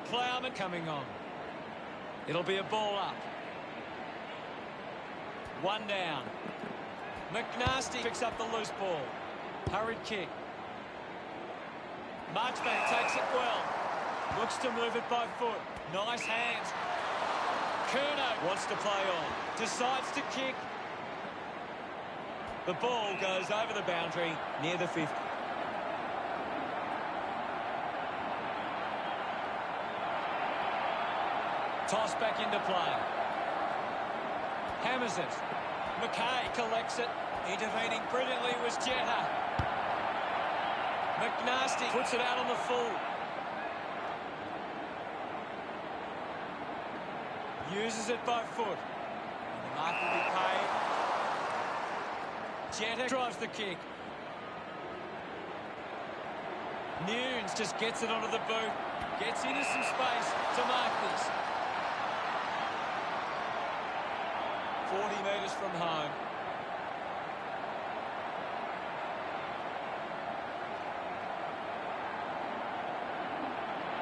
Plowman coming on. It'll be a ball up. One down. McNasty picks up the loose ball. Hurried kick. Marchbank takes it well. Looks to move it by foot. Nice hands. Curnow wants to play on. Decides to kick. The ball goes over the boundary near the 50. Toss back into play. Hammers it. McKay collects it. Intervening brilliantly was Jetta. McNasty puts it out on the full. Uses it by foot. And the mark will be paid. Jetta drives the kick. Nunes just gets it onto the boot. Gets into some space to mark this. 40 metres from home.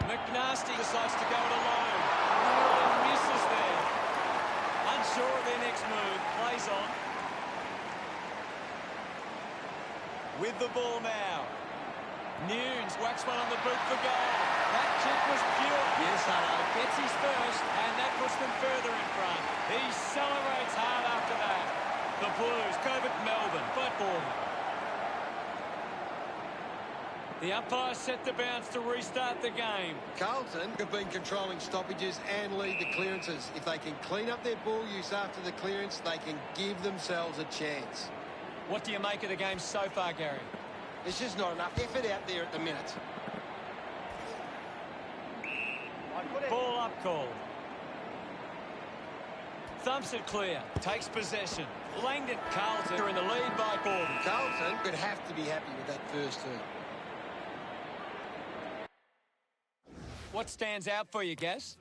McNasty decides to go it alone. Nearly misses there. Unsure of their next move. Plays on. With the ball now. Nunes whacks one on the boot for goal. That kick was pure. Yes, hello. Gets his first, and that puts them further in front. He celebrates hard after that. The Blues go to Melbourne, but Gordon. The umpire set the bounce to restart the game. Carlton have been controlling stoppages and lead the clearances. If they can clean up their ball use after the clearance, they can give themselves a chance. What do you make of the game so far, Gary? There's just not enough effort out there at the minute. Ball up call. Thumps it clear. Takes possession. Langdon. Carlton are in the lead by Gordon. Carlton could have to be happy with that first turn. What stands out for you, Gaz?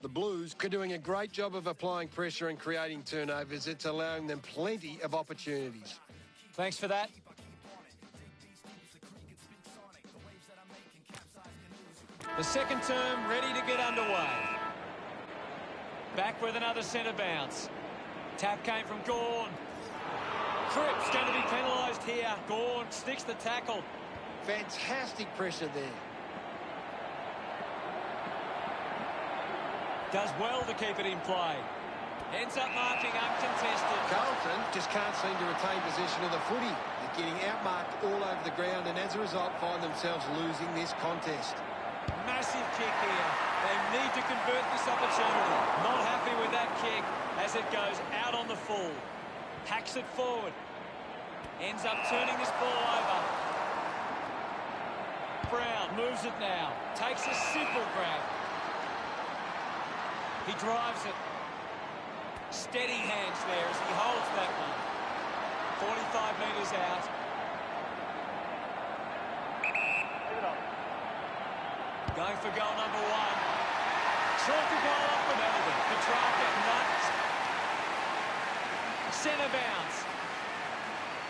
The Blues are doing a great job of applying pressure and creating turnovers. It's allowing them plenty of opportunities. Thanks for that. The second term ready to get underway. Back with another centre bounce. Tap came from Gawn. Cripps going to be penalised here. Gawn sticks the tackle. Fantastic pressure there. Does well to keep it in play. Ends up marking uncontested. Carlton just can't seem to retain possession of the footy. They're getting outmarked all over the ground and as a result find themselves losing this contest. Massive kick here. They need to convert this opportunity. Not happy with that kick as it goes out on the full. Hacks it forward. Ends up turning this ball over. Brown moves it now. Takes a simple grab. He drives it. Steady hands there as he holds that one. 45 metres out. Going for goal number one. Short the goal up for Melbourne. Petrarca nuts. Centre bounce.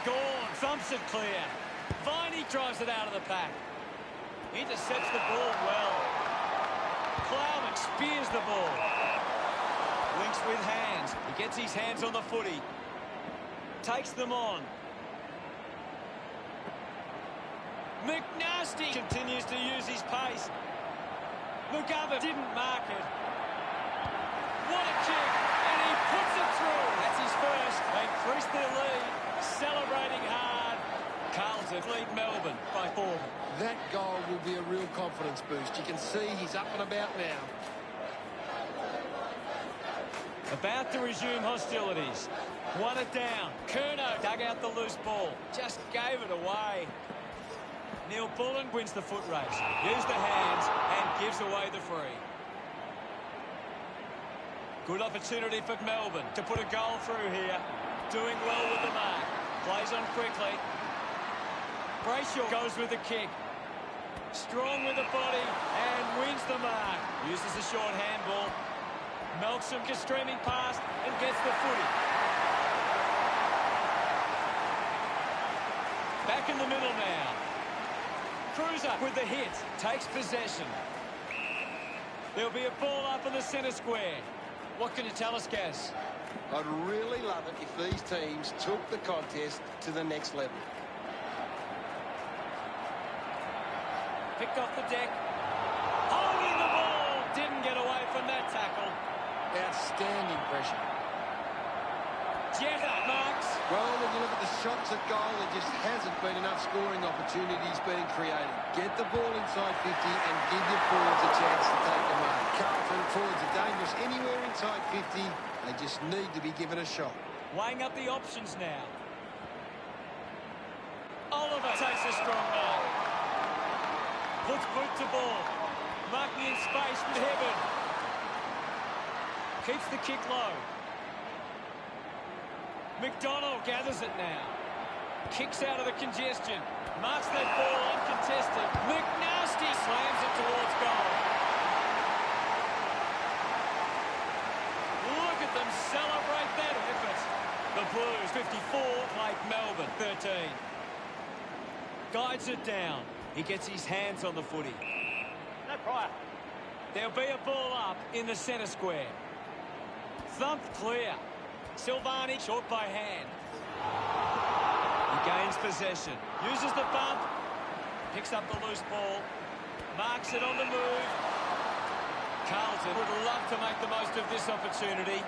Gawn thumps it clear. Viney drives it out of the pack. Intercepts the ball well. Plowman spears the ball. Links with hands. He gets his hands on the footy. Takes them on. McNasty continues to use his pace. McGovern didn't mark it. What a kick! And he puts it through. That's his first. They increase their lead. Celebrating hard. Carlton lead Melbourne by 4. That goal will be a real confidence boost. You can see he's up and about now. About to resume hostilities. Won it down. Curnow dug out the loose ball. Just gave it away. Neil Bullen wins the foot race. Used the hands and gives away the free. Good opportunity for Melbourne to put a goal through here. Doing well with the mark. Plays on quickly. Brayshaw goes with the kick. Strong with the body and wins the mark. Uses the short handball. Melksham just streaming past and gets the footy. Back in the middle now. Cruiser with the hit. Takes possession. There'll be a ball up in the centre square. What can you tell us, Gaz? I'd really love it if these teams took the contest to the next level. Picked off the deck. Holding the ball. Didn't get away from that tackle. Outstanding pressure. Jetta marks. Well, when you look at the shots at goal, there just hasn't been enough scoring opportunities being created. Get the ball inside 50 and give your forwards a chance to take them on. Carlton forwards are dangerous anywhere inside 50. They just need to be given a shot. Weighing up the options now. Oliver takes a strong mark. Puts boot to ball. Marking in space with Heaven. Keeps the kick low. McDonald gathers it now. Kicks out of the congestion. Marks that ball uncontested. McNasty slams it towards goal. Look at them celebrate that effort. The Blues 54, like Melbourne 13. Guides it down. He gets his hands on the footy. No prior. There'll be a ball up in the centre square. Thumped clear. Silvani short by hand. He gains possession. Uses the bump. Picks up the loose ball. Marks it on the move. Carlton would love to make the most of this opportunity.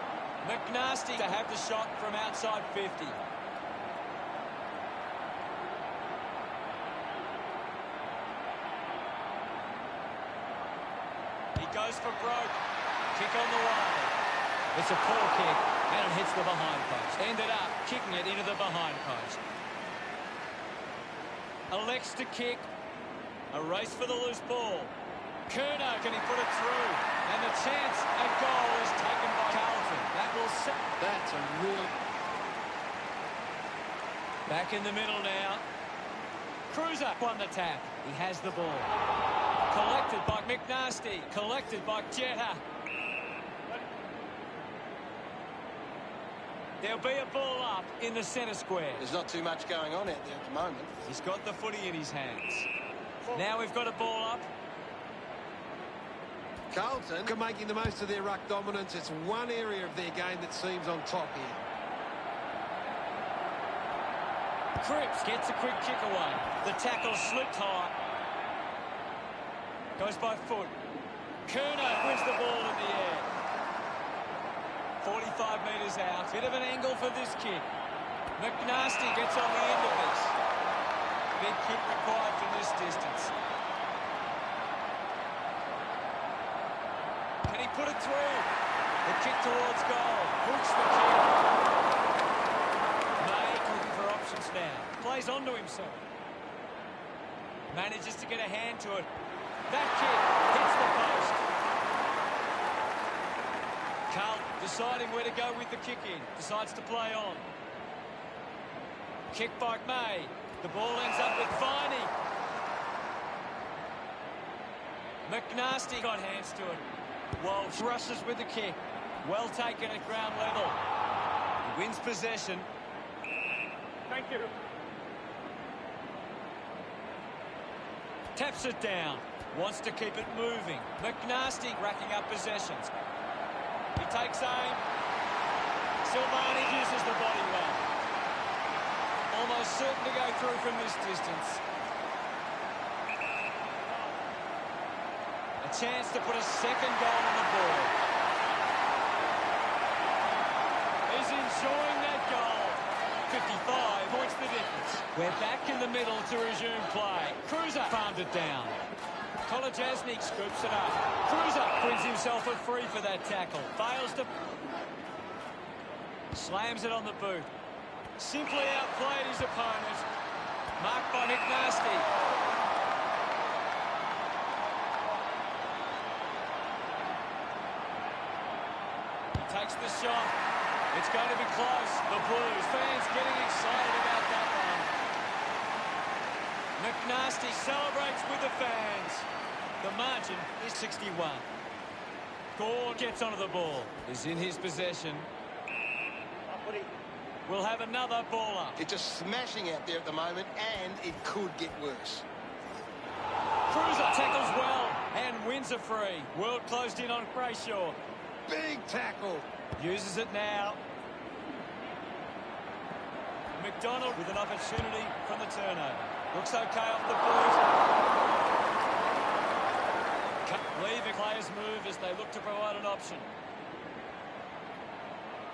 McNasty to have the shot from outside 50. He goes for broke. Kick on the way. It's a poor kick, and it hits the behind post. Ended up kicking it into the behind post. Elects to kick. A race for the loose ball. Kerner, can he put it through? And the chance at goal is taken by Carlton. That will set. That's a real... Back in the middle now. Cruiser won the tap. He has the ball. Collected by McNasty. Collected by Jetta. There'll be a ball up in the centre square. There's not too much going on out there at the moment. He's got the footy in his hands. Now we've got a ball up. Carlton are making the most of their ruck dominance. It's one area of their game that seems on top here. Cripps gets a quick kick away. The tackle slipped high. Goes by foot. Kerner wins the ball in the air. 45 metres out. Bit of an angle for this kick. McNasty gets on the end of this. Big kick required from this distance. Can he put it through? The kick towards goal. Hooks the kick. May looking for options now. Plays onto himself. Manages to get a hand to it. That kick hits the post. Carl deciding where to go with the kick in. Decides to play on. Kick by May. The ball ends up with Viney. McNasty got hands to it. Walsh rushes with the kick. Well taken at ground level. He wins possession. Thank you. Taps it down. Wants to keep it moving. McNasty racking up possessions. He takes aim. Silvani uses the body well. Almost certain to go through from this distance. A chance to put a second goal on the board. He's enjoying that goal. 55 points the difference. We're back in the middle to resume play. Cruiser farmed it down. Kolajasnik scoops it up. Cruiser wins himself a free for that tackle. Fails to... Slams it on the boot. Simply outplayed his opponent. Marked by McNasty. He takes the shot. It's going to be close. The Blues fans getting excited about that one. McNasty celebrates with the fans. The margin is 61. Gore gets onto the ball. Is in his possession. We'll have another ball up. It's just smashing out there at the moment, and it could get worse. Cruiser tackles well and wins a free. World closed in on Brayshaw. Big tackle. Uses it now. McDonald with an opportunity from the turnover. Looks okay off the boot. Leaving players move as they look to provide an option.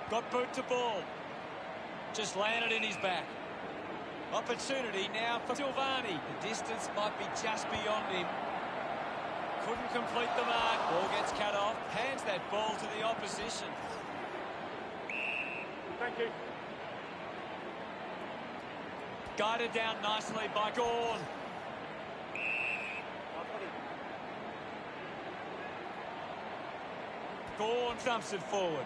Got boot to ball. Just landed in his back. Opportunity now for Silvani. The distance might be just beyond him. Couldn't complete the mark. Ball gets cut off. Hands that ball to the opposition. Thank you. Guided down nicely by Gawn. Gawn thumps it forward.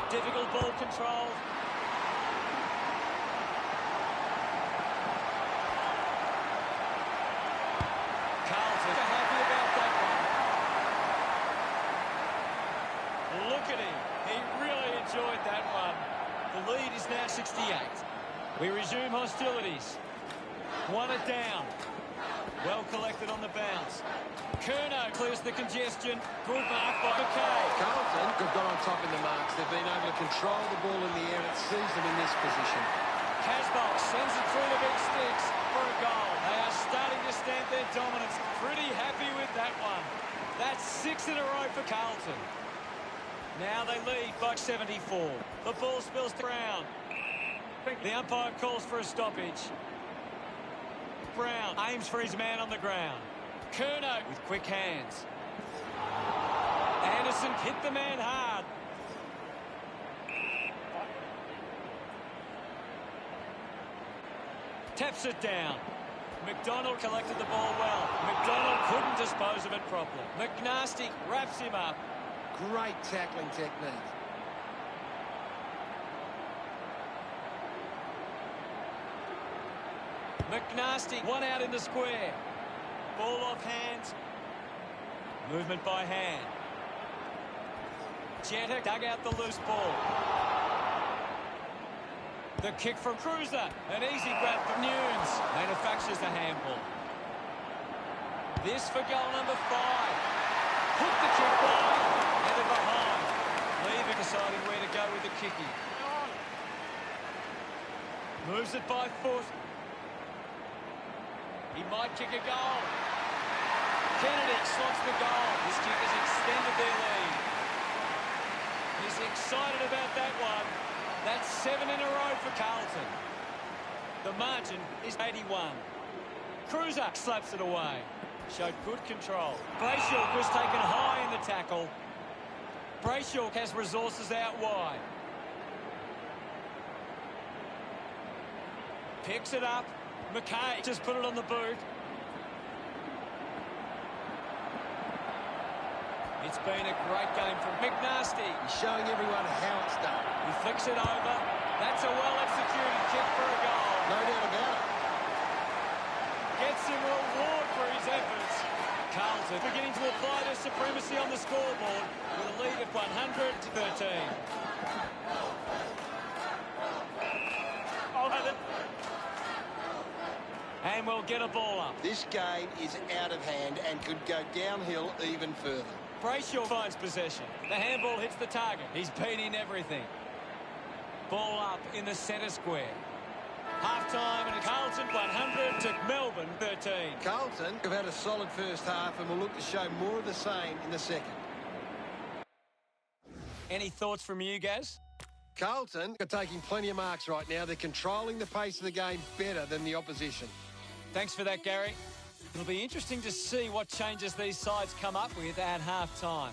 Difficult ball control. Carlton happy about that one. Look at him. He really enjoyed that one. The lead is now 68. We resume hostilities. Won it down. Well collected on the bounce. Curnow clears the congestion. Good mark by McKay. Carlton have got on top in the marks. They've been able to control the ball in the air. It sees them in this position. Casbolt sends it through the big sticks for a goal. They are starting to stamp their dominance. Pretty happy with that one. That's 6 in a row for Carlton. Now they lead by 74. The ball spills to Brown. The umpire calls for a stoppage. Brown aims for his man on the ground. Curnow with quick hands. Anderson hit the man hard. Taps it down. McDonald collected the ball well. McDonald couldn't dispose of it properly. McNasty wraps him up. Great tackling technique. McNasty, one out in the square. Ball off hands. Movement by hand. Jetta dug out the loose ball. The kick from Cruiser. An easy grab from Nunes. Manufactures a handball. This for goal number 5. Put the kick by. Headed behind. Leaving deciding where to go with the kicking. Moves it by foot. He might kick a goal. Kennedy slots the goal. This kick has extended their lead. He's excited about that one. That's 7 in a row for Carlton. The margin is 81. Cruiser slaps it away. Showed good control. Brayshaw was taken high in the tackle. Brayshaw has resources out wide. Picks it up. McKay just put it on the boot. It's been a great game from McNasty. He's showing everyone how it's done. He flicks it over. That's a well-executed kick for a goal. No doubt about it. Gets some reward for his efforts. Carlton beginning to apply their supremacy on the scoreboard with a lead of 100-13. I'll have it. And we'll get a ball up. This game is out of hand and could go downhill even further. Brayshaw finds possession. The handball hits the target. He's been in everything. Ball up in the centre square. Half-time and Carlton 100 to Melbourne 13. Carlton have had a solid first half and will look to show more of the same in the second. Any thoughts from you, Gaz? Carlton are taking plenty of marks right now. They're controlling the pace of the game better than the opposition. Thanks for that, Gary. It'll be interesting to see what changes these sides come up with at half-time.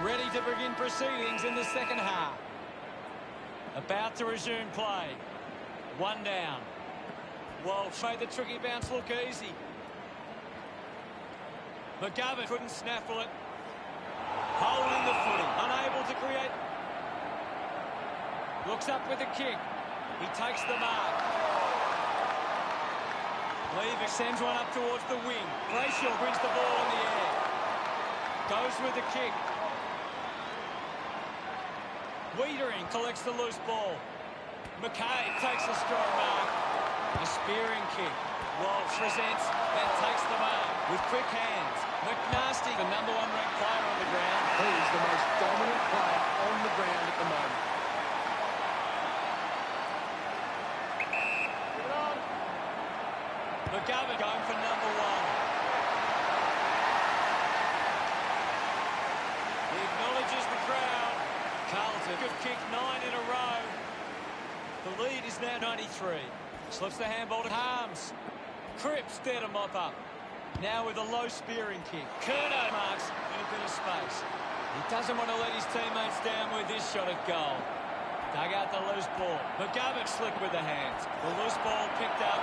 Ready to begin proceedings in the second half. About to resume play. One down. Walsh made the tricky bounce look easy. McGovern couldn't snaffle it. Holding the footy, unable to create. Looks up with the kick. He takes the mark. Lever sends one up towards the wing. Brayshaw brings the ball in the air. Goes with the kick. Wiedering collects the loose ball. McKay takes a strong mark. A spearing kick. Walsh presents and takes the mark with quick hands. McNasty, the #1 ranked player on the ground. He is the most dominant player on the ground at the moment. McGovern going for #1. He acknowledges the crowd. Carlton, good kick, 9 in a row. The lead is now 93. Slips the handball to Harms. Cripps there to mop up. Now with a low spearing kick. Curnow marks in a bit of space. He doesn't want to let his teammates down with this shot at goal. Dug out the loose ball. McGovern slick with the hands. The loose ball picked up.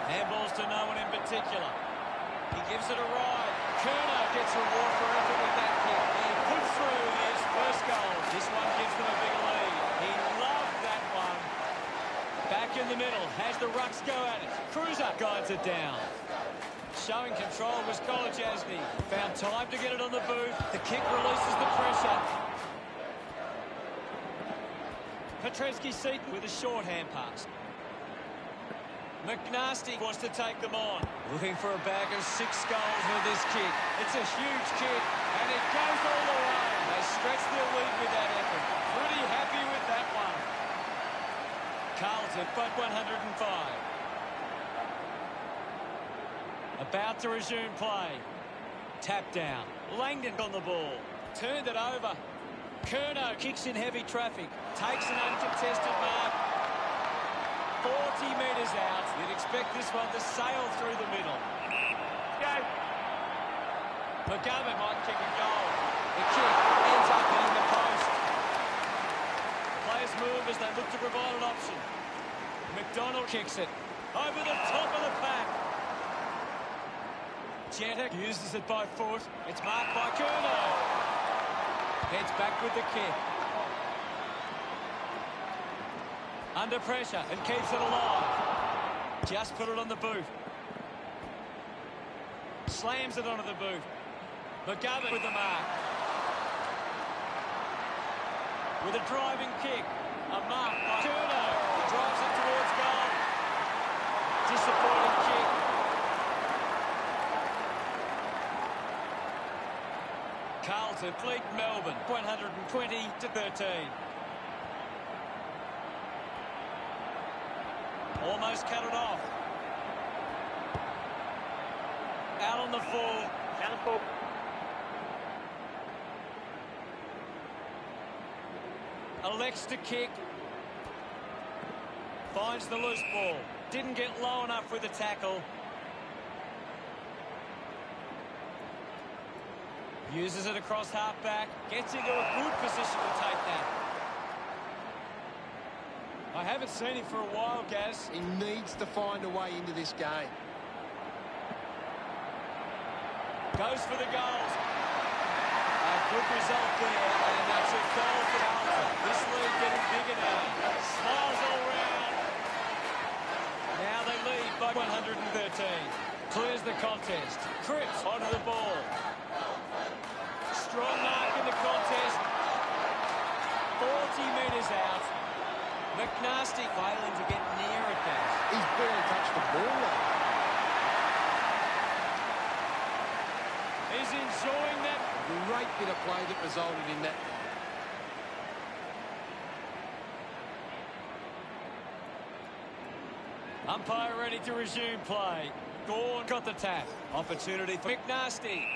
Handballs to no one in particular. He gives it a ride. Curnow gets a reward for effort with that kick. He puts through his first goal. This one gives them a big lead. He loved that one. Back in the middle. Has the rucks go at it. Cruiser guides it down. Showing control was Kolajasny. Found time to get it on the boot. The kick releases the pressure. Petreski-Seaton with a short hand pass. McNasty wants to take them on. Looking for a bag of 6 goals with this kick. It's a huge kick, and it goes all the way. They stretch their lead with that effort. Pretty happy with that one. Carlton, but 105. About to resume play. Tap down. Langdon on the ball. Turned it over. Curnow kicks in heavy traffic. Takes an uncontested mark. 40 metres out. You'd expect this one to sail through the middle. Go. McGovern might kick a goal. The kick ends up hitting the post. Players move as they look to provide an option. McDonald kicks it over the top of the pack. Jetta uses it by foot. It's marked by Curnow. Heads back with the kick. Under pressure and keeps it alive. Just put it on the boot. Slams it onto the boot. McGovern with the mark. With a driving kick. A mark by Curnow. He drives it towards goal. Disappointing kick. Carlton lead Melbourne 120-13. Almost cut it off. Out on the full. Down the full. Elects to kick. Finds the loose ball. Didn't get low enough with the tackle. Uses it across half-back. Gets into a good position to take that. I haven't seen him for a while, Gaz. He needs to find a way into this game. Goes for the goals. A good result there, and that's a goal for Carlton. This lead getting bigger now. Smiles all round. Now they lead by 113. Clears the contest. Cripps onto the ball. Strong mark in the contest. 40 metres out. McNasty failing to get near it, Gaz. He's barely touched the ball though. He's enjoying that. Great bit of play that resulted in that. Umpire ready to resume play. Gawn got the tap. Opportunity for McNasty.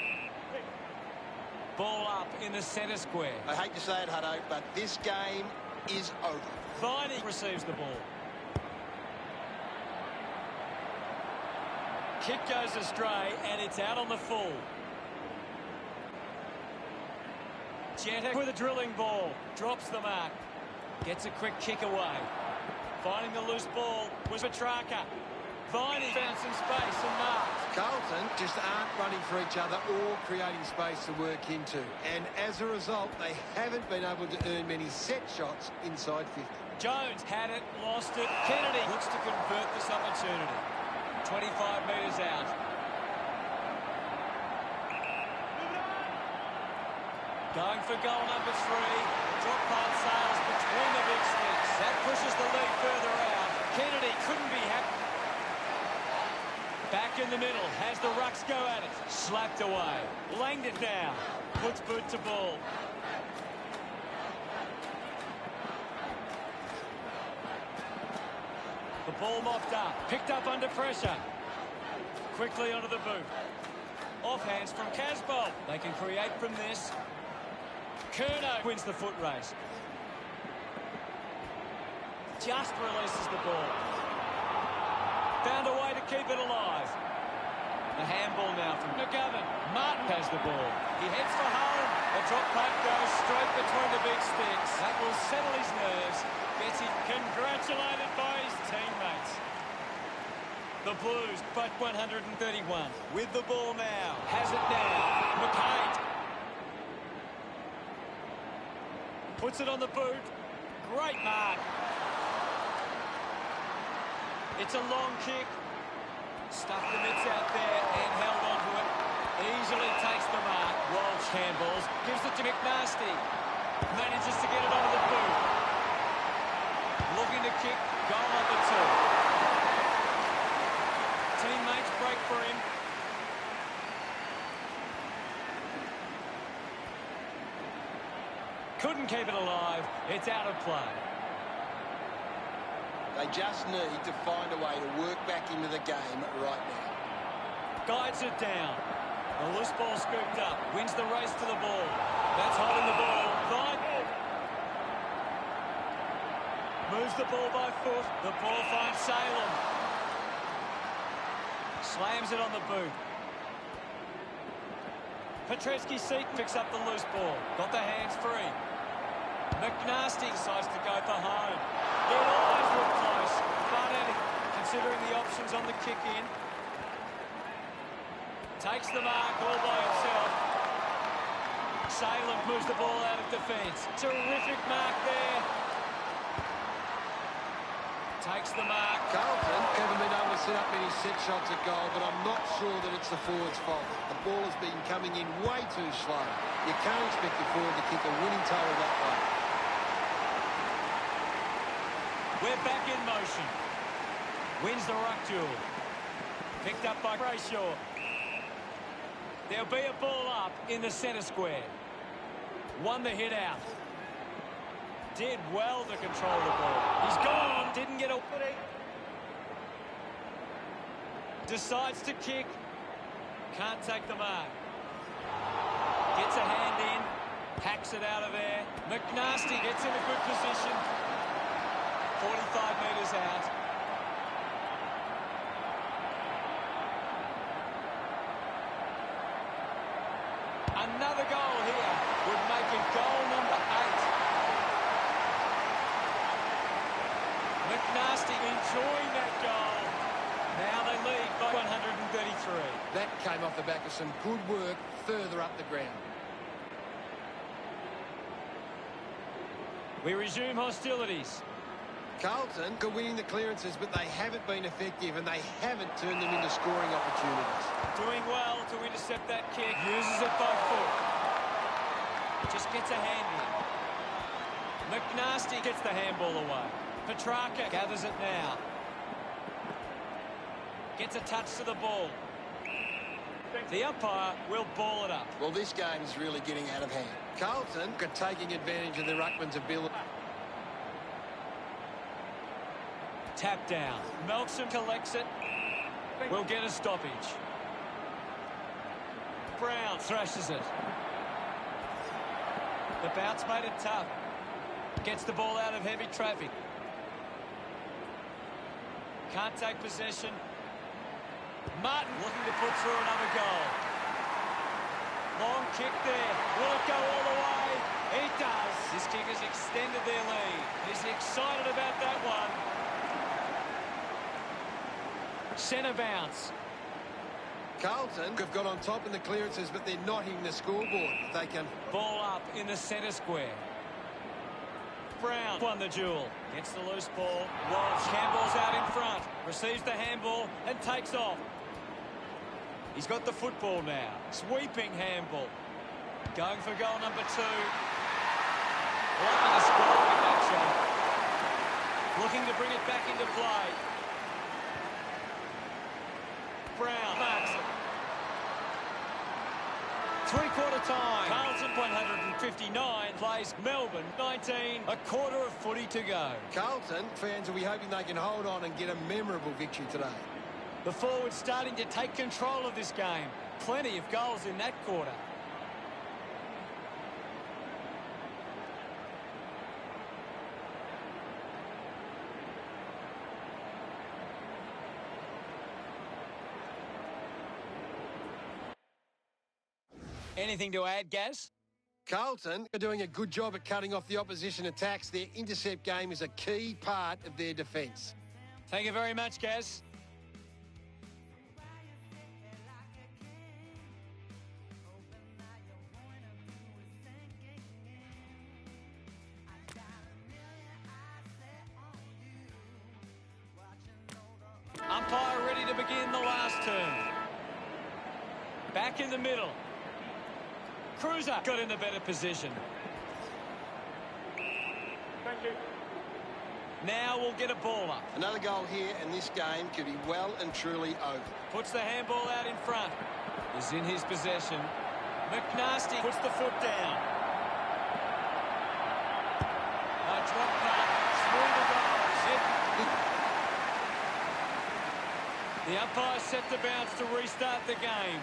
Ball up in the centre square. I hate to say it, Hutto, but this game is over. Viney receives the ball. Kick goes astray, and it's out on the full. Jetta with a drilling ball. Drops the mark. Gets a quick kick away. Finding the loose ball was Petrarca. Viney found some space and marked. Carlton just aren't running for each other or creating space to work into. And as a result, they haven't been able to earn many set shots inside 50. Jones had it, lost it. Kennedy looks to convert this opportunity. 25 metres out. Going for goal number 3. Drop pass sails between the big sticks. That pushes the lead further out. Kennedy couldn't be happy. Back in the middle, has the rucks go at it. Slapped away. Langdon down. Puts boot to ball. The ball mopped up. Picked up under pressure. Quickly onto the boot. Off hands from Casbolt. They can create from this. Curnow wins the foot race. Just releases the ball. Found a way to keep it alive. The handball now from McGovern. Martin has the ball. He heads for home. The drop punt goes straight between the big sticks. That will settle his nerves. Gets him congratulated by his teammates. The Blues, but 131. With the ball now. Has it now. McCain. Puts it on the boot. Great mark. It's a long kick. Stuffed the mitts out there and held onto it. Easily takes the mark. Walsh handballs. Gives it to McNasty. Manages to get it onto the boot. Looking to kick. Goal number 2. Teammates break for him. Couldn't keep it alive. It's out of play. They just need to find a way to work back into the game right now. Guides it down. The loose ball scooped up. Wins the race to the ball. That's holding the ball. Vine moves the ball by foot. The ball finds Salem. Slams it on the boot. Petreski-Seaton picks up the loose ball. Got the hands free. McNasty decides to go for home. It always looked close, but considering the options on the kick in, takes the mark all by himself. Salem moves the ball out of defence. Terrific mark there. Takes the mark. Carlton haven't been able to set up many set shots at goal, but I'm not sure that it's the forward's fault. The ball has been coming in way too slow. You can't expect the forward to kick a winning total that way. We're back in motion. Wins the ruck duel. Picked up by Brayshaw. There'll be a ball up in the centre square. Won the hit out. Did well to control the ball. He's gone. Didn't get a... Decides to kick. Can't take the mark. Gets a hand in. Hacks it out of there. McNasty gets in a good position. 45 metres out. Another goal here would make it goal number 8. McNasty enjoying that goal. Now they lead by 133. That came off the back of some good work further up the ground. We resume hostilities. Carlton are winning the clearances, but they haven't been effective and they haven't turned them into scoring opportunities. Doing well to intercept that kick. Uses it by foot. Just gets a hand in. McNasty gets the handball away. Petrarca gathers it now. Gets a touch to the ball. The umpire will ball it up. Well, this game is really getting out of hand. Carlton are taking advantage of the ruckman's ability. Tap down. Melksham collects it. We'll get a stoppage. Brown thrashes it. The bounce made it tough. Gets the ball out of heavy traffic. Can't take possession. Martin looking to put through another goal. Long kick there. Will it go all the way? It does. This kick has extended their lead. He's excited about that one. Centre bounce. Carlton have got on top in the clearances, but they're not hitting the scoreboard. They can... Ball up in the centre square. Brown won the duel. Gets the loose ball. Walsh handballs out in front. Receives the handball and takes off. He's got the football now. Sweeping handball. Going for goal number 2. Lucky to score with that shot. Looking to bring it back into play. Brown marks it. Three-quarter time. Carlton 159 plays Melbourne 19. A quarter of footy to go. Carlton fans will be hoping they can hold on and get a memorable victory today. The forward starting to take control of this game. Plenty of goals in that quarter. Anything to add, Gaz? Carlton are doing a good job at cutting off the opposition attacks. Their intercept game is a key part of their defence. Thank you very much, Gaz. Umpire ready to begin the last turn. Back in the middle. Cruiser got in a better position. Thank you. Now we'll get a ball up. Another goal here, and this game could be well and truly over. Puts the handball out in front. Is in his possession. McNasty puts the foot down. A drop back through the goals. The umpire set the bounce to restart the game.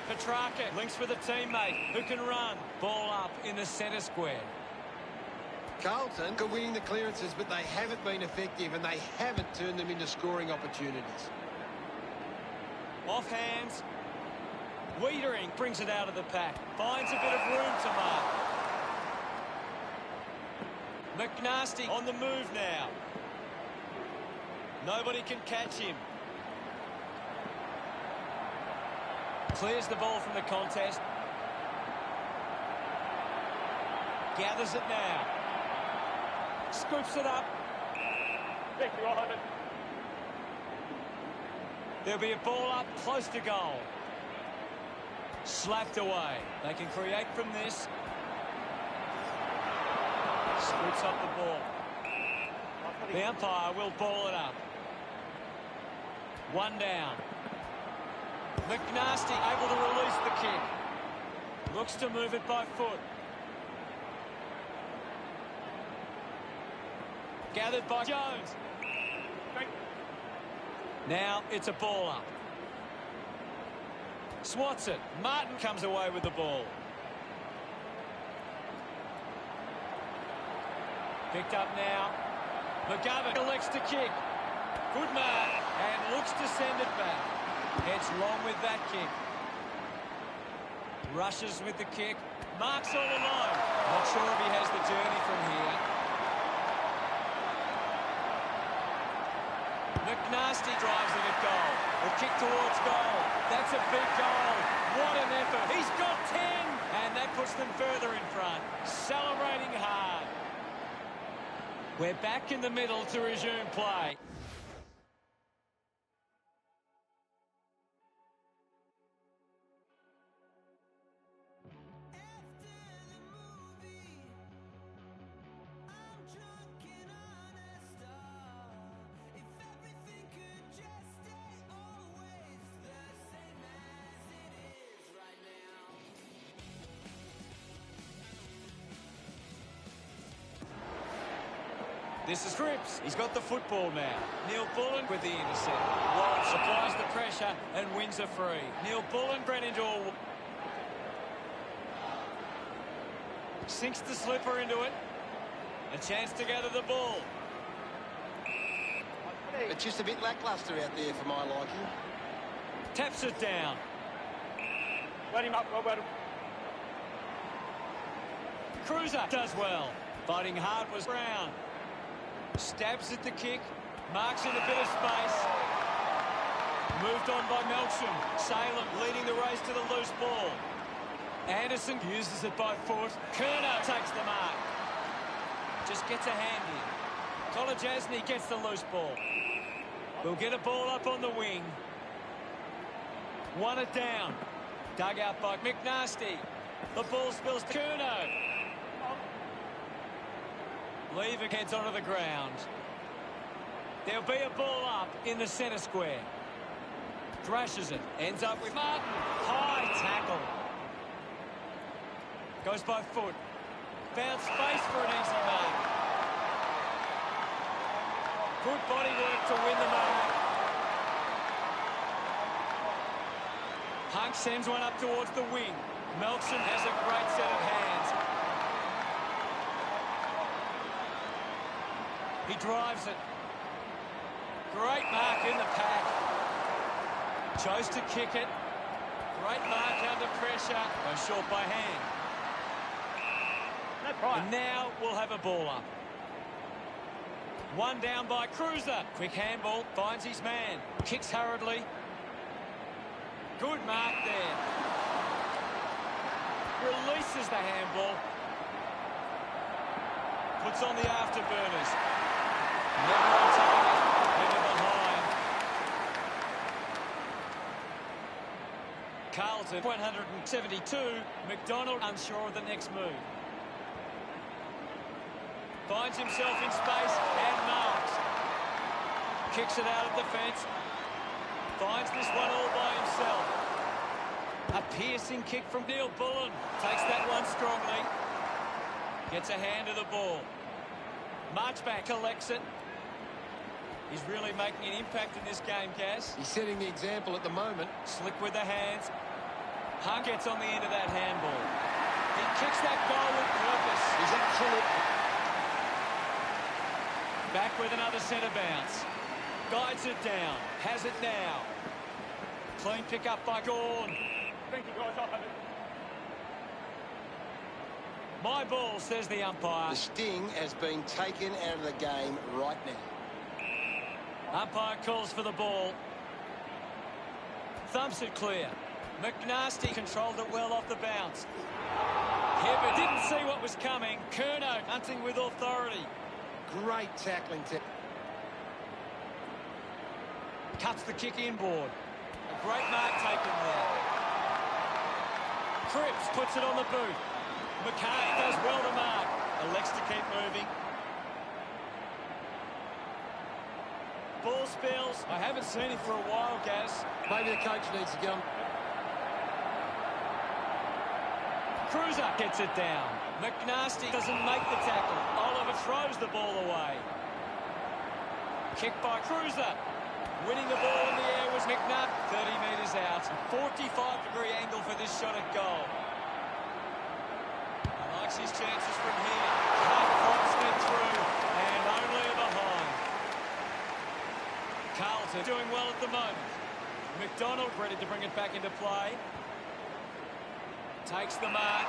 Petrarca links with a teammate who can run. Ball up in the centre square. Carlton are winning the clearances, but they haven't been effective, and they haven't turned them into scoring opportunities. Off hands. Wiedering brings it out of the pack. Finds a bit of room to mark. McNasty on the move now. Nobody can catch him. Clears the ball from the contest. Gathers it now. Scoops it up. Thank you, Mohammed. There'll be a ball up close to goal. Slapped away. They can create from this. Scoops up the ball. The umpire will ball it up. One down. McNasty able to release the kick. Looks to move it by foot. Gathered by Jones. Now it's a ball up. Swats it. Martin comes away with the ball. Picked up now. McGovern elects to kick. Good mark. And looks to send it back. Heads long with that kick. Rushes with the kick. Marks all alone. Not sure if he has the journey from here. McNasty drives it at goal. The kick towards goal. That's a big goal. What an effort. He's got 10. And that puts them further in front. Celebrating hard. We're back in the middle to resume play. This is Cripps. He's got the football now. Neil Bullen with the intercept. Walsh applies the pressure and wins a free. Neil Bullen ran into a... Sinks the slipper into it. A chance to gather the ball. It's just a bit lacklustre out there for my liking. Taps it down. Let him up, Roberto. Cruiser does well. Fighting hard was Brown. Stabs at the kick. Marks in a bit of space. Moved on by Melksham. Salem leading the race to the loose ball. Anderson uses it by foot. Kerno takes the mark. Just gets a hand in. Kolajasny gets the loose ball. We'll get a ball up on the wing. Won it down. Dug out by McNasty. The ball spills to Kerno. Lever heads onto the ground. There'll be a ball up in the centre square. Thrashes it. Ends up with Martin. High tackle. Goes by foot. Found space for an easy mark. Good body work to win the mark. Hunk sends one up towards the wing. Melksham has a great set of hands. He drives it. Great mark in the pack. Chose to kick it. Great mark under pressure. Goes short by hand. And now we'll have a ball up. One down by Cruiser. Quick handball. Finds his man. Kicks hurriedly. Good mark there. Releases the handball. Puts on the afterburners. Never on target. Never behind. Carlton 172. McDonald unsure of the next move. Finds himself in space and marks. Kicks it out of defence. Finds this one all by himself. A piercing kick from Neil Bullen. Takes that one strongly. Gets a hand of the ball. Marchbank collects it. He's really making an impact in this game, Gaz. He's setting the example at the moment. Slick with the hands. Hunt gets on the end of that handball. He kicks that goal with purpose. He's absolutely... Back with another centre bounce. Guides it down. Has it now. Clean pick up by Gawn. Thank you, guys. I'll have it. My ball, says the umpire. The sting has been taken out of the game right now. Umpire calls for the ball. Thumps it clear. McNasty controlled it well off the bounce. Hibbert didn't see what was coming. Kerno hunting with authority. Great tackling. Cuts the kick inboard. A great mark taken there. Cripps puts it on the boot. McCarthy does well to mark. Elects to keep moving. Ball spills. I haven't seen it for a while, Gaz. Maybe the coach needs to get on. Cruiser gets it down. McNasty doesn't make the tackle. Oliver throws the ball away. Kick by Cruiser. Winning the ball in the air was McNasty. 30 metres out. 45-degree angle for this shot at goal. He likes his chances from here. Cut cross it through. And only behind. Carlton doing well at the moment. McDonald ready to bring it back into play. Takes the mark.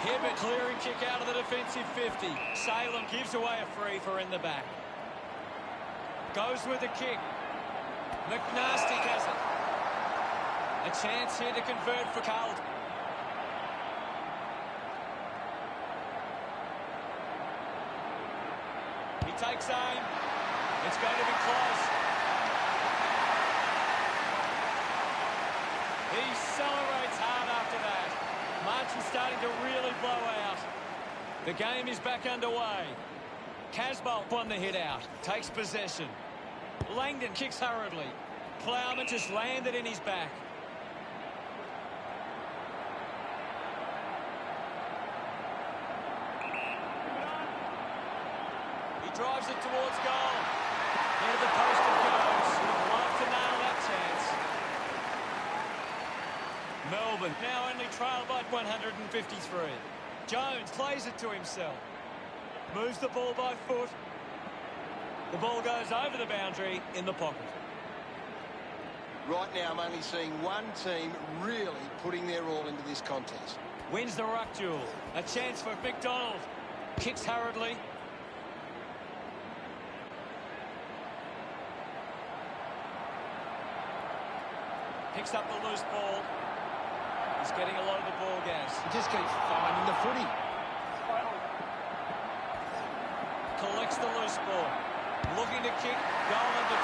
Hibbert clearing kick out of the defensive 50. Salem gives away a free for in the back. Goes with the kick. McNasty has it. A chance here to convert for Carlton. He takes aim. It's going to be close. He celebrates hard after that. Martin's starting to really blow out. The game is back underway. Casbolt won the hit out. Takes possession. Langdon kicks hurriedly. Plowman just landed in his back. He drives it towards goal. Into the post it goes. Would love to nail that chance. Melbourne now only trail by 153. Jones plays it to himself. Moves the ball by foot. The ball goes over the boundary in the pocket. Right now I'm only seeing one team really putting their all into this contest. Wins the ruck duel. A chance for McDonald. Kicks hurriedly. Picks up the loose ball. He's getting a lot of the ball gas. He just keeps finding the footy. Collects the loose ball. Looking to kick. Goal number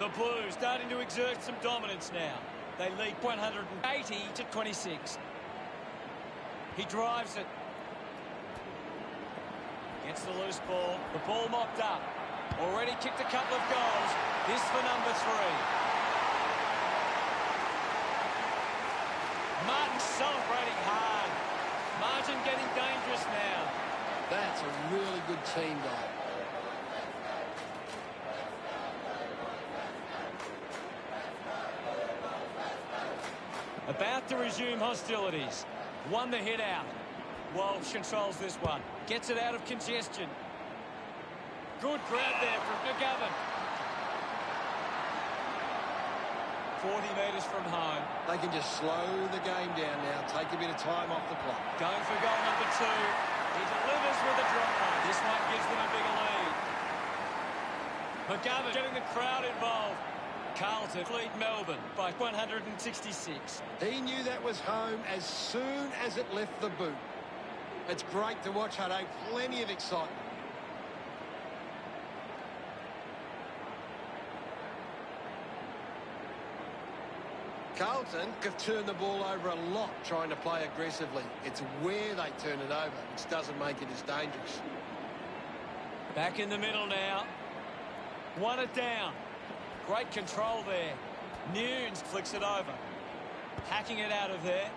2. The Blues starting to exert some dominance now. They lead 180 to 26. He drives it. Gets the loose ball. The ball mopped up. Already kicked a couple of goals. This for number 3. Martin celebrating hard. Martin getting dangerous now. That's a really good team goal. About to resume hostilities. Won the hit out. Walsh controls this one. Gets it out of congestion. Good grab there from McGovern. 40 metres from home. They can just slow the game down now. Take a bit of time off the clock. Going for goal number 2. He delivers with a drop one. This one gives them a bigger lead. McGovern getting the crowd involved. Carlton lead Melbourne by 166. He knew that was home as soon as it left the boot. It's great to watch, Hutto. Plenty of excitement. Carlton have turned the ball over a lot trying to play aggressively. It's where they turn it over, which doesn't make it as dangerous. Back in the middle now. Won it down. Great control there. Nunes flicks it over. Hacking it out of there.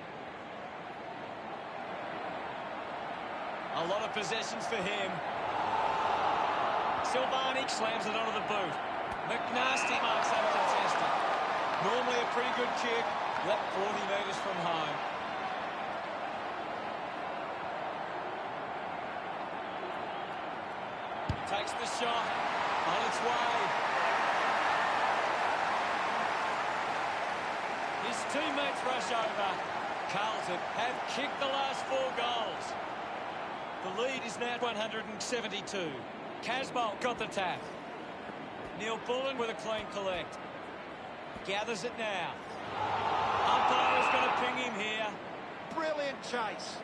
A lot of possessions for him. Silvani slams it onto the boot. McNasty marks up contested. Normally a pretty good kick. Left 40 metres from home. Takes the shot. On its way. His teammates rush over. Carlton have kicked the last 4 goals. The lead is now 172. Casbolt got the tap. Neil Bullen with a clean collect. Gathers it now. Umpire is going to ping him here. Brilliant chase.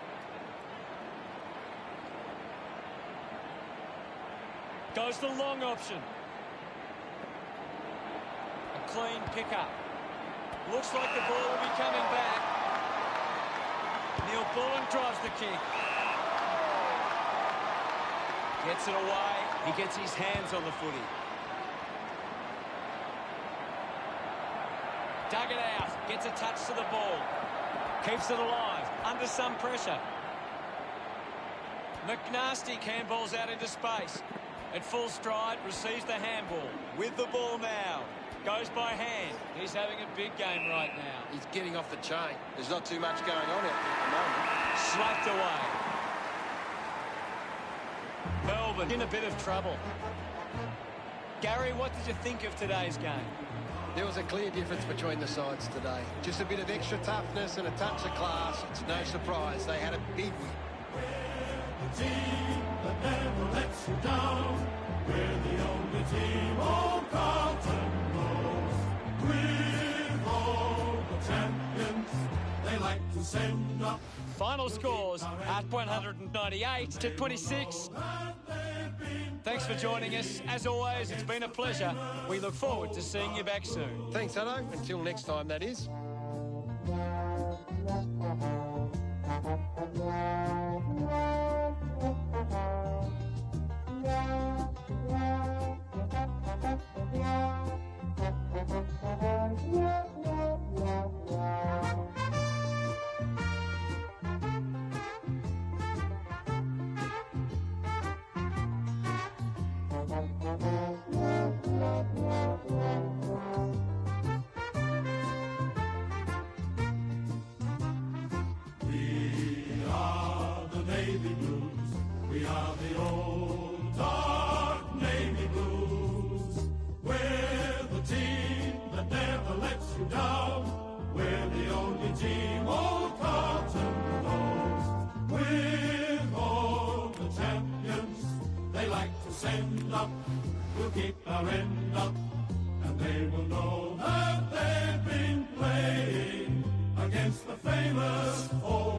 Goes the long option. A clean pickup. Looks like the ball will be coming back. Neil Bullen drives the kick. Gets it away. He gets his hands on the footy. Dug it out. Gets a touch to the ball. Keeps it alive. Under some pressure. McNasty handballs out into space. At full stride, receives the handball. With the ball now. Goes by hand. He's having a big game right now. He's getting off the chain. There's not too much going on out there at the moment. Slapped away. Melbourne in a bit of trouble. Gary, what did you think of today's game? There was a clear difference between the sides today. Just a bit of extra toughness and a touch of class. It's no surprise they had a big win. We're the team that never lets you down. We're the only team all Carlton knows. With all the champions, they like to send up. Final scores at 198 to 26. Thanks for joining us. As always, it's been a pleasure. We look forward to seeing you back soon. Thanks, Hutto. Until next time, that is. end up. We'll keep our end up. And they will know that they've been playing against the famous old.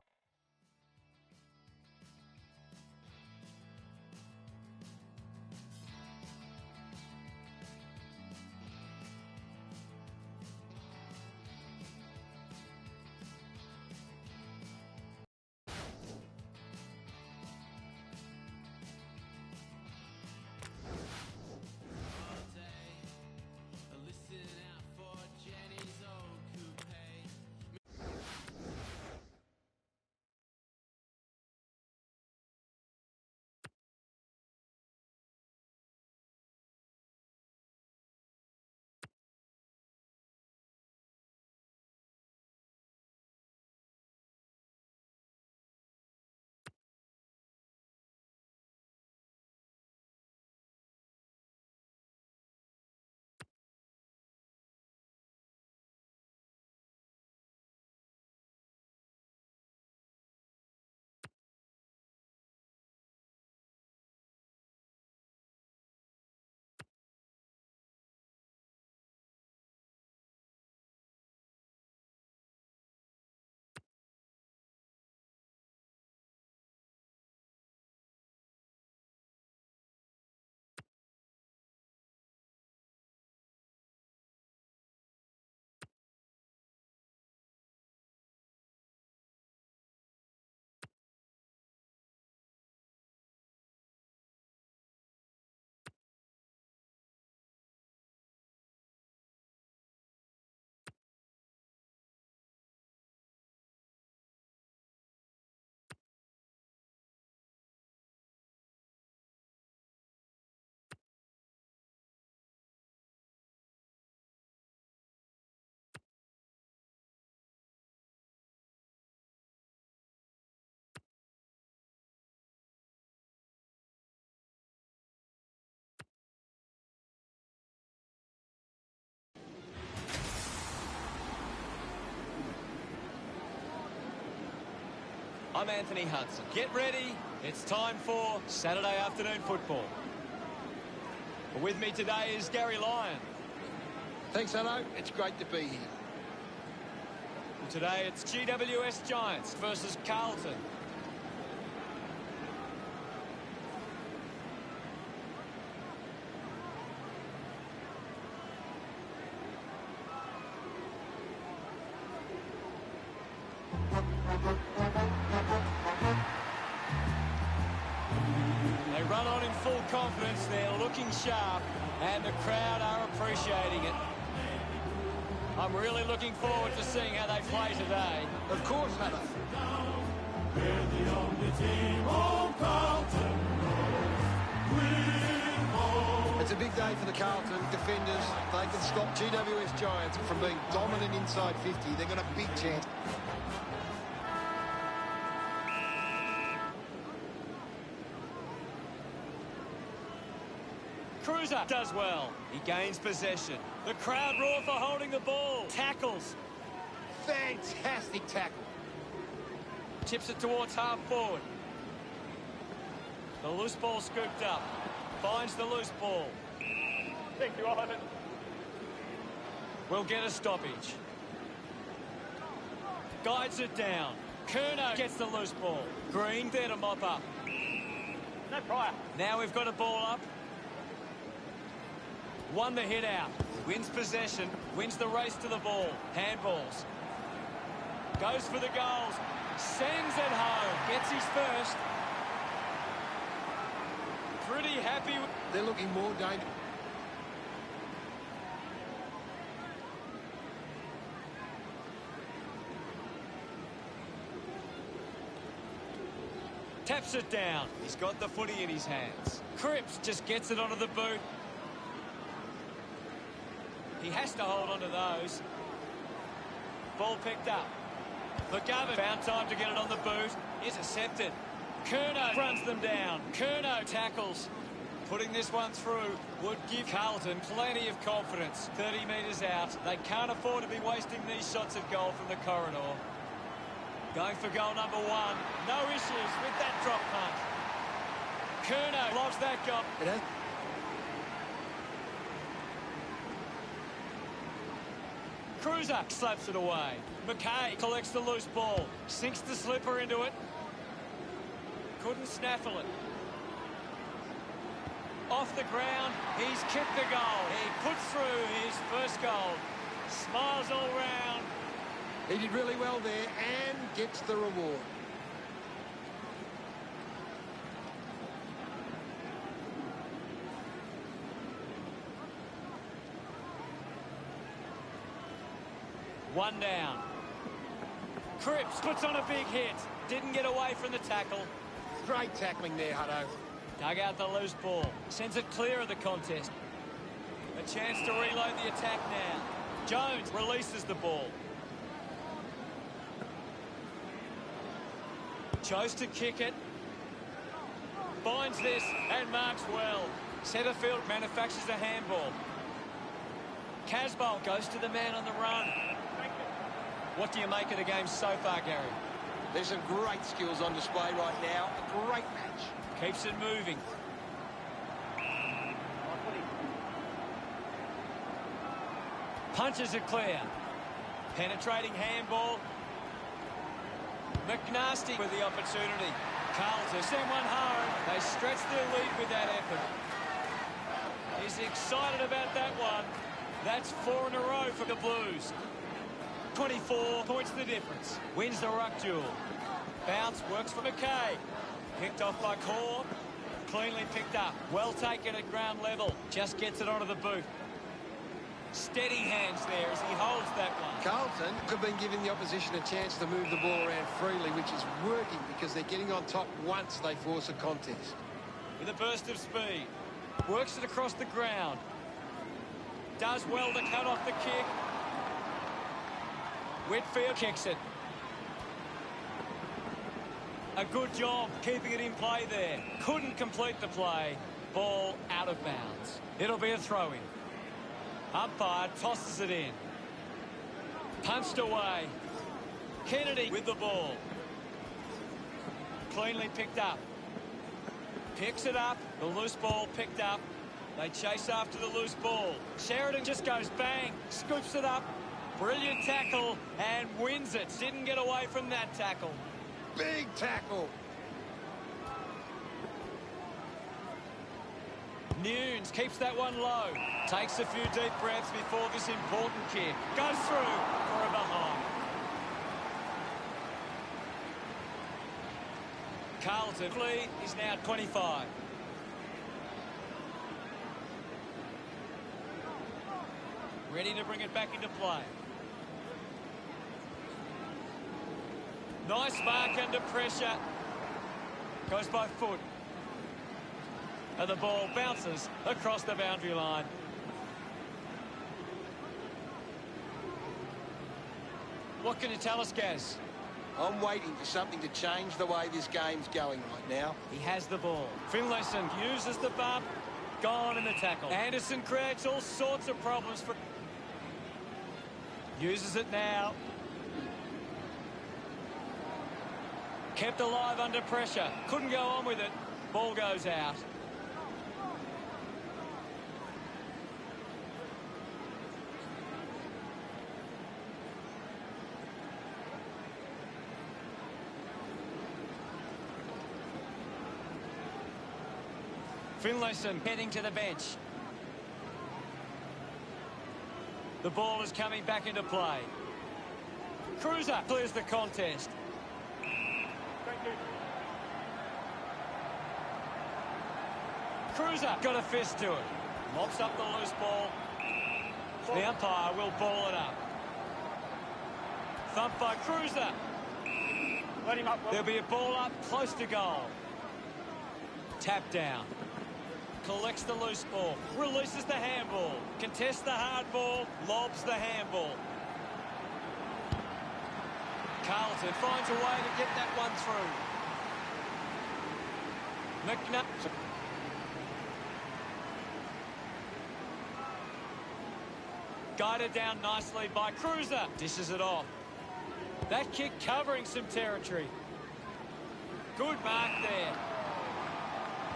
I'm Anthony Hudson. Get ready. It's time for Saturday afternoon football. With me today is Gary Lyon. Thanks, hello. It's great to be here. And today it's GWS Giants versus Carlton. They run on in full confidence, they're looking sharp, and the crowd are appreciating it. I'm really looking forward to seeing how they play today. Of course, Hannah. We're the only team on Carlton knows. It's a big day for the Carlton defenders. They can stop GWS Giants from being dominant inside 50. They've got a big chance. Cruiser does well. He gains possession. The crowd roar for holding the ball. Tackles. Fantastic tackle. Tips it towards half forward. The loose ball scooped up. Finds the loose ball. Thank you, I'll have it. Will get a stoppage. Guides it down. Kerno gets the loose ball. Green there to mop up. No prior. Now we've got a ball up. Won the hit out. Wins possession. Wins the race to the ball. Handballs. Goes for the goals. Sends it home. Gets his first. Pretty happy. They're looking more dangerous. Taps it down. He's got the footy in his hands. Cripps just gets it onto the boot. He has to hold on to those. Ball picked up. McGovern found time to get it on the boot. Intercepted. Kerno runs them down. Kerno tackles. Putting this one through would give Carlton plenty of confidence. 30 metres out. They can't afford to be wasting these shots at goal from the corridor. Going for goal number one. No issues with that drop punt. Kerno lobs that goal. Cruiser slaps it away. McKay collects the loose ball. Sinks the slipper into it. Couldn't snaffle it. Off the ground, he's kicked the goal. He puts through his first goal. Smiles all round. He did really well there and gets the reward. One down. Cripps puts on a big hit. Didn't get away from the tackle. Great tackling there, Hutto. Dug out the loose ball. Sends it clear of the contest. A chance to reload the attack now. Jones releases the ball. Chose to kick it. Finds this and marks well. Centrefield manufactures a handball. Casbolt goes to the man on the run. What do you make of the game so far, Gary? There's some great skills on display right now. A great match. Keeps it moving. Punches it clear. Penetrating handball. McNasty with the opportunity. Carlton send one home. They stretch their lead with that effort. He's excited about that one. That's 4 in a row for the Blues. 24 points the difference. Wins the ruck duel. Bounce works for McKay. Picked off by Core. Cleanly picked up. Well taken at ground level. Just gets it onto the boot. Steady hands there as he holds that one. Carlton have been giving the opposition a chance to move the ball around freely, which is working because they're getting on top once they force a contest. With a burst of speed. Works it across the ground. Does well to cut off the kick. Whitfield kicks it. A good job keeping it in play there. Couldn't complete the play. Ball out of bounds. It'll be a throw-in. Umpire tosses it in. Punched away. Kennedy with the ball. Cleanly picked up. Picks it up. The loose ball picked up. They chase after the loose ball. Sheridan just goes bang. Scoops it up. Brilliant tackle and wins it. Didn't get away from that tackle. Big tackle. Nunes keeps that one low. Takes a few deep breaths before this important kick. Goes through for a behind. Carlton lead is now 25. Ready to bring it back into play. Nice mark under pressure. Goes by foot. And the ball bounces across the boundary line. What can you tell us, Gaz? I'm waiting for something to change the way this game's going right now. He has the ball. Finlayson uses the bump. Gone in the tackle. Anderson creates all sorts of problems for... Uses it now. Kept alive under pressure. Couldn't go on with it. Ball goes out. Finlayson heading to the bench. The ball is coming back into play. Cruiser clears the contest. Thank you. Cruiser got a fist to it. Mops up the loose ball. The umpire will ball it up. Thumped by Cruiser. Let him up. Will. There'll be a ball up close to goal. Tap down. Collects the loose ball. Releases the handball. Contests the hard ball. Lobs the handball. Carlton finds a way to get that one through. McNabb. Guided down nicely by Cruiser. Dishes it off. That kick covering some territory. Good mark there.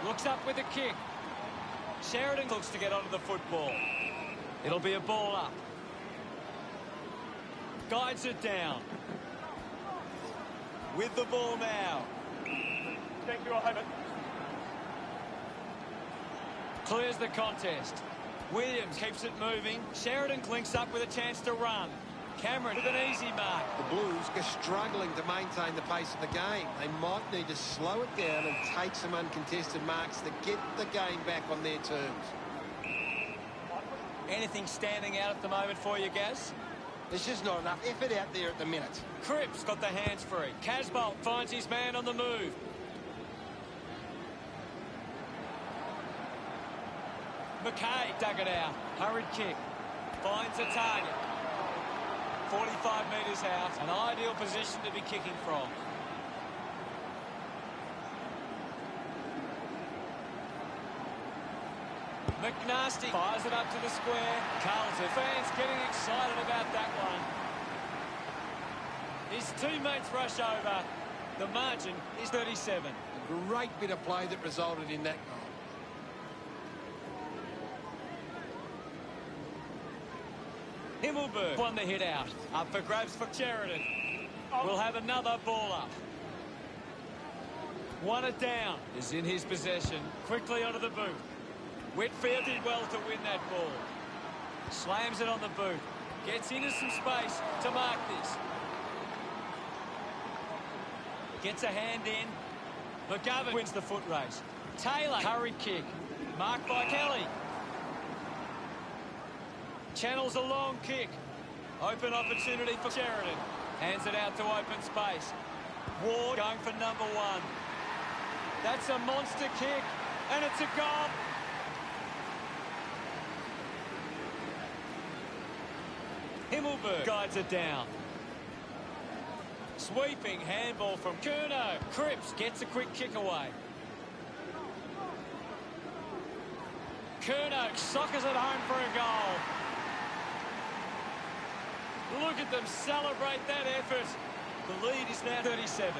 Looks up with a kick. Sheridan looks to get onto the football. It'll be a ball up. Guides it down. With the ball now. Thank you, I'll Clears the contest. Williams keeps it moving. Sheridan clinks up with a chance to run. Cameron with an easy mark. The Blues are struggling to maintain the pace of the game. They might need to slow it down and take some uncontested marks to get the game back on their terms. Anything standing out at the moment for you, Gaz? There's just not enough effort out there at the minute. Cripps got the hands free. Casbolt finds his man on the move. McKay dug it out. Hurried kick. Finds a target. 45 metres out. An ideal position to be kicking from. McNasty fires it up to the square. Carlton fans getting excited about that one. His teammates rush over. The margin is 37. A great bit of play that resulted in that goal. Himmelberg won the hit out. Up for grabs for Sheridan. We'll have another ball up. One it down is in his possession. Quickly onto the boot. Whitfield did well to win that ball. Slams it on the boot. Gets into some space to mark this. Gets a hand in. McGovern wins the foot race. Taylor, hurried kick. Marked by Kelly. Channels a long kick. Open opportunity for Sheridan. Hands it out to open space. Ward going for number one. That's a monster kick. And it's a goal. Himmelberg guides it down. Sweeping handball from Curnow. Cripps gets a quick kick away. Curnow sockers it home for a goal. Look at them celebrate that effort. The lead is now 37.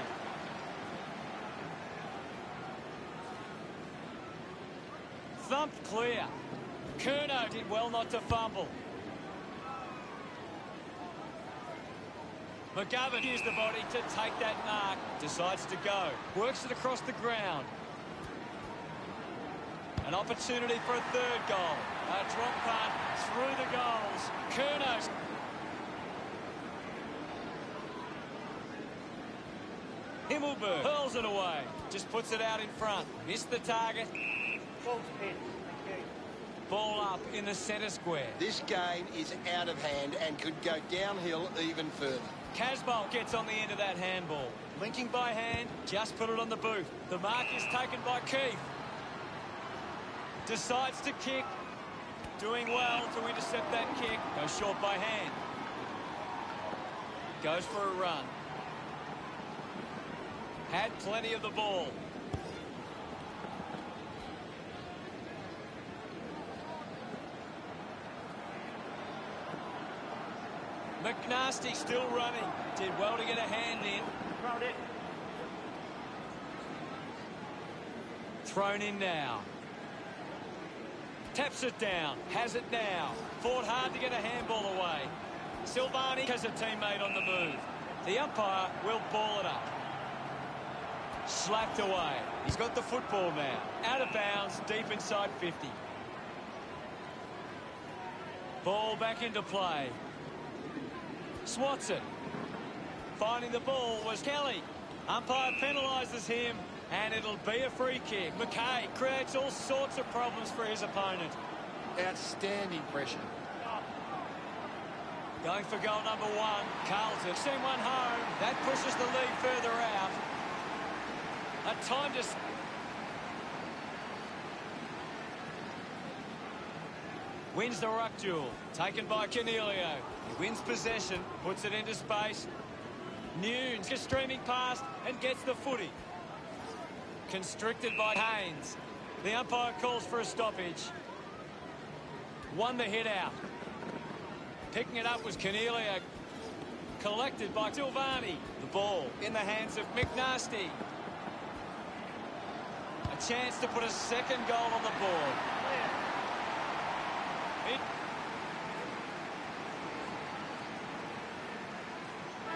Thumped clear. Curnow did well not to fumble. McGovern used the body to take that mark. Decides to go. Works it across the ground. An opportunity for a third goal. A drop punt through the goals. Curnow's. Himmelberg hurls it away. Just puts it out in front. Missed the target. Ball's in. Thank you. Ball up in the centre square. This game is out of hand and could go downhill even further. Casbolt gets on the end of that handball. Linking by hand, just put it on the boot. The mark is taken by Keith. Decides to kick. Doing well to intercept that kick. Goes short by hand. Goes for a run. Had plenty of the ball. McNasty still running. Did well to get a hand in. Round it. Thrown in now. Taps it down. Has it now. Fought hard to get a handball away. Silvani has a teammate on the move. The umpire will ball it up. Slapped away. He's got the football now. Out of bounds, deep inside 50. Ball back into play. Swats it. Finding the ball was Kelly. Umpire penalises him, and it'll be a free kick. McKay creates all sorts of problems for his opponent. Outstanding pressure. Going for goal number one. Carlton send one home. That pushes the lead further out. A time to... Wins the ruck duel. Taken by Cornelio. He wins possession. Puts it into space. Nunes gets streaming past and gets the footy. Constricted by Haynes. The umpire calls for a stoppage. Won the hit out. Picking it up was Cornelio. Collected by Silvani. The ball in the hands of McNasty. A chance to put a second goal on the board.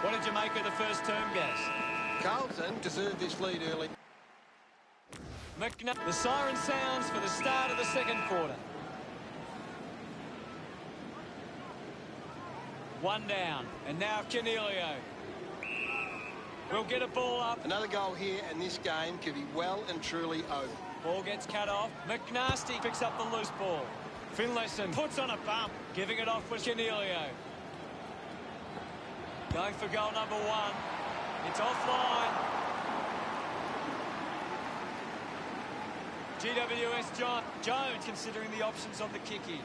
What did you make of the first term, Gaz? Carlton deserved this lead early. The siren sounds for the start of the second quarter. One down, and now Cornelio. We'll get a ball up. Another goal here, and this game could be well and truly over. Ball gets cut off. McNasty picks up the loose ball. Finlayson puts on a bump. Giving it off with Cornelio. Going for goal number one. It's offline. GWS Jones considering the options on the kick-in.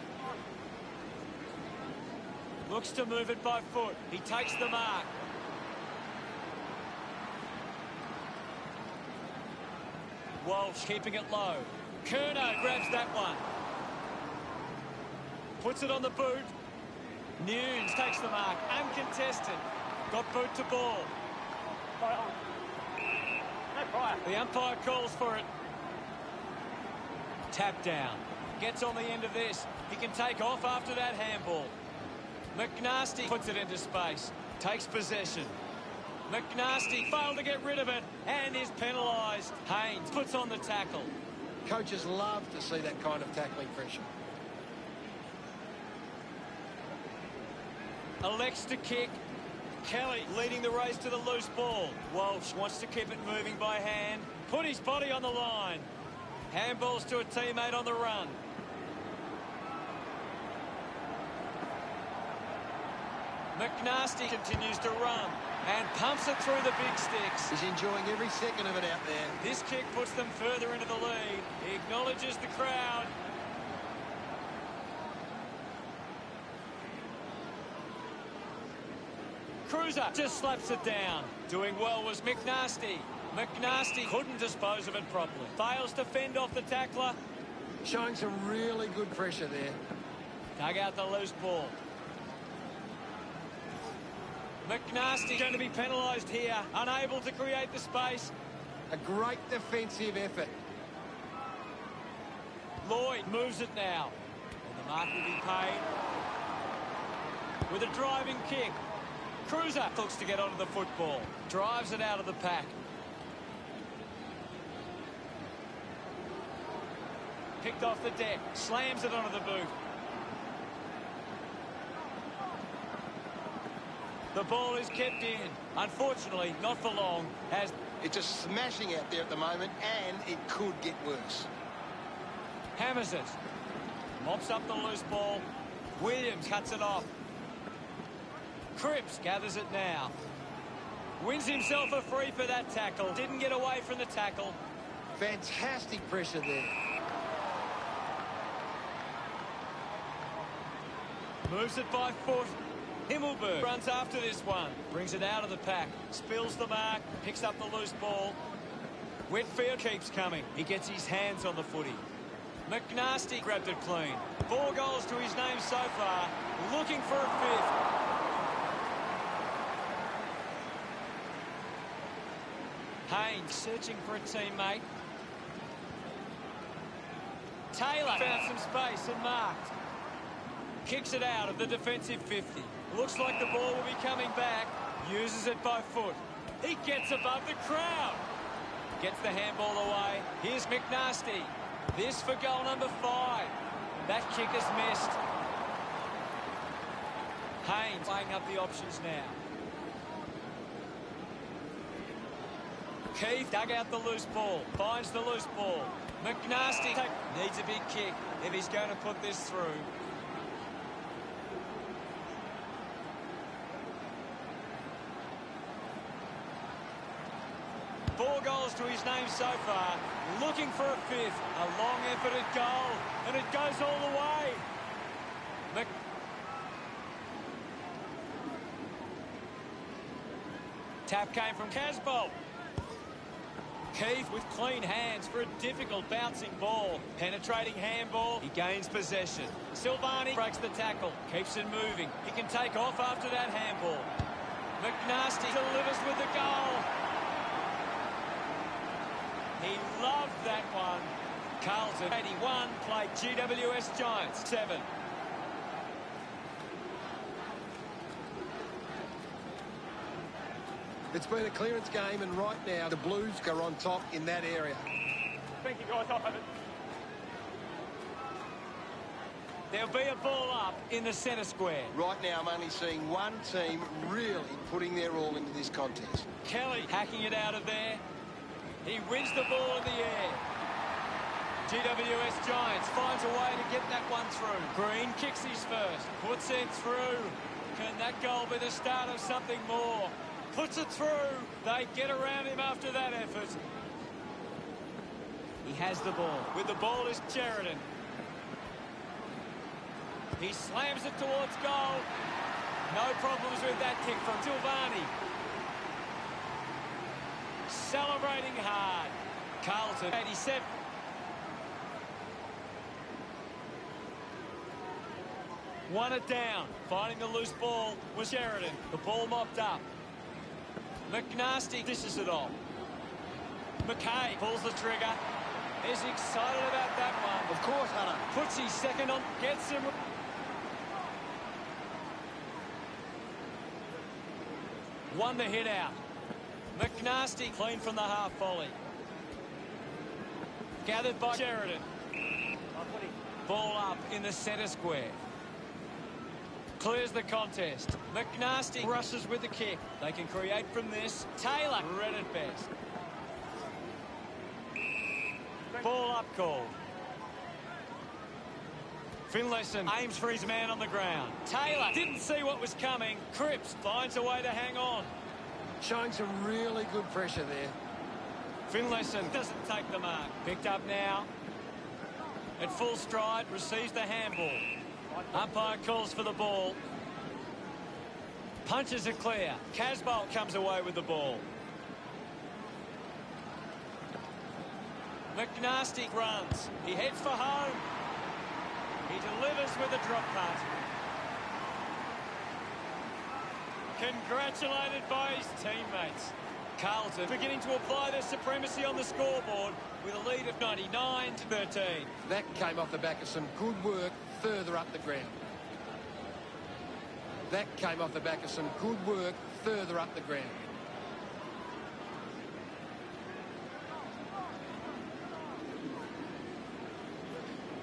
Looks to move it by foot. He takes the mark. Walsh keeping it low. Curnow grabs that one. Puts it on the boot. Nunes takes the mark. Uncontested. Got boot to ball. No prior. The umpire calls for it. Tap down. Gets on the end of this. He can take off after that handball. McNasty puts it into space. Takes possession. McNasty failed to get rid of it and is penalised. Haynes puts on the tackle. Coaches love to see that kind of tackling pressure. Elects to kick. Kelly leading the race to the loose ball. Walsh wants to keep it moving by hand. Put his body on the line. Handballs to a teammate on the run. McNasty continues to run and pumps it through the big sticks. He's enjoying every second of it out there. This kick puts them further into the lead. He acknowledges the crowd. Cruiser just slaps it down. Doing well was McNasty. McNasty couldn't dispose of it properly. Fails to fend off the tackler. Showing some really good pressure there. Dug out the loose ball. McNasty going to be penalised here. Unable to create the space. A great defensive effort. Lloyd moves it now. And the mark will be paid. With a driving kick. Cruiser looks to get onto the football. Drives it out of the pack. Picked off the deck. Slams it onto the boot. The ball is kept in. Unfortunately, not for long. As It's just smashing out there at the moment, and it could get worse. hammers it. Mops up the loose ball. Williams cuts it off. Cripps gathers it now. Wins himself a free for that tackle. Didn't get away from the tackle. Fantastic pressure there. Moves it by foot. Himmelberg runs after this one. Brings it out of the pack. Spills the mark. Picks up the loose ball. Whitfield keeps coming. He gets his hands on the footy. McNasty grabbed it clean. 4 goals to his name so far. Looking for a fifth. Haynes searching for a teammate. Taylor found some space and marked. Kicks it out of the defensive 50. Looks like the ball will be coming back. Uses it by foot. He gets above the crowd. Gets the handball away. Here's McNasty. This for goal number 5. That kick is missed. Haynes playing up the options now. Keith dug out the loose ball. Finds the loose ball. McNasty needs a big kick if he's going to put this through. Four goals to his name so far. Looking for a fifth. A long effort at goal. And it goes all the way. Tap came from Casbolt. Keith with clean hands for a difficult bouncing ball. Penetrating handball. He gains possession. Silvani breaks the tackle. Keeps it moving. He can take off after that handball. McNasty delivers with the goal. He loved that one. Carlton 81 played GWS Giants 7. It's been a clearance game, and right now the Blues are on top in that area. Thank you, guys. I'll have it. There'll be a ball up in the centre square. Right now I'm only seeing one team really putting their all into this contest. Kelly hacking it out of there. He wins the ball in the air. GWS Giants finds a way to get that one through. Green kicks his first. Puts it through. Can that goal be the start of something more? Puts it through. They get around him after that effort. He has the ball. With the ball is Sheridan. He slams it towards goal. No problems with that kick from Silvani. Celebrating hard. Carlton, 87. Won it down. Finding the loose ball was Sheridan. The ball mopped up. McNasty dishes it off. McKay pulls the trigger. Is excited about that one. Of course, Hunter. Puts his second on. Gets him. Won the hit out. McNasty clean from the half volley. Gathered by Sheridan. Ball up in the centre square. Clears the contest. McNasty rushes with the kick. They can create from this. Taylor read it best. Ball up called. Finlayson aims for his man on the ground. Taylor didn't see what was coming. Cripps finds a way to hang on. Showing some really good pressure there. Finlayson doesn't take the mark. Picked up now. At full stride, receives the handball. Umpire calls for the ball. Punches it clear. Casbolt comes away with the ball. McNasty runs. He heads for home. He delivers with a drop punt. Congratulated by his teammates. Carlton beginning to apply their supremacy on the scoreboard with a lead of 99-13. That came off the back of some good work further up the ground. That came off the back of some good work further up the ground.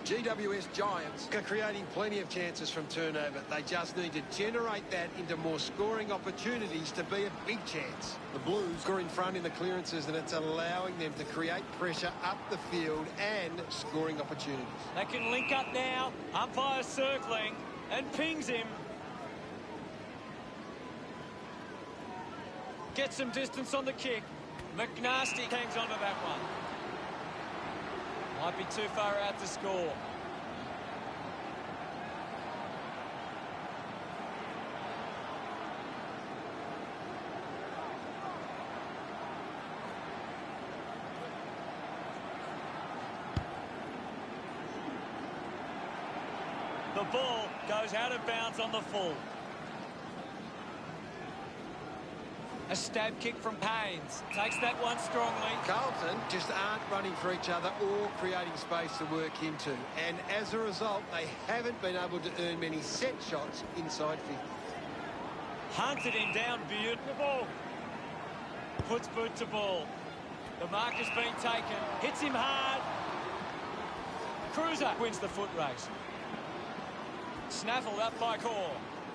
GWS Giants are creating plenty of chances from turnover. They just need to generate that into more scoring opportunities to be a big chance. The Blues are in front in the clearances, and it's allowing them to create pressure up the field and scoring opportunities. They can link up now. Umpire circling and pings him. Gets some distance on the kick. McNasty hangs on to that one. Might be too far out to score. The ball goes out of bounds on the full. A stab kick from Haynes. Takes that one strongly. Carlton just aren't running for each other or creating space to work into. And as a result, they haven't been able to earn many set shots inside 50. Hunted him down beautiful. Puts boot to ball. The mark has been taken. Hits him hard. Cruiser wins the foot race. Snaffled up by Core.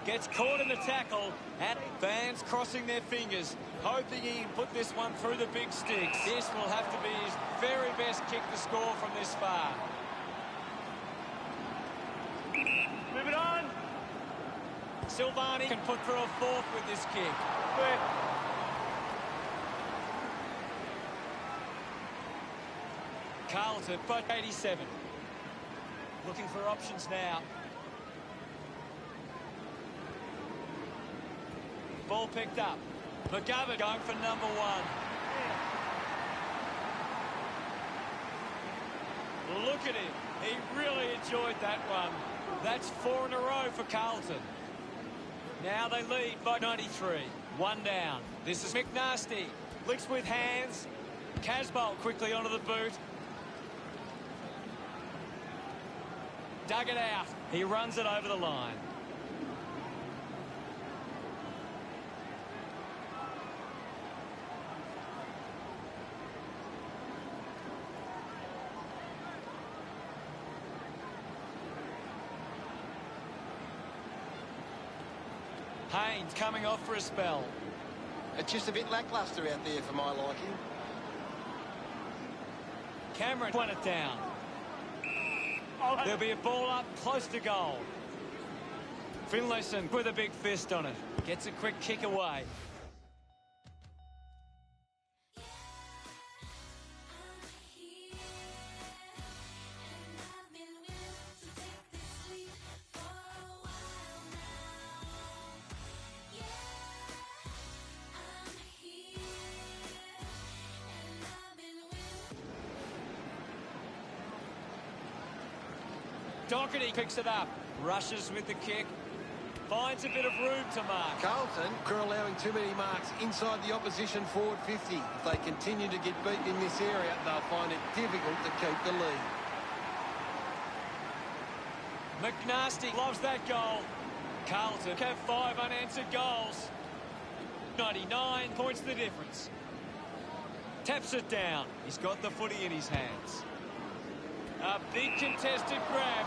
Gets caught in the tackle, and fans crossing their fingers, hoping he can put this one through the big sticks. This will have to be his very best kick to score from this far. Move it on. Silvani can put through a fourth with this kick. Quick. Carlton, but 87. Looking for options now. Ball picked up. McGovern going for number one. Look at him. He really enjoyed that one. That's 4 in a row for Carlton. Now they lead by 93. One down. This is McNasty. Licks with hands. Casbolt quickly onto the boot. Dug it out. He runs it over the line. Haynes coming off for a spell. It's just a bit lacklustre out there for my liking. Cameron won it down. There'll be a ball up close to goal. Finlayson with a big fist on it. Gets a quick kick away. Doherty picks it up. Rushes with the kick. Finds a bit of room to mark. Carlton are allowing too many marks inside the opposition forward 50. If they continue to get beaten in this area, they'll find it difficult to keep the lead. McNasty loves that goal. Carlton have 5 unanswered goals. 99 points the difference. Taps it down. He's got the footy in his hands. A big contested grab.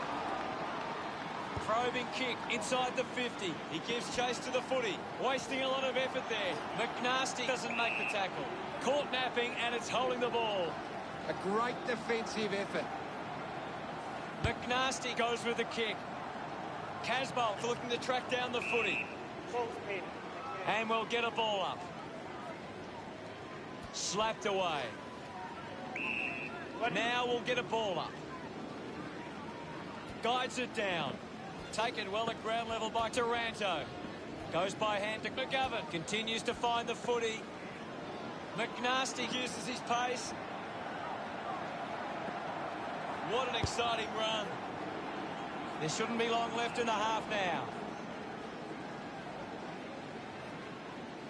Probing kick inside the 50. He gives chase to the footy. Wasting a lot of effort there. McNasty doesn't make the tackle. Caught napping, and it's holding the ball. A great defensive effort. McNasty goes with the kick. Casbolt looking to track down the footy. And we'll get a ball up. Slapped away. Now we'll get a ball up. Guides it down. Taken well at ground level by Taranto. Goes by hand to McGovern. Continues to find the footy. McNasty uses his pace. What an exciting run. There shouldn't be long left in the half now.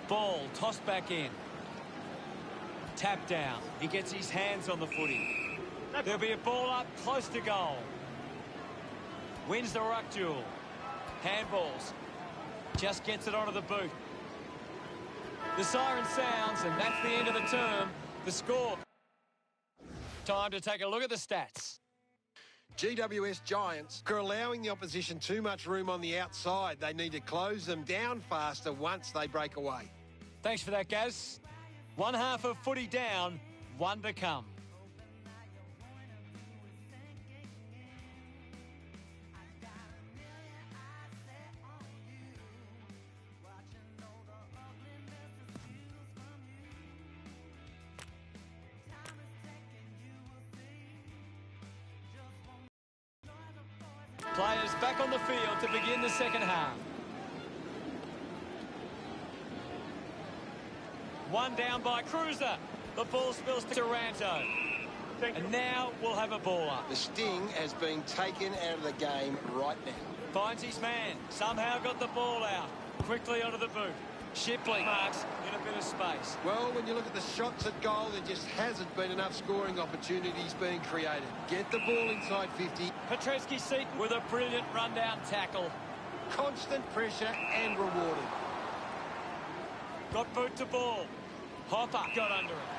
Ball tossed back in. Tap down. He gets his hands on the footy. There'll be a ball up close to goal. Wins the ruck duel. Handballs. Just gets it onto the boot. The siren sounds, and that's the end of the term. The score. Time to take a look at the stats. GWS Giants are allowing the opposition too much room on the outside. They need to close them down faster once they break away. Thanks for that, Gaz. One half of footy down, one to come. Players back on the field to begin the second half. One down by Cruiser. The ball spills to Taranto. And now we'll have a ball up. The sting has been taken out of the game right now. Finds his man. Somehow got the ball out. Quickly onto the boot. Shipley marks in a bit of space. Well, when you look at the shots at goal, there just hasn't been enough scoring opportunities being created. Get the ball inside 50. Petreski-Seaton with a brilliant rundown tackle. Constant pressure and rewarded. Got boot to ball. Hopper got under it.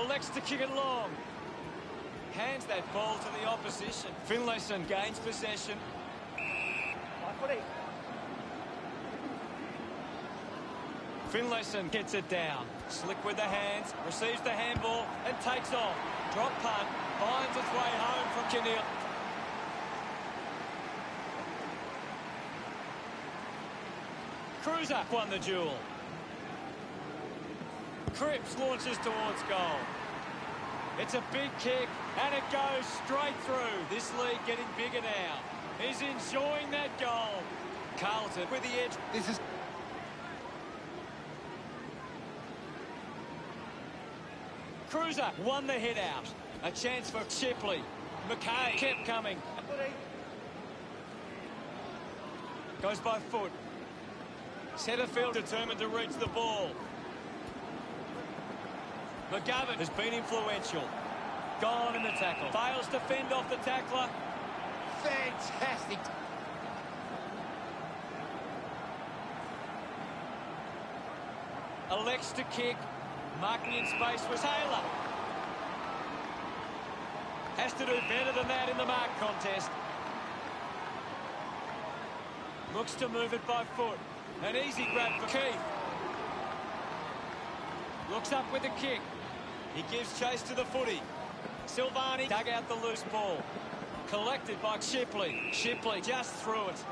Elects to kick it long. Hands that ball to the opposition. Finlayson gains possession. Finlayson gets it down. Slick with the hands, receives the handball and takes off. Drop punt, finds its way home from Kinneal. Cruiser won the duel. Cripps launches towards goal. It's a big kick and it goes straight through. This lead getting bigger now. He's enjoying that goal. Carlton with the edge. This is... Cruiser won the hit out. A chance for Shipley. McKay kept coming. Goes by foot. Setterfield determined to reach the ball. McGovern has been influential. Gone in the tackle. Fails to fend off the tackler. Fantastic. Elects to kick. Marking in space was Taylor. Has to do better than that in the mark contest. Looks to move it by foot. An easy grab for Keith. Looks up with the kick. He gives chase to the footy. Silvani dug out the loose ball. Collected by Shipley. Shipley just threw it.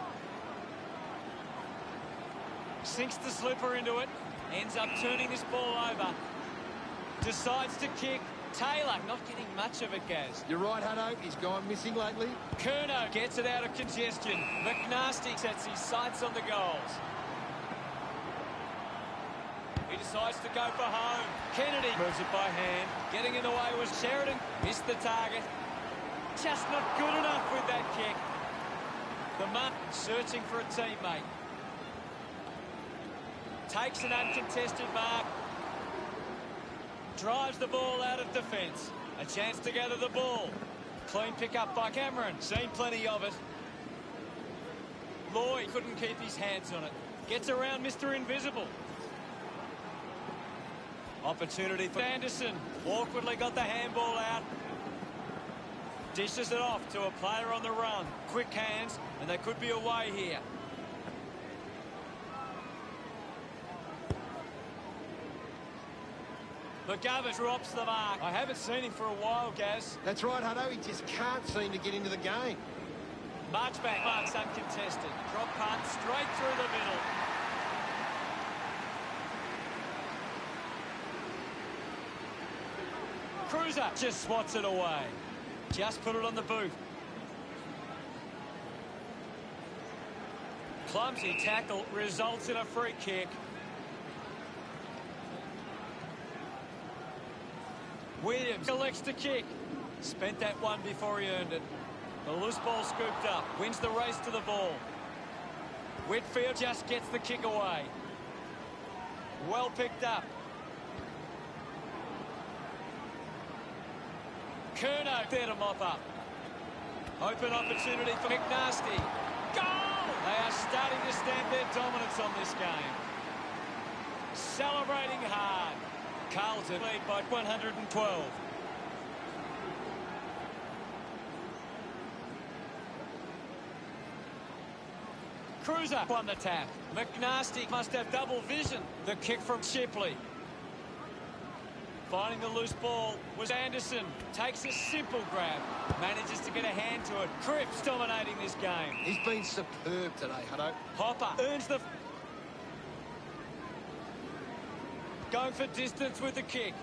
Sinks the slipper into it. Ends up turning this ball over. Decides to kick. Taylor not getting much of it, Gaz. You're right, Hutto. He's gone missing lately. Curnow gets it out of congestion. McNasty sets his sights on the goals. He decides to go for home. Kennedy moves it by hand. Getting in the way was Sheridan. Missed the target. Just not good enough with that kick. The Mutt searching for a teammate. Takes an uncontested mark. Drives the ball out of defence. A chance to gather the ball. Clean pick up by Cameron. Seen plenty of it. Lloyd couldn't keep his hands on it. Gets around Mr. Invisible. Opportunity for Anderson. Awkwardly got the handball out. Dishes it off to a player on the run. Quick hands, and they could be away here. McGovern drops the mark. I haven't seen him for a while, Gaz. That's right, Hutto. He just can't seem to get into the game. March back, marks uncontested. Drop punt straight through the middle. Cruiser just swats it away. Just put it on the boot. Clumsy tackle results in a free kick. Williams elects to kick. Spent that one before he earned it. The loose ball scooped up. Wins the race to the ball. Whitfield just gets the kick away. Well picked up. Curnow there to mop up. Open opportunity for McNasty. Goal! They are starting to stamp their dominance on this game. Celebrating hard. Carlton lead by 112. Cruiser won the tap. McNasty must have double vision. The kick from Shipley. Finding the loose ball was Anderson. Takes a simple grab. Manages to get a hand to it. Cripps dominating this game. He's been superb today, Hutto. Hopper earns the... Going for distance with the kick.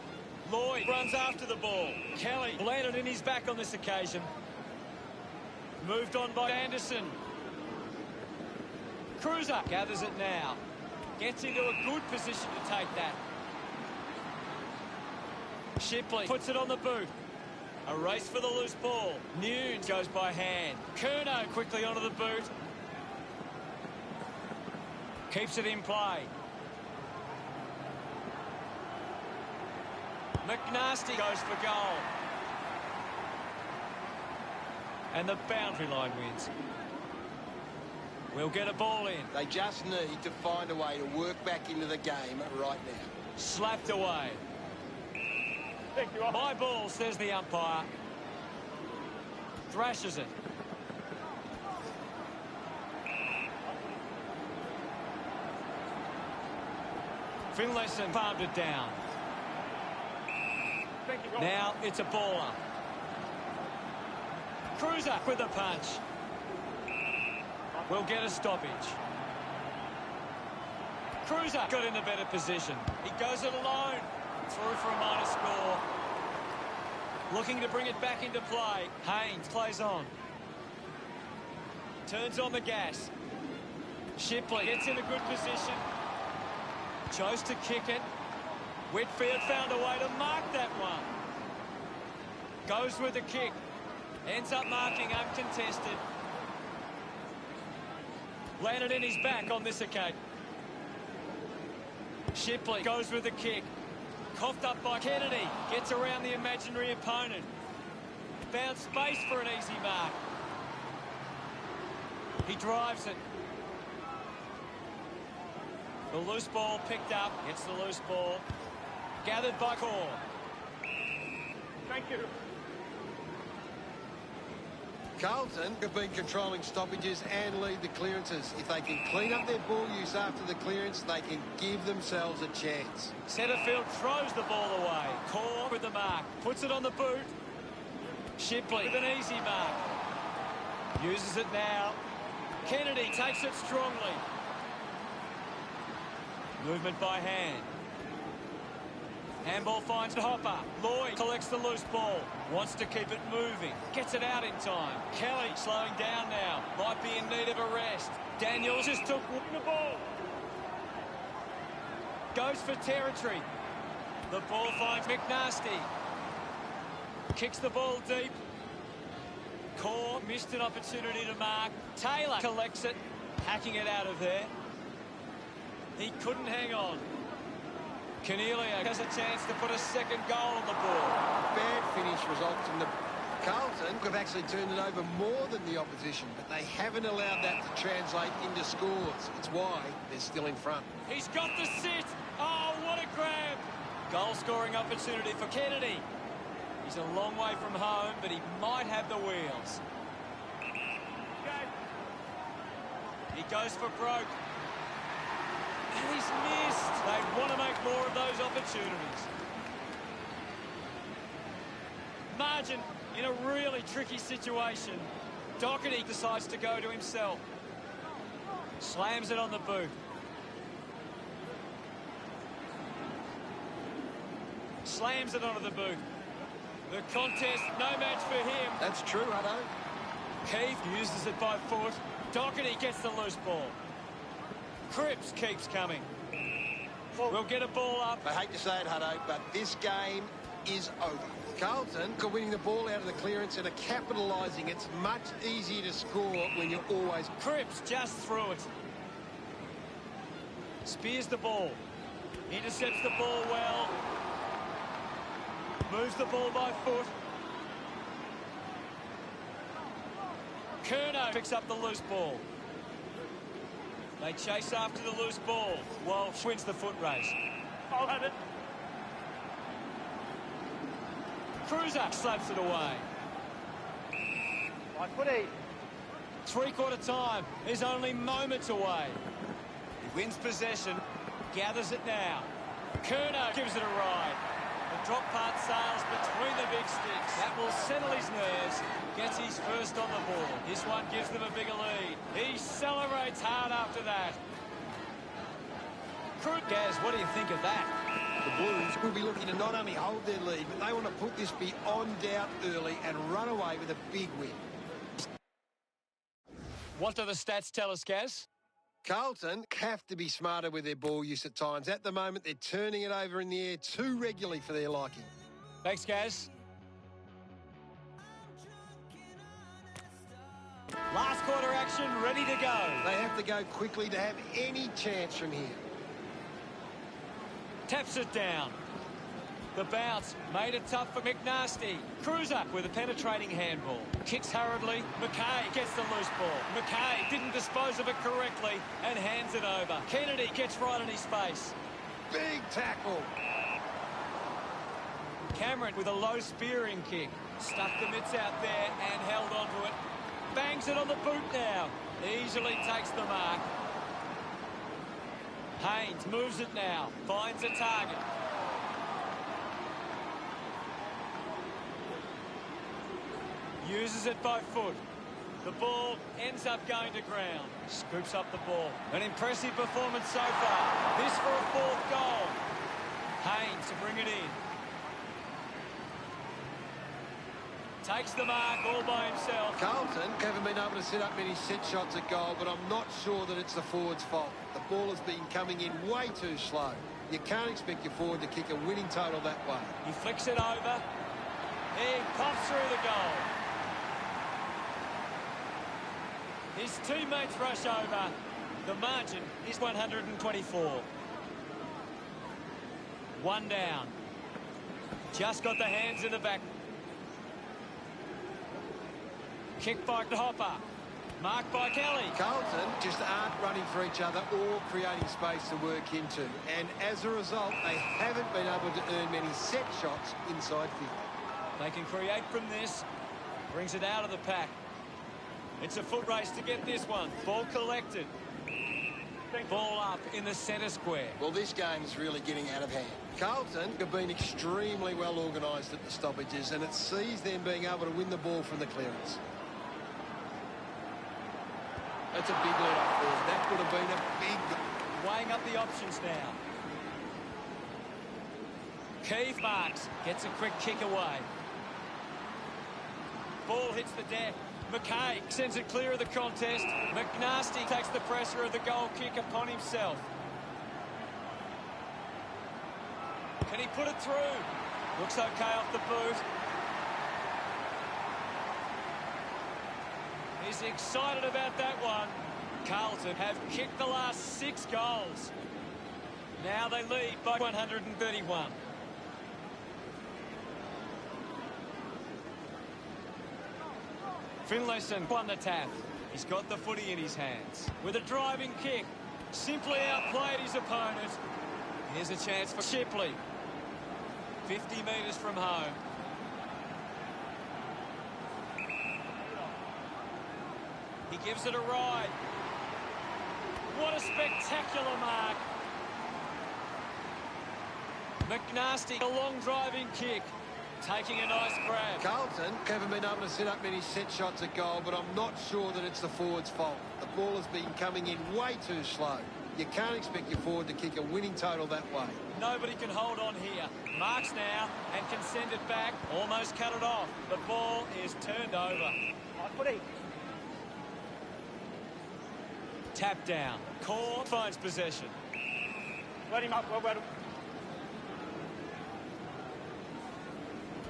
Lloyd runs after the ball. Kelly landed in his back on this occasion. Moved on by Anderson. Cruiser gathers it now. Gets into a good position to take that. Shipley puts it on the boot. A race for the loose ball. Nunes goes by hand. Curnow quickly onto the boot. Keeps it in play. McNasty goes for goal. And the boundary line wins. We'll get a ball in. They just need to find a way to work back into the game right now. Slapped away. Thank you. My ball, says the umpire. Thrashes it. Finlayson farmed it down. Thank you. Now it's a baller. Cruiser with the punch. We'll get a stoppage. Cruiser got in a better position. He goes it alone. Through for a minor score. Looking to bring it back into play. Haynes plays on. Turns on the gas. Shipley gets in a good position. Chose to kick it. Whitfield found a way to mark that one. Goes with the kick. Ends up marking uncontested. Landed in his back on this occasion. Shipley goes with the kick. Coughed up by Kennedy. Gets around the imaginary opponent. Found space for an easy mark. He drives it. The loose ball picked up. Gets the loose ball. Gathered by Core. Thank you. Carlton have been controlling stoppages and lead the clearances. If they can clean up their ball use after the clearance, they can give themselves a chance. Centrefield throws the ball away. Core with the mark. Puts it on the boot. Shipley with an easy mark. Uses it now. Kennedy takes it strongly. Movement by hand. Handball finds Hopper. Lloyd collects the loose ball. Wants to keep it moving. Gets it out in time. Kelly slowing down now. Might be in need of a rest. Daniels just took the ball. Goes for territory. The ball finds McNasty. Kicks the ball deep. Core missed an opportunity to mark. Taylor collects it. Hacking it out of there. He couldn't hang on. Cornelia has a chance to put a second goal on the board. Bad finish results in the... Carlton have actually turned it over more than the opposition, but they haven't allowed that to translate into scores. It's why they're still in front. He's got the sit. Oh, what a grab. Goal-scoring opportunity for Kennedy. He's a long way from home, but he might have the wheels. He goes for broke. And he's missed. They want to make more of those opportunities. Margin in a really tricky situation. Doherty decides to go to himself. Slams it on the boot. Slams it onto the boot. The contest, no match for him. That's true, Hutto. Keith uses it by foot. Doherty gets the loose ball. Cripps keeps coming. We'll get a ball up. I hate to say it, Hutto, but this game is over. Carlton are winning the ball out of the clearance and are capitalising. It's much easier to score when you're always... Cripps just threw it. Spears the ball. Intercepts the ball well. Moves the ball by foot. Curnow picks up the loose ball. They chase after the loose ball. Walsh wins the foot race. I'll have it. Cruiser slaps it away. Right footy. Three-quarter time is only moments away. He wins possession. Gathers it now. Curnow gives it a ride. The drop part sails between the big sticks. That will settle his nerves. Gets his first on the ball. This one gives them a bigger lead. He celebrates hard after that. Gaz, what do you think of that? The Blues will be looking to not only hold their lead, but they want to put this beyond doubt early and run away with a big win. What do the stats tell us, Gaz? Carlton have to be smarter with their ball use at times. At the moment, they're turning it over in the air too regularly for their liking. Thanks, Gaz. Last quarter action, ready to go. They have to go quickly to have any chance from here. Taps it down. The bounce made it tough for McNasty. Cruiser with a penetrating handball. Kicks hurriedly. McKay gets the loose ball. McKay didn't dispose of it correctly and hands it over. Kennedy gets right in his face. Big tackle. Cameron with a low spearing kick. Stuck the mitts out there and held onto it. Bangs it on the boot now. Easily takes the mark. Haynes moves it now. Finds a target. Uses it by foot. The ball ends up going to ground. Scoops up the ball. An impressive performance so far. This for a fourth goal. Haynes to bring it in. Takes the mark all by himself. Carlton haven't been able to set up many set shots at goal, but I'm not sure that it's the forward's fault. The ball has been coming in way too slow. You can't expect your forward to kick a winning total that way. He flicks it over. He pops through the goal. His teammates rush over. The margin is 124. One down. Just got the hands in the back. Kick by Hopper. Marked by Kelly. Carlton just aren't running for each other or creating space to work into. And as a result, they haven't been able to earn many set shots inside 50. They can create from this. Brings it out of the pack. It's a foot race to get this one. Ball collected. Ball up in the centre square. Well, this game's really getting out of hand. Carlton have been extremely well organised at the stoppages, and it sees them being able to win the ball from the clearance. That's a big lead up forward. That would have been a big... Weighing up the options now. Keith marks. Gets a quick kick away. Ball hits the deck. McKay sends it clear of the contest. McNasty takes the pressure of the goal kick upon himself. Can he put it through? Looks okay off the boot. He's excited about that one. Carlton have kicked the last 6 goals. Now they lead by 131. Finlayson won the tap. He's got the footy in his hands. With a driving kick, simply outplayed his opponent. Here's a chance for Shipley. 50 metres from home. He gives it a ride. What a spectacular mark. McNasty, a long driving kick. Taking a nice grab. Carlton haven't been able to set up many set shots at goal, but I'm not sure that it's the forward's fault. The ball has been coming in way too slow. You can't expect your forward to kick a winning total that way. Nobody can hold on here. Marks now and can send it back. Almost cut it off. The ball is turned over. Tap down. Core finds possession. Let him up, well.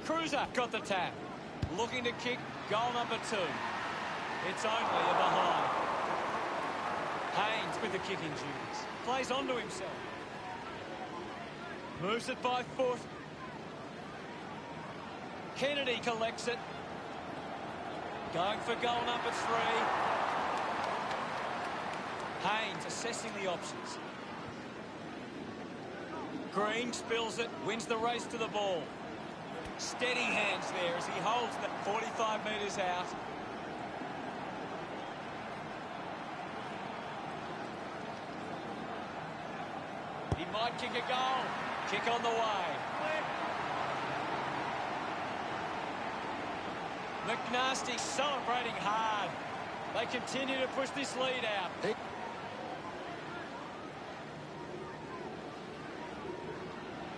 Cruiser got the tap. Looking to kick goal number 2. It's only a behind. Haynes with the kicking duties. Plays onto himself. Moves it by foot. Kennedy collects it. Going for goal number 3. Haynes assessing the options. Green spills it, wins the race to the ball. Steady hands there as he holds the 45 metres out. He might kick a goal. Kick on the way. McNasty celebrating hard. They continue to push this lead out.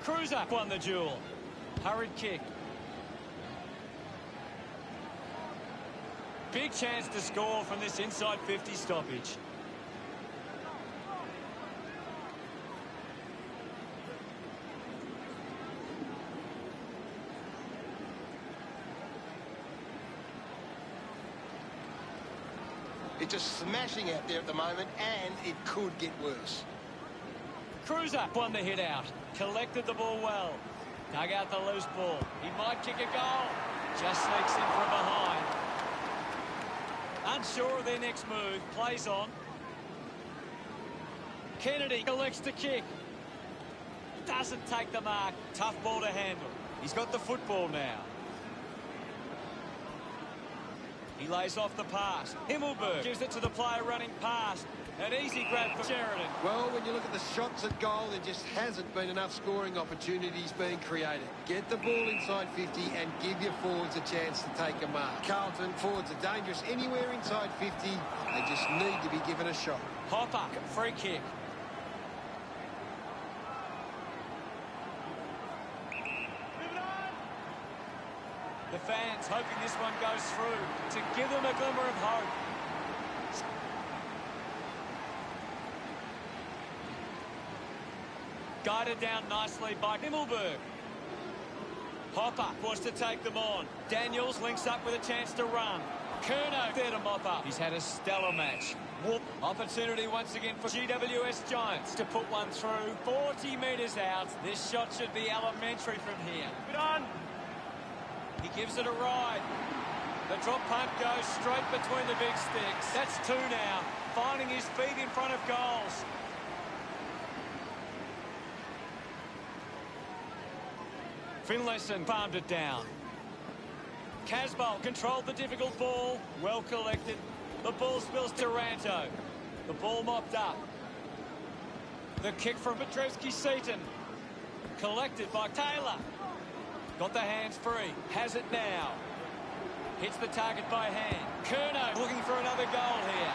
Cruiser won the duel. Hurried kick. Big chance to score from this inside 50 stoppage. It's just smashing out there at the moment, and it could get worse. Cruiser won the hit out. Collected the ball well. Dug out the loose ball. He might kick a goal. Just sneaks in from behind. Unsure of their next move. Plays on. Kennedy elects to kick. Doesn't take the mark. Tough ball to handle. He's got the football now. He lays off the pass. Himmelberg gives it to the player running past. An easy grab for Sheridan. Well, when you look at the shots at goal, there just hasn't been enough scoring opportunities being created. Get the ball inside 50 and give your forwards a chance to take a mark. Carlton forwards are dangerous anywhere inside 50. They just need to be given a shot. Hopper, free kick. The fans hoping this one goes through to give them a glimmer of hope. Guided down nicely by Himmelberg. Hopper wants to take them on. Daniels links up with a chance to run. Curnow there to mop up. He's had a stellar match. Whoop. Opportunity once again for GWS Giants to put one through. 40 metres out. This shot should be elementary from here. Good on. He gives it a ride. The drop punt goes straight between the big sticks. That's 2 now. Finding his feet in front of goals. Finlayson palmed it down. Casbolt controlled the difficult ball. Well collected. The ball spills to Ranto. The ball mopped up. The kick from Petrevski-Seaton. Collected by Taylor. Got the hands free. Has it now. Hits the target by hand. Curnow looking for another goal here.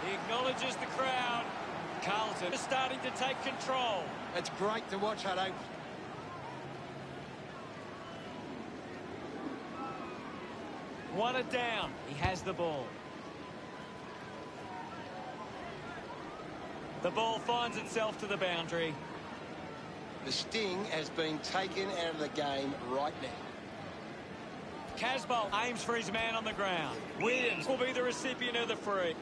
He acknowledges the crowd. Carlton is starting to take control. It's great to watch, Hutto. One it down. He has the ball. The ball finds itself to the boundary. The sting has been taken out of the game right now. Casbolt aims for his man on the ground. Williams will be the recipient of the free.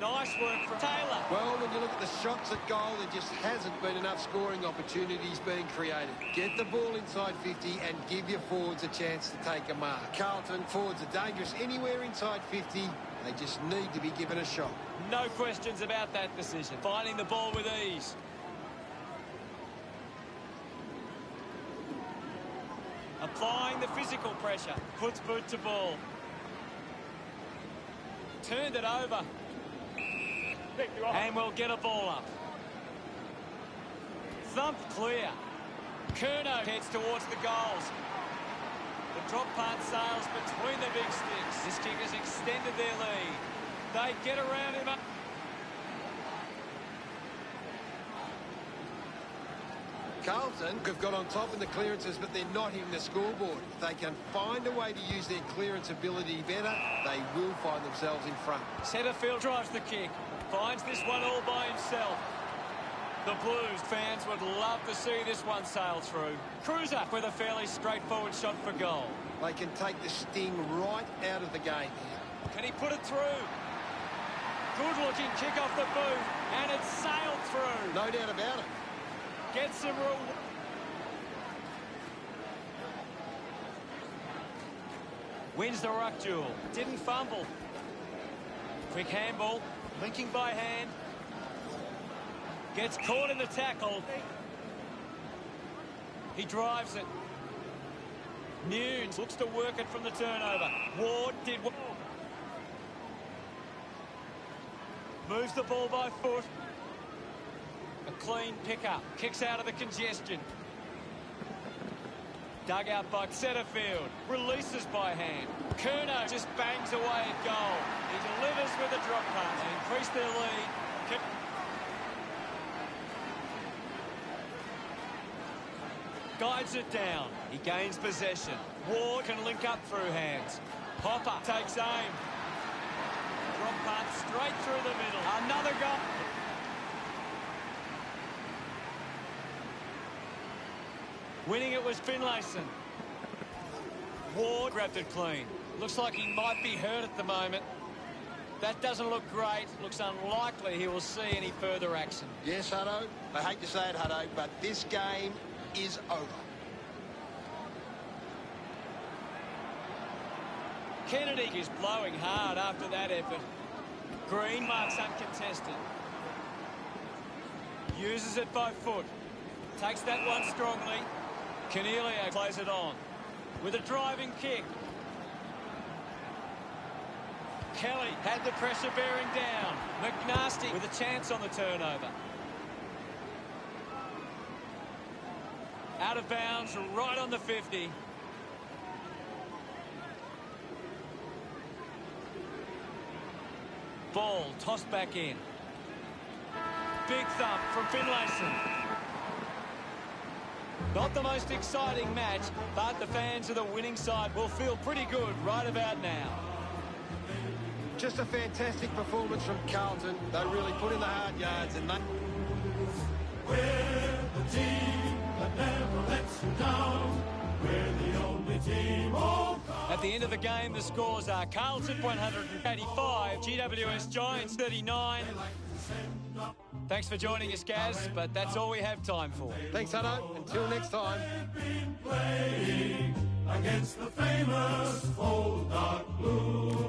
Nice work from Taylor. Well, when you look at the shots at goal, there just hasn't been enough scoring opportunities being created. Get the ball inside 50 and give your forwards a chance to take a mark. Carlton forwards are dangerous anywhere inside 50. They just need to be given a shot. No questions about that decision. Finding the ball with ease. Applying the physical pressure. Puts boot to ball. Turned it over. And we'll get a ball up. Thumped clear. Curnow heads towards the goals. The drop punt sails between the big sticks. This kick has extended their lead. They get around him. Carlton have got on top in the clearances, but they're not hitting the scoreboard. If they can find a way to use their clearance ability better, they will find themselves in front. Setterfield drives the kick. Finds this one all by himself. The Blues fans would love to see this one sail through. Cruiser with a fairly straightforward shot for goal. They can take the sting right out of the game here. Can he put it through? Good-looking kick off the boot, and it's sailed through. No doubt about it. Gets some rule. Wins the ruck duel. Didn't fumble. Quick handball. Linking by hand. Gets caught in the tackle. He drives it. Nunes looks to work it from the turnover. Ward did what? Moves the ball by foot. A clean pickup. Kicks out of the congestion. Dug out by Setterfield. Releases by hand. Curnow just bangs away at goal. He delivers with a drop punt to increase their lead. Guides it down. He gains possession. Ward can link up through hands. Hopper takes aim. Drop punt straight through the middle. Another goal. Winning it was Finlayson. Ward grabbed it clean. Looks like he might be hurt at the moment. That doesn't look great. Looks unlikely he will see any further action. Yes, Hutto. I hate to say it, Hutto, but this game is over. Kennedy is blowing hard after that effort. Green marks uncontested. Uses it by foot. Takes that one strongly. Canelio plays it on with a driving kick. Kelly had the pressure bearing down. McNasty with a chance on the turnover. Out of bounds, right on the 50. Ball tossed back in. Big thump from Finlayson. Not the most exciting match, but the fans of the winning side will feel pretty good right about now. Just a fantastic performance from Carlton. They really put in the hard yards and they... We're the team that never lets you down. We're the only team on. At the end of the game, the scores are Carlton 185, GWS Giants 39. Thanks for joining us, Gaz, but that's all we have time for. Thanks, Hutto. Until next time. Been playing against the famous Old Dark Blues.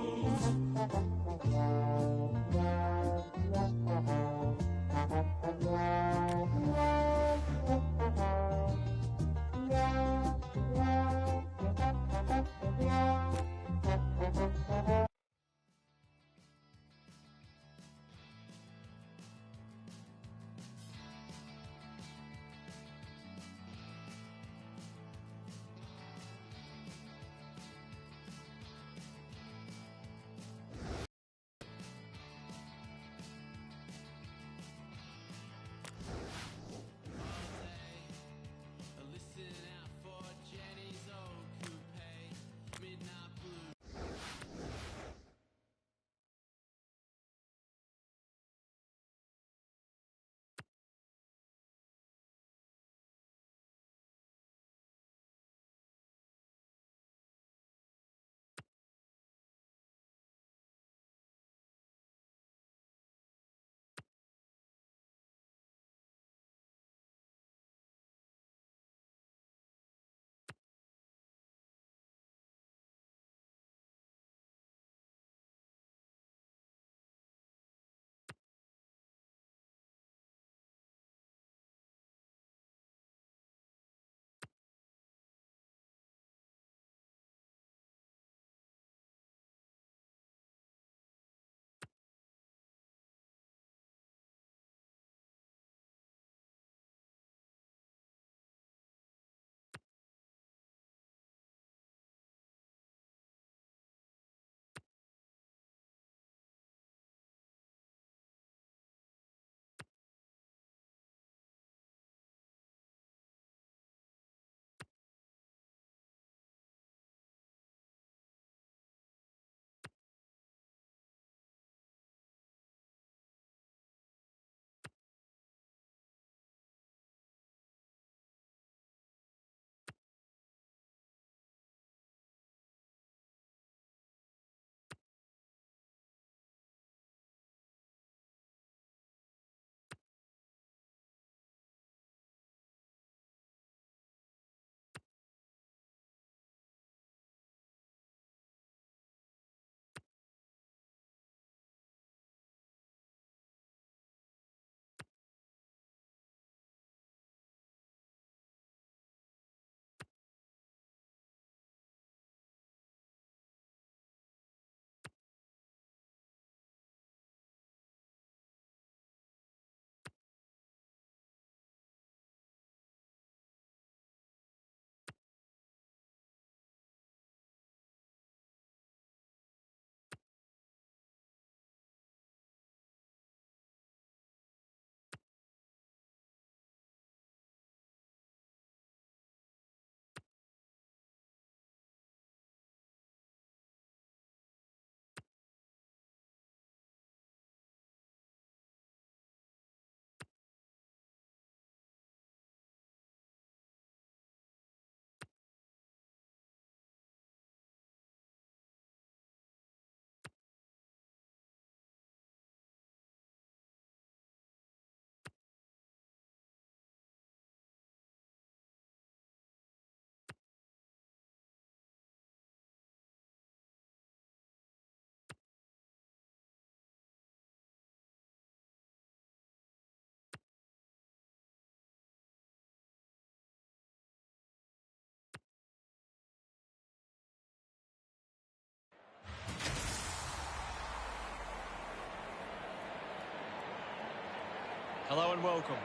Hello and welcome.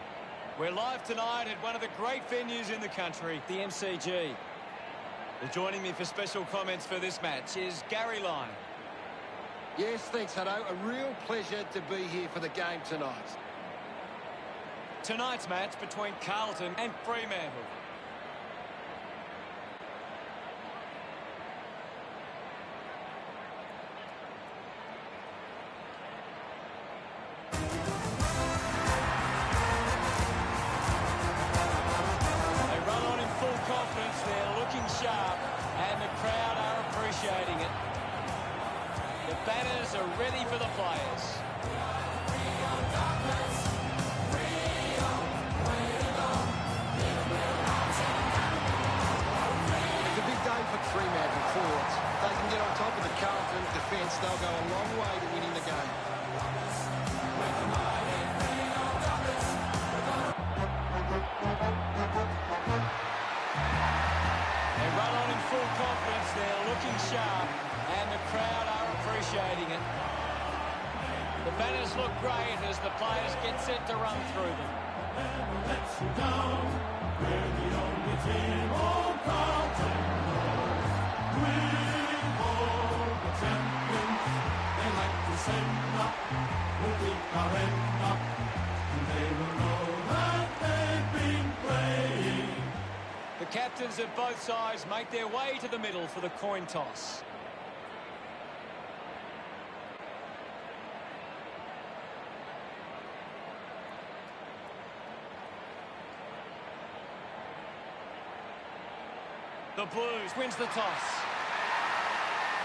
We're live tonight at one of the great venues in the country, the MCG. Well, joining me for special comments for this match is Gary Lyon. Yes, thanks, Hutto. A real pleasure to be here for the game tonight. Tonight's match between Carlton and Fremantle. Sharp, and the crowd are appreciating it. The banners are ready for the players. It's a big day for Fremantle forwards. If they can get on top of the Carlton defence, they'll go a long way to winning the game. great as the players get set to run through them. Never lets you down. We're the only team all Carlton knows. With all the champions, they like to send up. We'll keep our end up, and they will know that they've been playing. The captains of both sides make their way to the middle for the coin toss. The Blues wins the toss.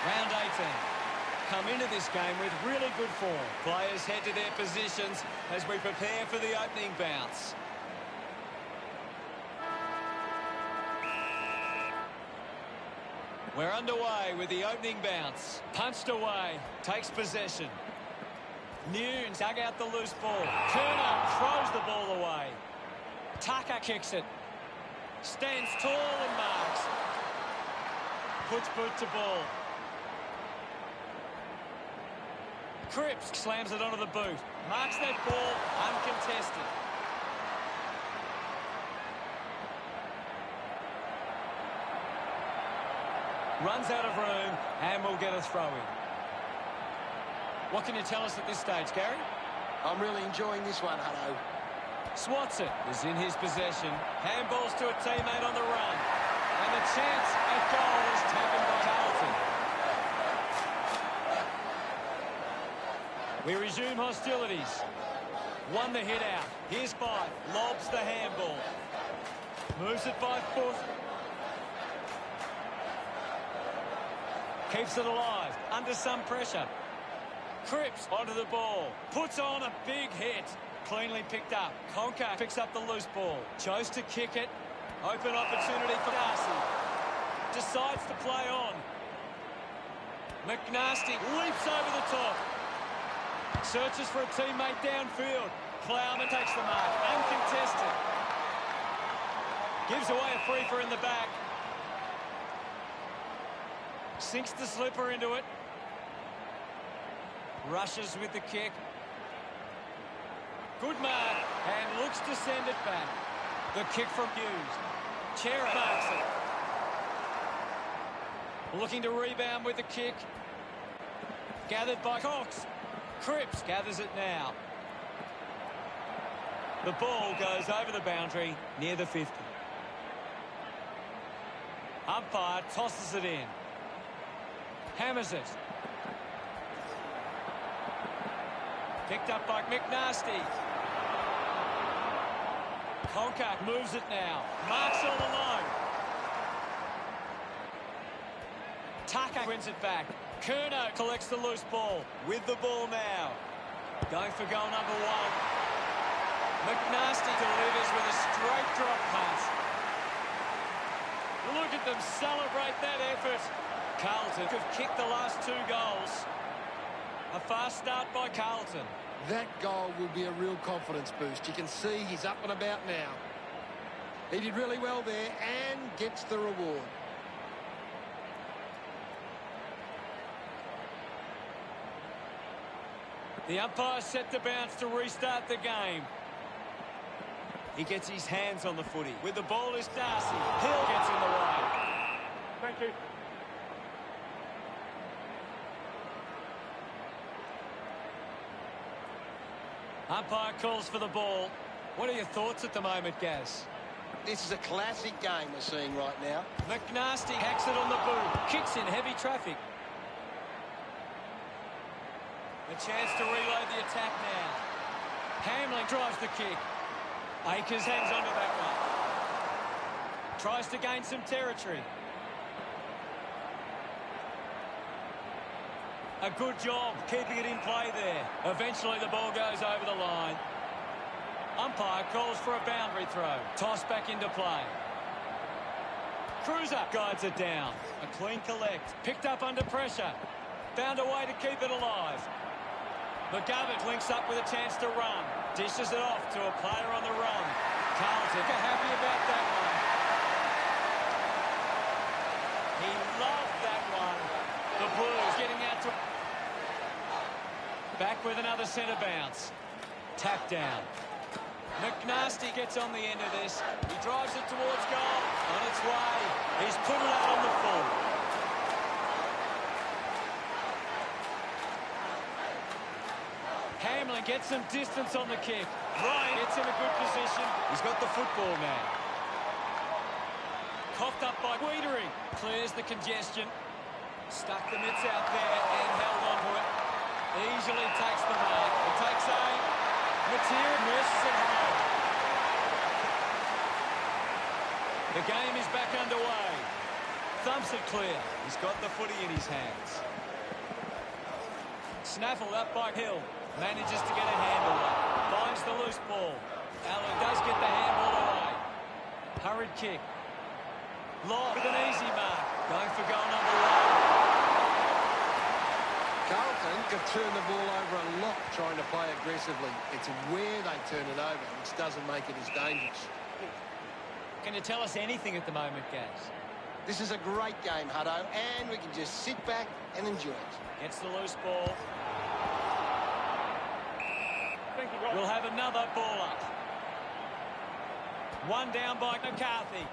Round 18. Come into this game with really good form. Players head to their positions as we prepare for the opening bounce. We're underway with the opening bounce. Punched away, takes possession. Nunes dug out the loose ball. Kerner throws the ball away. Tucker kicks it. Stands tall and marks. Puts boot to ball. Cripps slams it onto the boot. Marks that ball uncontested. Runs out of room and will get a throw in. What can you tell us at this stage, Gary? I'm really enjoying this one, Hutto. Swats it, is in his possession. Handballs to a teammate on the run. And the chance at goal is taken by Carlton. We resume hostilities. Won the hit out. Here's Fife. Lobs the handball. Moves it by foot. Keeps it alive. Under some pressure. Cripps onto the ball. Puts on a big hit. Cleanly picked up. Conker picks up the loose ball. Chose to kick it. Open opportunity for Darcy. Decides to play on. McNasty leaps over the top. Searches for a teammate downfield. Plowman takes the mark. Uncontested. Gives away a free-for in the back. Sinks the slipper into it. Rushes with the kick. Good mark. And looks to send it back. The kick from Hughes. Chera marks it. Looking to rebound with the kick. Gathered by Cox. Cripps gathers it now. The ball goes over the boundary near the 50. Umpire tosses it in. Hammers it. Picked up by McNasty. Conker moves it now. Marks all alone. Tucker wins it back. Kerner collects the loose ball. With the ball now. Going for goal number 1. McNasty delivers with a straight drop pass. Look at them celebrate that effort. Carlton have kicked the last 2 goals. A fast start by Carlton. That goal will be a real confidence boost. You can see he's up and about now. He did really well there and gets the reward. The umpire set the bounce to restart the game. He gets his hands on the footy. With the ball is Darcy. Hill gets in the way. Thank you. Umpire calls for the ball. What are your thoughts at the moment, Gaz? This is a classic game we're seeing right now. McNasty hacks it on the boot. Kicks in heavy traffic. A chance to reload the attack now. Hamling drives the kick. Akers hangs onto that one. Tries to gain some territory. A good job keeping it in play there. Eventually the ball goes over the line. Umpire calls for a boundary throw. Toss back into play. Cruiser guides it down. A clean collect. Picked up under pressure. Found a way to keep it alive. McGovern links up with a chance to run. Dishes it off to a player on the run. Carlton are happy about that one. He loved that one. The Blues getting out to... Back with another centre bounce. Tap down. McNasty gets on the end of this. He drives it towards goal. On its way. He's put it out on the full. Hamlin gets some distance on the kick. Ryan gets in a good position. He's got the football now. Coughed up by Wiedering. Clears the congestion. Stuck the mitts out there and held on to it. Easily takes the mark. It takes aim. Material misses it home. The game is back underway. Thumps it clear. He's got the footy in his hands. Snaffled up by Hill. Manages to get a handle up. Finds the loose ball. Allen does get the handball away. Hurried kick. Long with an easy mark. Going for goal number 1. Carlton could turn the ball over a lot trying to play aggressively. It's where they turn it over which doesn't make it as dangerous. Can you tell us anything at the moment, Gaz? This is a great game, Hutto, and we can just sit back and enjoy it. Gets the loose ball. Thank you, Rob. We'll have another ball up. One down by McCarthy.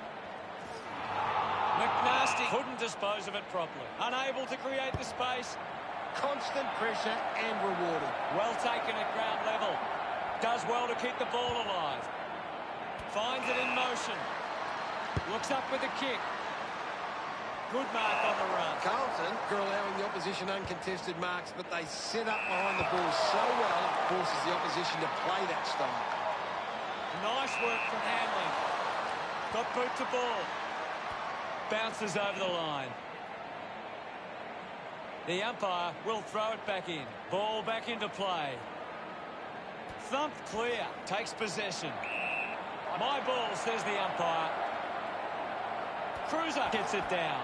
McNasty couldn't dispose of it properly. Unable to create the space. Constant pressure and rewarded. Well taken at ground level. Does well to keep the ball alive. Finds it in motion. Looks up with a kick. Good mark on the run. Carlton are allowing the opposition uncontested marks, but they set up behind the ball so well it forces the opposition to play that style. Nice work from Hamlin. Got boot to ball. Bounces over the line. The umpire will throw it back in. Ball back into play. Thumped clear. Takes possession. My ball, says the umpire. Cruiser gets it down.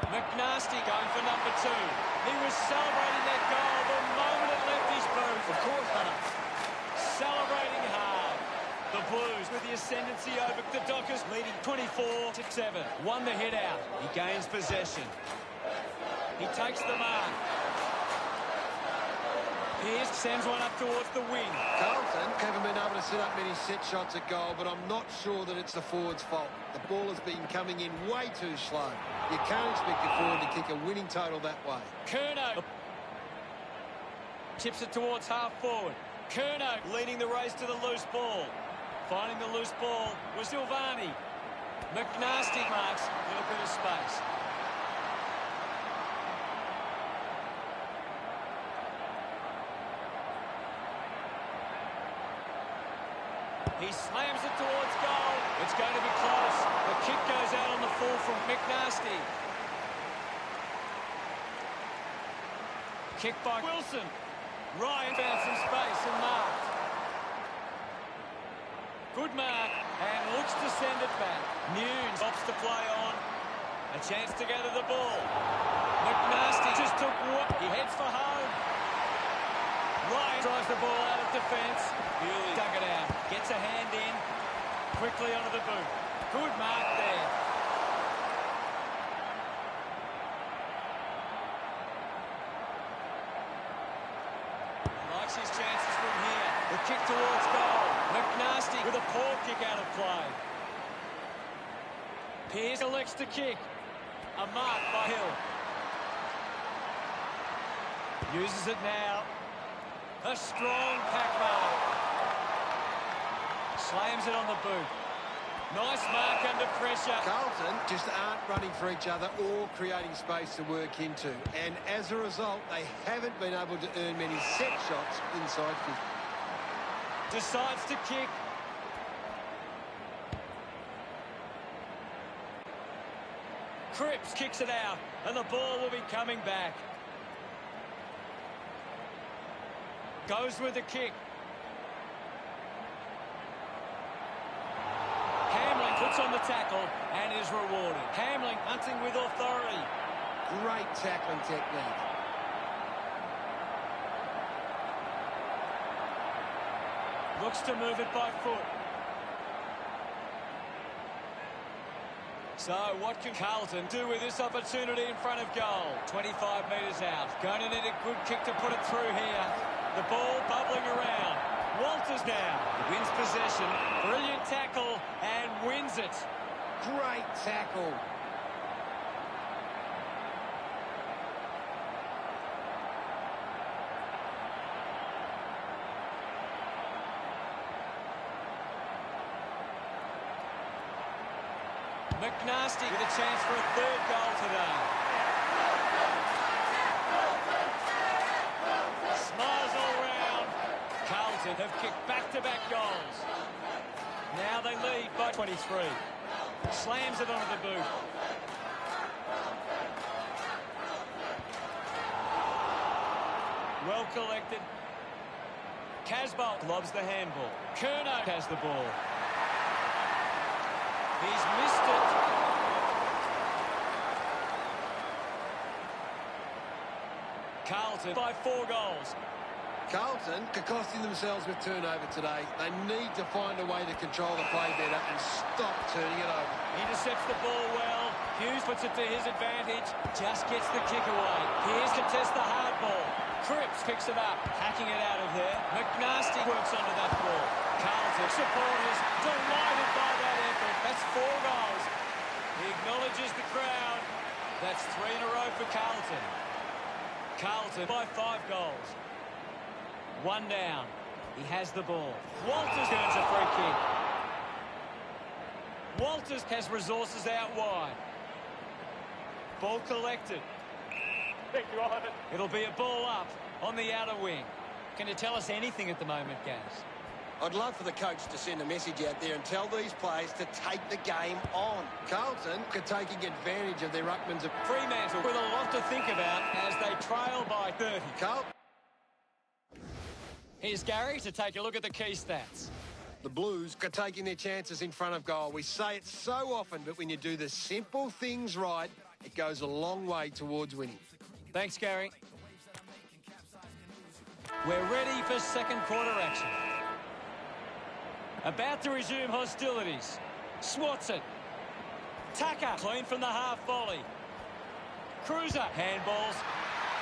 McNasty going for number 2. He was celebrating that goal the moment it left his boot. Of course, Hunter. Celebrating hard. The Blues with the ascendancy over the Dockers, leading 24-7. Won the hit out. He gains possession. He takes the mark. Pierce sends one up towards the wing. Carlton haven't been able to set up many set shots at goal, but I'm not sure that it's the forward's fault. The ball has been coming in way too slow. You can't expect your forward to kick a winning total that way. Curnow chips it towards half forward. Curnow leading the race to the loose ball. Finding the loose ball was Silvani. McNasty marks a little bit of space. He slams it towards goal. It's going to be close. The kick goes out on the full from McNasty. Kick by Wilson. Ryan found some space and marked. Good mark and looks to send it back. Nunes opts to play on. A chance to go to the ball. McNasty just took what? He heads for home. Ryan drives the ball out of defence. Really dug it out. Gets a hand in. Quickly onto the boot. Good mark there. Likes his chances from here. The kick towards goal. McNasty with a poor kick out of play. Pierce elects to kick. A mark by Hill. Uses it now. A strong pack mark. Slams it on the boot. Nice mark under pressure. Carlton just aren't running for each other or creating space to work into. And as a result, they haven't been able to earn many set shots inside 50. Decides to kick. Cripps kicks it out, and the ball will be coming back. Goes with the kick. Hamlin puts on the tackle and is rewarded. Hamlin hunting with authority. Great tackling technique. Looks to move it by foot. So what can Carlton do with this opportunity in front of goal? 25 metres out. Going to need a good kick to put it through here. The ball bubbling around. Walters now. He wins possession. Brilliant tackle and wins it. Great tackle. McNasty with a chance for a third goal today. Smiles all round. Carlton have kicked back-to-back goals. Now they lead by 23. Slams it onto the boot. Well collected. Casbolt lobs the handball. Curnow has the ball. He's missed it. Carlton by 4 goals. Carlton are costing themselves with turnover today. They need to find a way to control the play better and stop turning it over. Intercepts the ball well. Hughes puts it to his advantage. Just gets the kick away. Here's to test the hard ball. Cripps picks it up. Hacking it out of there. McNasty works onto that ball. Carlton supporters delighted by that effort. That's 4 goals. He acknowledges the crowd. That's 3 in a row for Carlton. Carlton by 5 goals. 1 down. He has the ball. Walters earns a free kick. Walters has resources out wide. Ball collected. Thank you, Ivan. It'll be a ball up on the outer wing. Can you tell us anything at the moment, Gaz? I'd love for the coach to send a message out there and tell these players to take the game on. Carlton are taking advantage of their ruckman's... Fremantle with a lot to think about as they trail by 30. Carlton. Here's Gary to take a look at the key stats. The Blues are taking their chances in front of goal. We say it so often, but when you do the simple things right, it goes a long way towards winning. Thanks, Gary. We're ready for second quarter action. About to resume hostilities. Swats it. Tucker, clean from the half volley. Cruiser, handballs.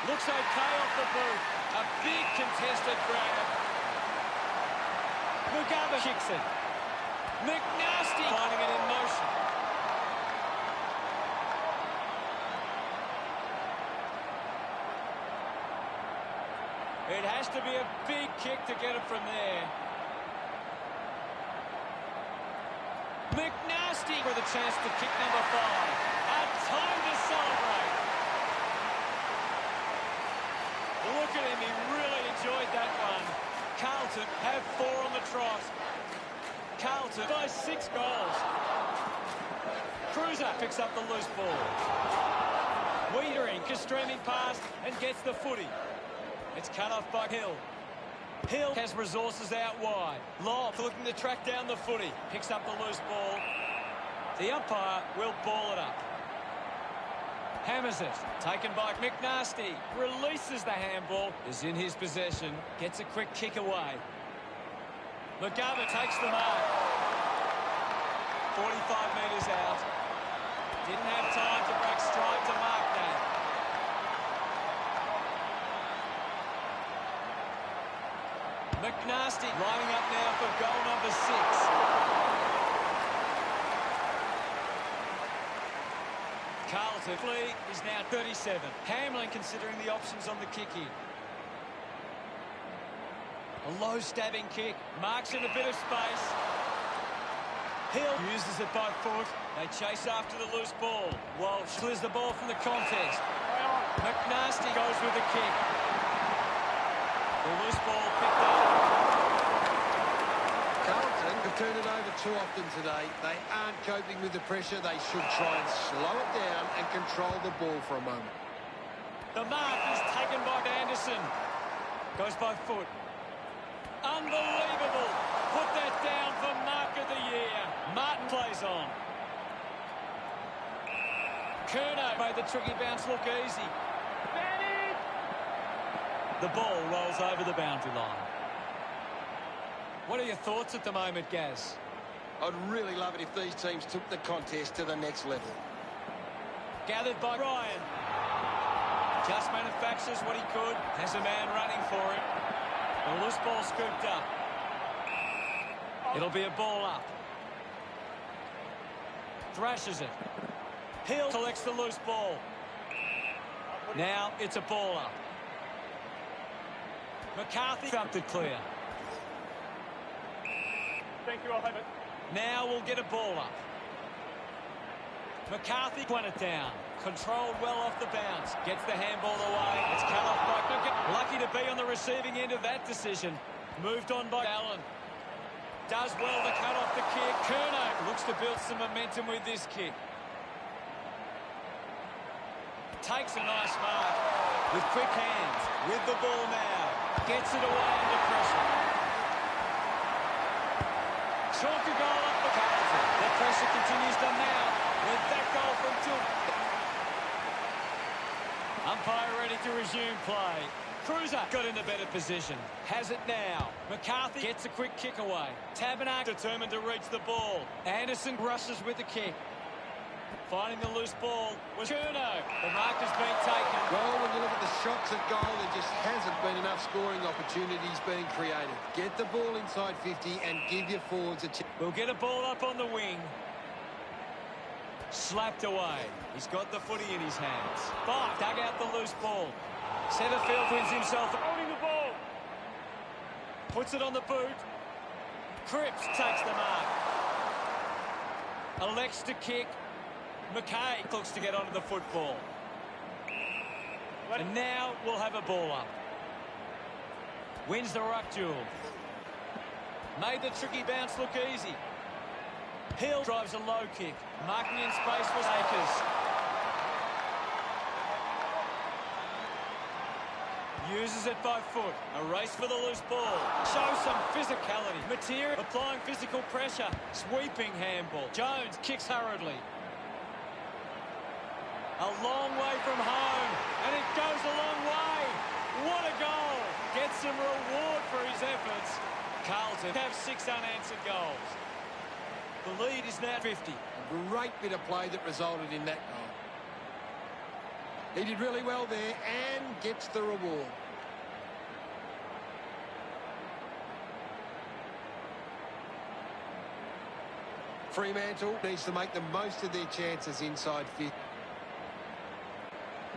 Looks okay off the boot. A big contested grab. Mugabe kicks it. McNasty finding it in motion. It has to be a big kick to get it from there. McNasty with a chance to kick number 5. A time to celebrate. Look at him, he really enjoyed that one. Carlton have 4 on the trot. Carlton by 6 goals. Cruiser picks up the loose ball. Wiedering, streaming past and gets the footy. It's cut off by Hill. Hill has resources out wide. Lobb looking to track down the footy. Picks up the loose ball. The umpire will ball it up. Hammers it. Taken by McNasty. Releases the handball. Is in his possession. Gets a quick kick away. Mugabe takes the mark. 45 metres out. Didn't have time to break stride to mark that. McNasty lining up now for goal number 6. Carlton lead is now 37. Hamlin considering the options on the kick in. A low stabbing kick. Marks in a bit of space. Hill uses it by foot. They chase after the loose ball. Walsh clears the ball from the contest. McNasty goes with the kick. The loose ball picked up. Carlton have turned it over too often today. They aren't coping with the pressure. They should try and slow it down and control the ball for a moment. The mark is taken by Anderson. Goes by foot. Unbelievable. Put that down for mark of the year. Martin plays on. Curnow made the tricky bounce look easy. The ball rolls over the boundary line. What are your thoughts at the moment, Gaz? I'd really love it if these teams took the contest to the next level. Gathered by Ryan. Just manufactures what he could. Has a man running for him. The loose ball scooped up. It'll be a ball up. Thrashes it. Hill collects the loose ball. Now it's a ball up. McCarthy dropped it clear. Thank you, I'll have it. Now we'll get a ball up. McCarthy won it down. Controlled well off the bounce. Gets the handball away. It's cut off by Cricket. Lucky to be on the receiving end of that decision. Moved on by Allen. Does well to cut off the kick. Kerno looks to build some momentum with this kick. Takes a nice mark. With quick hands. With the ball now. Gets it away under pressure. Chalk a goal up for Carlton. The pressure continues to mount with that goal from Tilt. Umpire ready to resume play. Cruiser got in a better position. Has it now. McCarthy gets a quick kick away. Tabernacle determined to reach the ball. Anderson rushes with the kick. Finding the loose ball was Curnow. The mark has been taken. Well, when you look at the shots at goal, there just hasn't been enough scoring opportunities being created. Get the ball inside 50 and give your forwards a chance. We'll get a ball up on the wing. Slapped away. He's got the footy in his hands. Bark dug out the loose ball. Centrefield wins himself. Holding the ball. Puts it on the boot. Cripps takes the mark. Elects to kick. McKay looks to get onto the football. And now we'll have a ball up. Wins the ruck duel. Made the tricky bounce look easy. Hill drives a low kick. Marking in space was Akers. Uses it by foot. A race for the loose ball. Shows some physicality. Materia applying physical pressure. Sweeping handball. Jones kicks hurriedly. A long way from home. And it goes a long way. What a goal. Gets some reward for his efforts. Carlton have 6 unanswered goals. The lead is now 50. A great bit of play that resulted in that goal. He did really well there and gets the reward. Fremantle needs to make the most of their chances inside 50.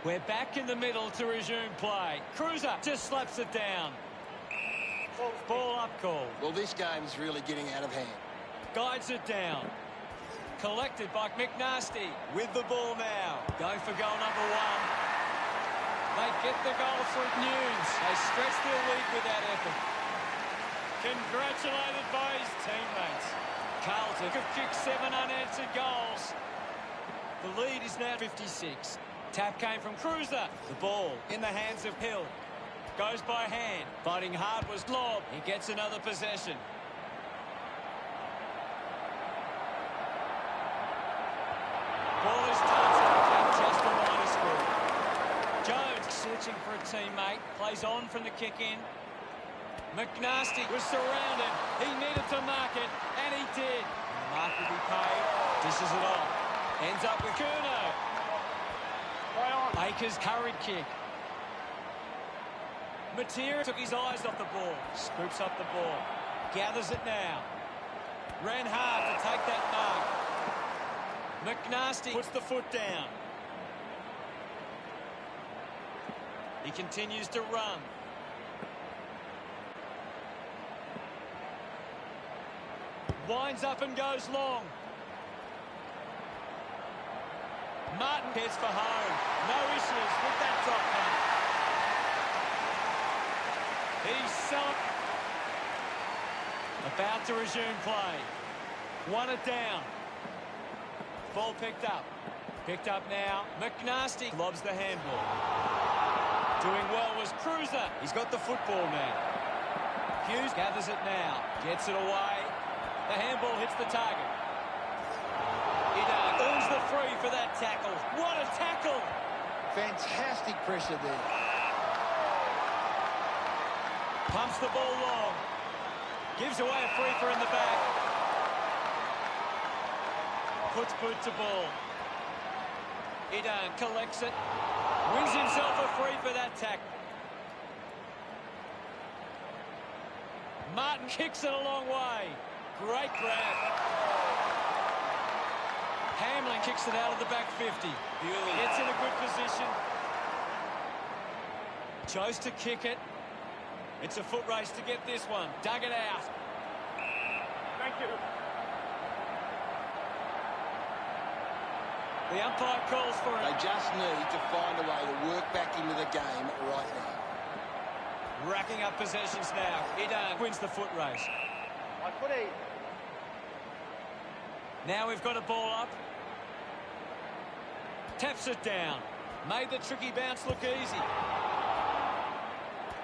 We're back in the middle to resume play. Cruiser just slaps it down. Ball up call. Well, this game's really getting out of hand. Guides it down. Collected by McNasty. With the ball now. Going for goal number 1. They get the goal through Nunes. They stretch their lead with that effort. Congratulated by his teammates. Carlton have kicked 7 unanswered goals. The lead is now 56. Tap came from Cruiser. The ball in the hands of Hill. Goes by hand. Fighting hard was Lob. He gets another possession. Ball is touched and just a minor score. Jones searching for a teammate. Plays on from the kick in. McNasty was surrounded. He needed to mark it, and he did. And the mark will be paid. Dishes it off. Ends up with Curnow. Akers curried kick. Materia took his eyes off the ball. Scoops up the ball. Gathers it now. Ran hard to take that mark. McNasty puts the foot down. He continues to run. Winds up and goes long. Martin heads for home. No issues with that drop punt. He's so about to resume play. Won it down. Ball picked up. Picked up now. McNasty lobs the handball. Doing well was Cruiser. He's got the football now. Hughes gathers it now. Gets it away. The handball hits the target. He earns the free for that tackle. What a tackle! Fantastic pressure there. Pumps the ball long. Gives away a free for in the back. puts boot to ball. Idan collects it. Wins himself a free for that tackle. Martin kicks it a long way. Great grab. Hamlin kicks it out of the back 50. Gets in a good position. Chose to kick it. It's a foot race to get this one. Dug it out. Thank you. The umpire calls for it. They just need to find a way to work back into the game right now. Racking up possessions now. Idan wins the foot race. Now we've got a ball up. Taps it down. Made the tricky bounce look easy.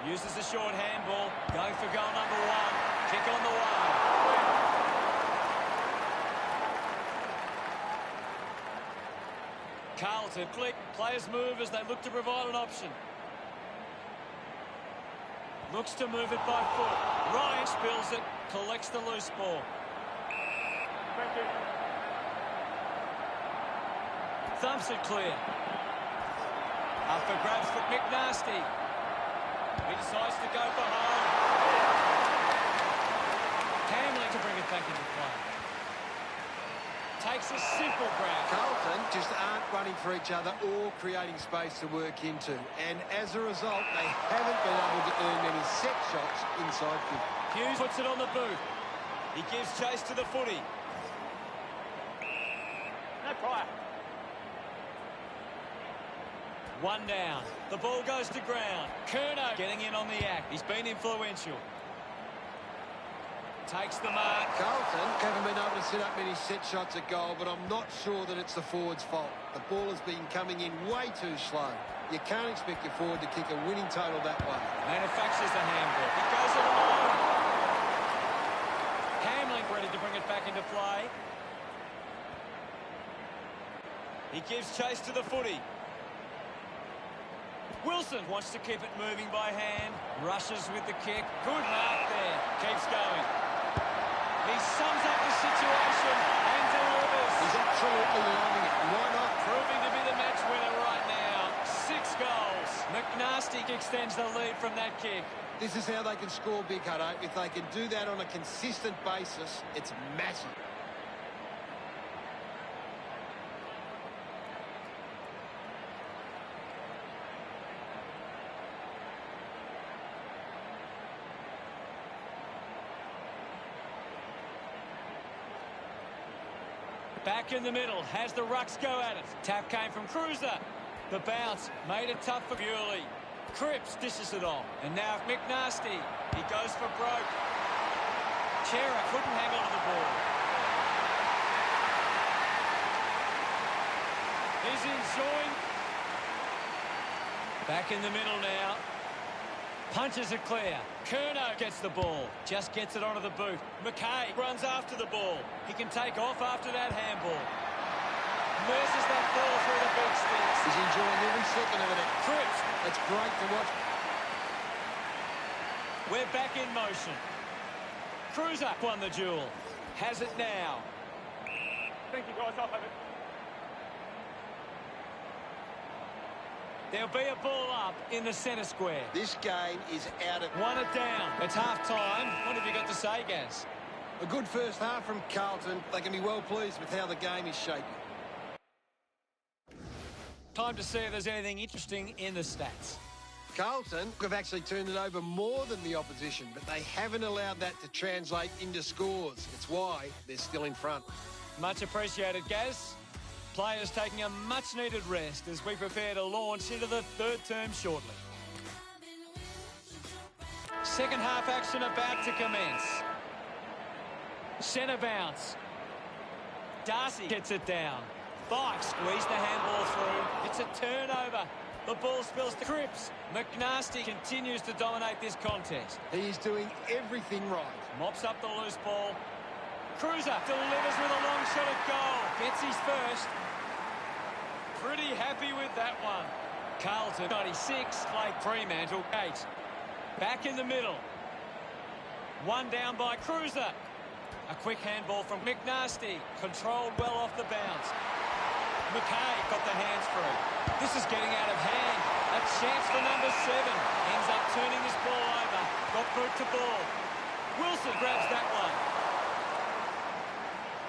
Uses the short handball. Going for goal number 1. Kick on the way. Carlton flick. Players move as they look to provide an option. Looks to move it by foot. Ryan spills it. Collects the loose ball. Thank you. Thumps it clear. Up for grabs for McNasty. He decides to go for home. Hamlin to bring it back into play. Takes a simple grab. Carlton just aren't running for each other or creating space to work into. And as a result, they haven't been able to earn many set shots inside 50. Hughes puts it on the boot. He gives chase to the footy. No prior. One down. The ball goes to ground. Kerno getting in on the act. He's been influential. Takes the mark. Carlton haven't been able to set up many set shots at goal, but I'm not sure that it's the forward's fault. The ball has been coming in way too slow. You can't expect your forward to kick a winning total that way. Manufactures the handball. He goes it alone. Hamlin ready to bring it back into play. He gives chase to the footy. Wilson wants to keep it moving by hand. Rushes with the kick. Good mark there. Keeps going. He sums up the situation and delivers. He's absolutely loving it. Why not? Proving to be the match winner right now. 6 goals. McNasty extends the lead from that kick. This is how they can score big, Hutto. If they can do that on a consistent basis, it's massive. Back in the middle, has the rucks go at it. Tap came from Cruiser. The bounce made it tough for Bewley. Cripps dishes it off. And now McNasty. He goes for broke. Chera couldn't hang on to the ball. He's enjoying. Back in the middle now. Punches it clear. Kerno gets the ball. Just gets it onto the boot. McKay runs after the ball. He can take off after that handball. Nurses that ball through the big sticks. He's enjoying every second of it. Cripps. It's great to watch. We're back in motion. Cruiser won the duel. Has it now. Thank you, guys. I'll have it. There'll be a ball up in the centre square. This game is out of... Won it down. It's half-time. What have you got to say, Gaz? A good first half from Carlton. They can be well pleased with how the game is shaping. Time to see if there's anything interesting in the stats. Carlton have actually turned it over more than the opposition, but they haven't allowed that to translate into scores. It's why they're still in front. Much appreciated, Gaz. Players taking a much-needed rest as we prepare to launch into the third term shortly. Second half action about to commence. Centre bounce. Darcy gets it down. Bike squeezed the handball through. It's a turnover. The ball spills to Cripps. McNasty continues to dominate this contest. He's doing everything right. Mops up the loose ball. Cruiser delivers with a long shot at goal. Gets his first. Pretty happy with that one. Carlton, 96, Blake Fremantle, 8. Back in the middle. One down by Cruiser. A quick handball from McNasty. Controlled well off the bounce. McKay got the hands through. This is getting out of hand. A chance for number 7. Ends up turning this ball over. Got boot to ball. Wilson grabs that one.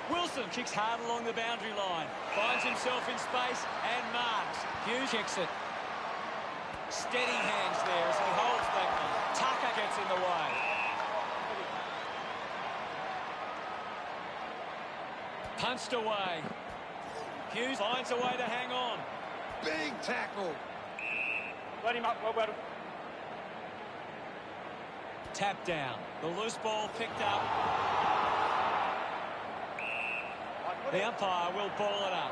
Wilson kicks hard along the boundary line. Finds himself in space and marks. Hughes kicks it. Steady hands there as he holds that one. Tucker gets in the way. Punched away. Hughes finds a way to hang on. Big tackle. Let him up, well. Tap down. The loose ball picked up. The umpire will ball it up.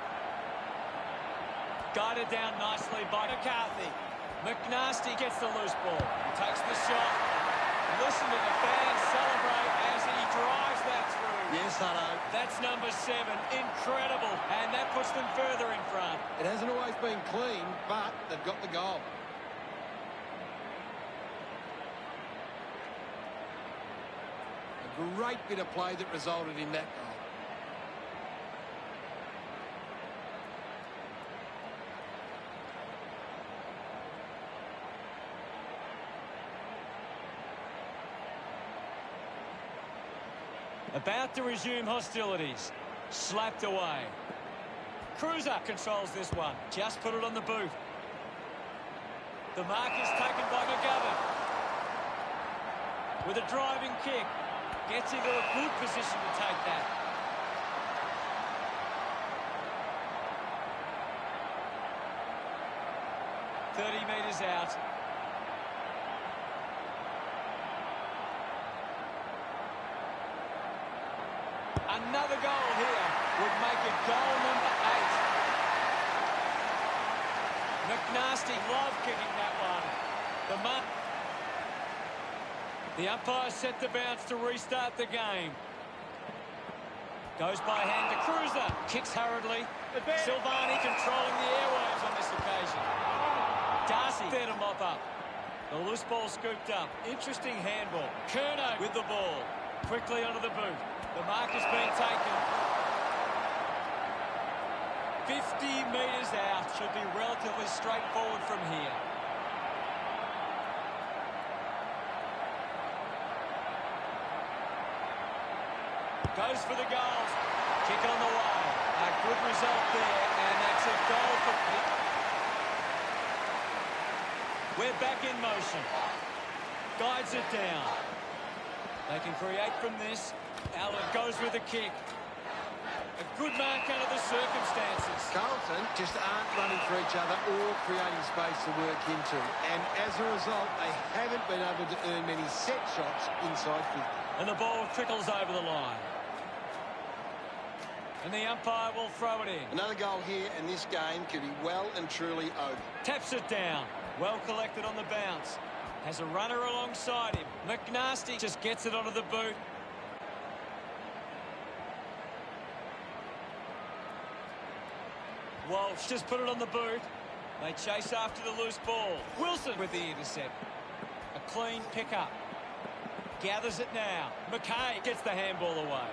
Guided down nicely by McCarthy. McNasty gets the loose ball. He takes the shot. Listen to the fans celebrate as he drives that through. Yes, Hutto. That's number 7. Incredible. And that puts them further in front. It hasn't always been clean, but they've got the goal. A great bit of play that resulted in that goal. About to resume hostilities. Slapped away. Cruiser controls this one. Just put it on the boot. The mark is taken by McGovern. With a driving kick. Gets into a good position to take that. .30 metres out. Another goal here would make it goal number 8. McNasty love kicking that one. The umpire set the bounce to restart the game. Goes by hand to Cruiser. Kicks hurriedly. Silvani controlling the airwaves on this occasion. Darcy there to mop up. The loose ball scooped up. Interesting handball. Kerno with the ball. Quickly onto the boot. The mark has been taken. 50 metres out. Should be relatively straightforward from here. Goes for the goals. Kick it on the way. A good result there, and that's a goal for... We're back in motion. Guides it down. They can create from this. Allen goes with a kick. A good mark under the circumstances. Carlton just aren't running for each other or creating space to work into. And as a result, they haven't been able to earn many set shots inside 50. And the ball trickles over the line. And the umpire will throw it in. Another goal here, and this game could be well and truly over. Taps it down. Well collected on the bounce. Has a runner alongside him. McNasty just gets it onto the boot. Walsh just put it on the boot. They chase after the loose ball. Wilson with the intercept. A clean pickup. Gathers it now. McKay gets the handball away.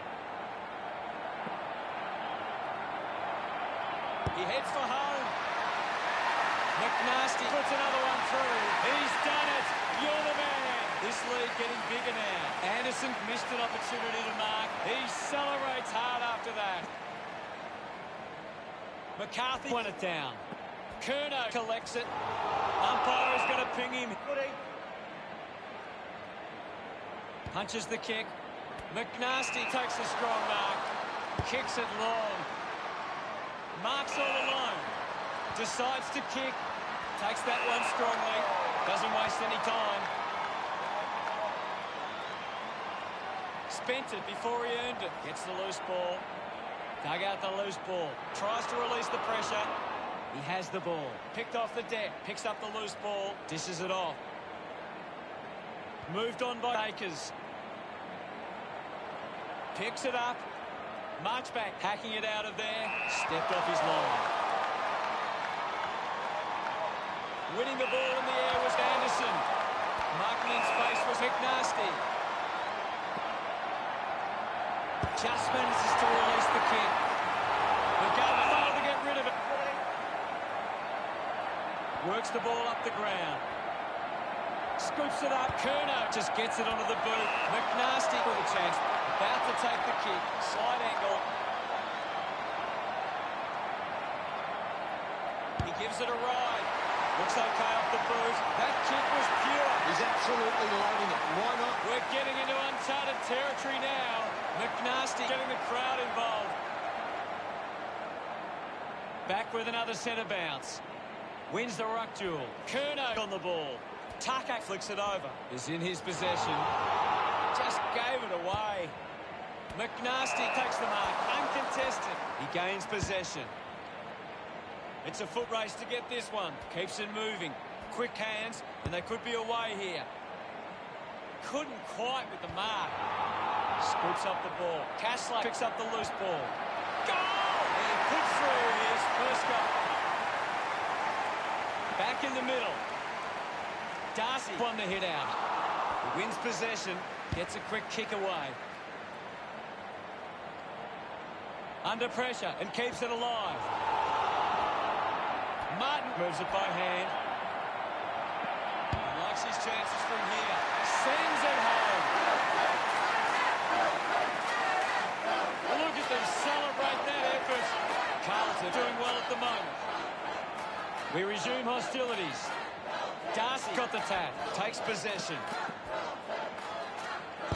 He heads for home. McNasty puts another one through. He's done it. You're the man. This lead getting bigger now. Anderson missed an opportunity to mark. He celebrates hard after that. McCarthy won it down. Kerno collects it. Umpire is going to ping him. Punches the kick. McNasty takes a strong mark. Kicks it long. Marks all alone. Decides to kick. Takes that one strongly. Doesn't waste any time. Spent it before he earned it. Gets the loose ball. Dug out the loose ball. Tries to release the pressure. He has the ball. Picked off the deck. Picks up the loose ball. Dishes it off. Moved on by Akers. Picks it up. Marchback hacking it out of there. Stepped off his line. Winning the ball in the air was Anderson. Marking in space was McNasty. Just manages to release the kick. McGovern failed to get rid of it. Works the ball up the ground. Scoops it up. Kerno just gets it onto the boot. McNasty with a chance. About to take the kick. Side angle. He gives it a ride. Looks okay off the boot. That kick was pure. He's absolutely loving it. Why not? We're getting into uncharted territory now. McNasty getting the crowd involved. Back with another centre bounce. Wins the ruck duel. Kerno on the ball. Taka flicks it over. Is in his possession. Just gave it away. McNasty takes the mark. Uncontested. He gains possession. It's a foot race to get this one. Keeps it moving. Quick hands, and they could be away here. Couldn't quite with the mark. Scoops up the ball. Casler picks up the loose ball. Goal! He puts through his first goal. Back in the middle. Darcy won the hit out. He wins possession. Gets a quick kick away. Under pressure and keeps it alive. Martin moves it by hand. He likes his chances from here. Sends it home. Look at them celebrate that effort. Carlton doing well at the moment. We resume hostilities. Darcy got the tap. Takes possession.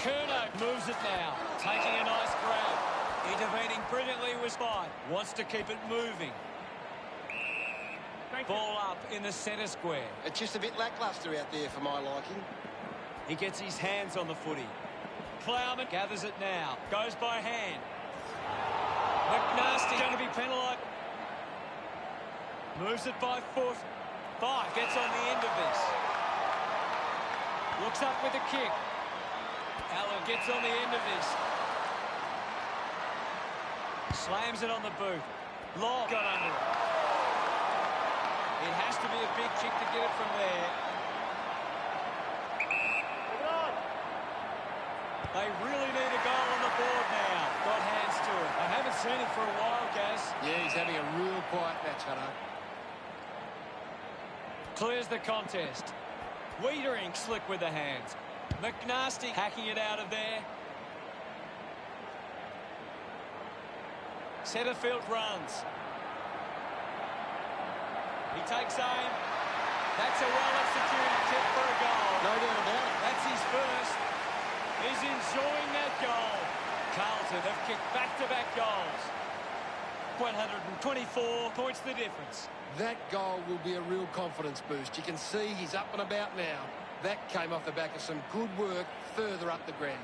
Kerno moves it now. Taking a nice grab. Intervening brilliantly with Spike. Wants to keep it moving. Ball up in the centre square. It's just a bit lacklustre out there for my liking. He gets his hands on the footy. Plowman gathers it now. Goes by hand. McNasty going to be penalised. Moves it by foot. Five gets on the end of this. Looks up with a kick. Allen gets on the end of this. Slams it on the boot. Long got under it. It has to be a big kick to get it from there. They really need a goal on the board now. Got hands to it. I haven't seen it for a while, Gaz. Yeah, he's having a real quiet match, Hutto. Clears the contest. Wiedering slick with the hands. McNasty hacking it out of there. Setterfield runs. He takes aim. That's a well-executed kick for a goal. No doubt about it. That's his first. He's enjoying that goal. Carlton have kicked back-to-back goals. 124 points the difference. That goal will be a real confidence boost. You can see he's up and about now. That came off the back of some good work further up the ground.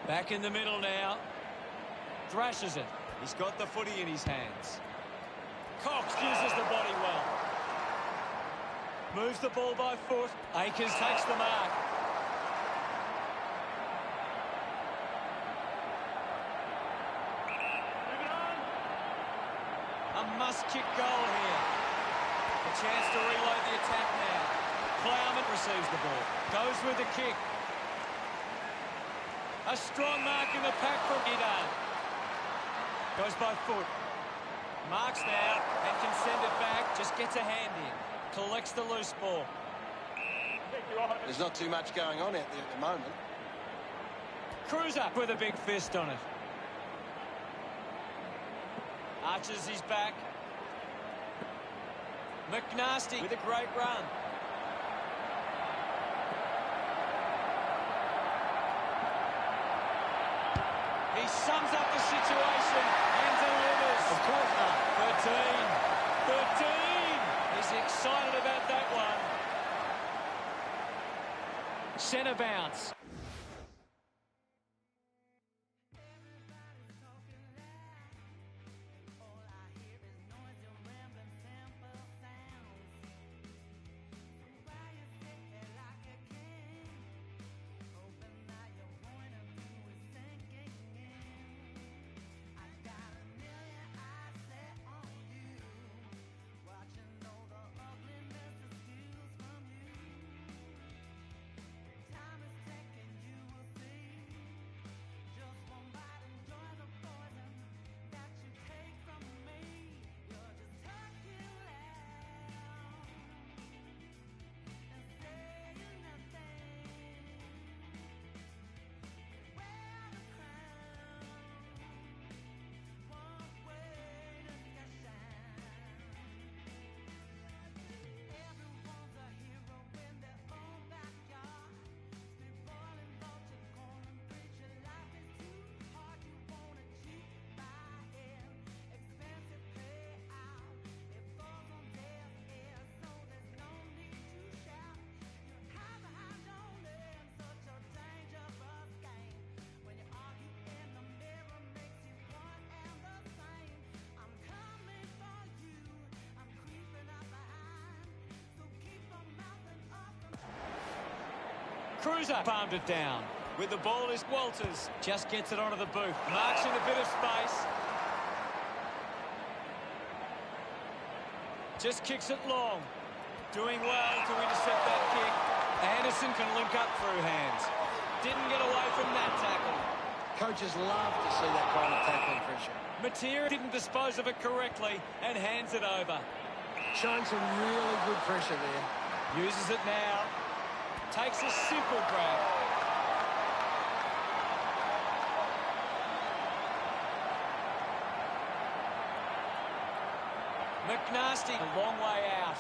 Back in the middle now. Thrashes it. He's got the footy in his hands. Cox uses the body well. Moves the ball by foot. Akers takes the mark. A must-kick goal here. A chance to reload the attack now. Plowman receives the ball. Goes with the kick. A strong mark in the pack from Gidan. Goes by foot. Marks now and can send it back. Just gets a hand in. Collects the loose ball. There's not too much going on out there at the moment. Cruiser with a big fist on it. Arches his back. McNasty with a great run. He sums up the situation and delivers. Of course not. 13. He's excited about that one. Centre bounce. Cruiser palmed it down. With the ball is Walters. Just gets it onto the boot. Marks in a bit of space. Just kicks it long. Doing well to intercept that kick. Anderson can link up through hands. Didn't get away from that tackle. Coaches love to see that kind of tackling pressure. Matera didn't dispose of it correctly and hands it over. Showing some really good pressure there. Uses it now. Takes a simple grab. McNasty, a long way out.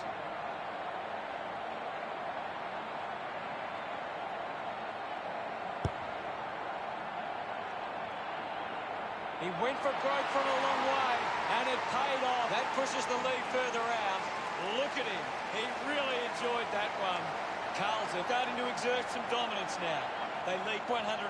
He went for broke from a long way, and it paid off. That pushes the lead further out. Look at him. He really enjoyed that one. Carlton starting to exert some dominance now. They lead 100.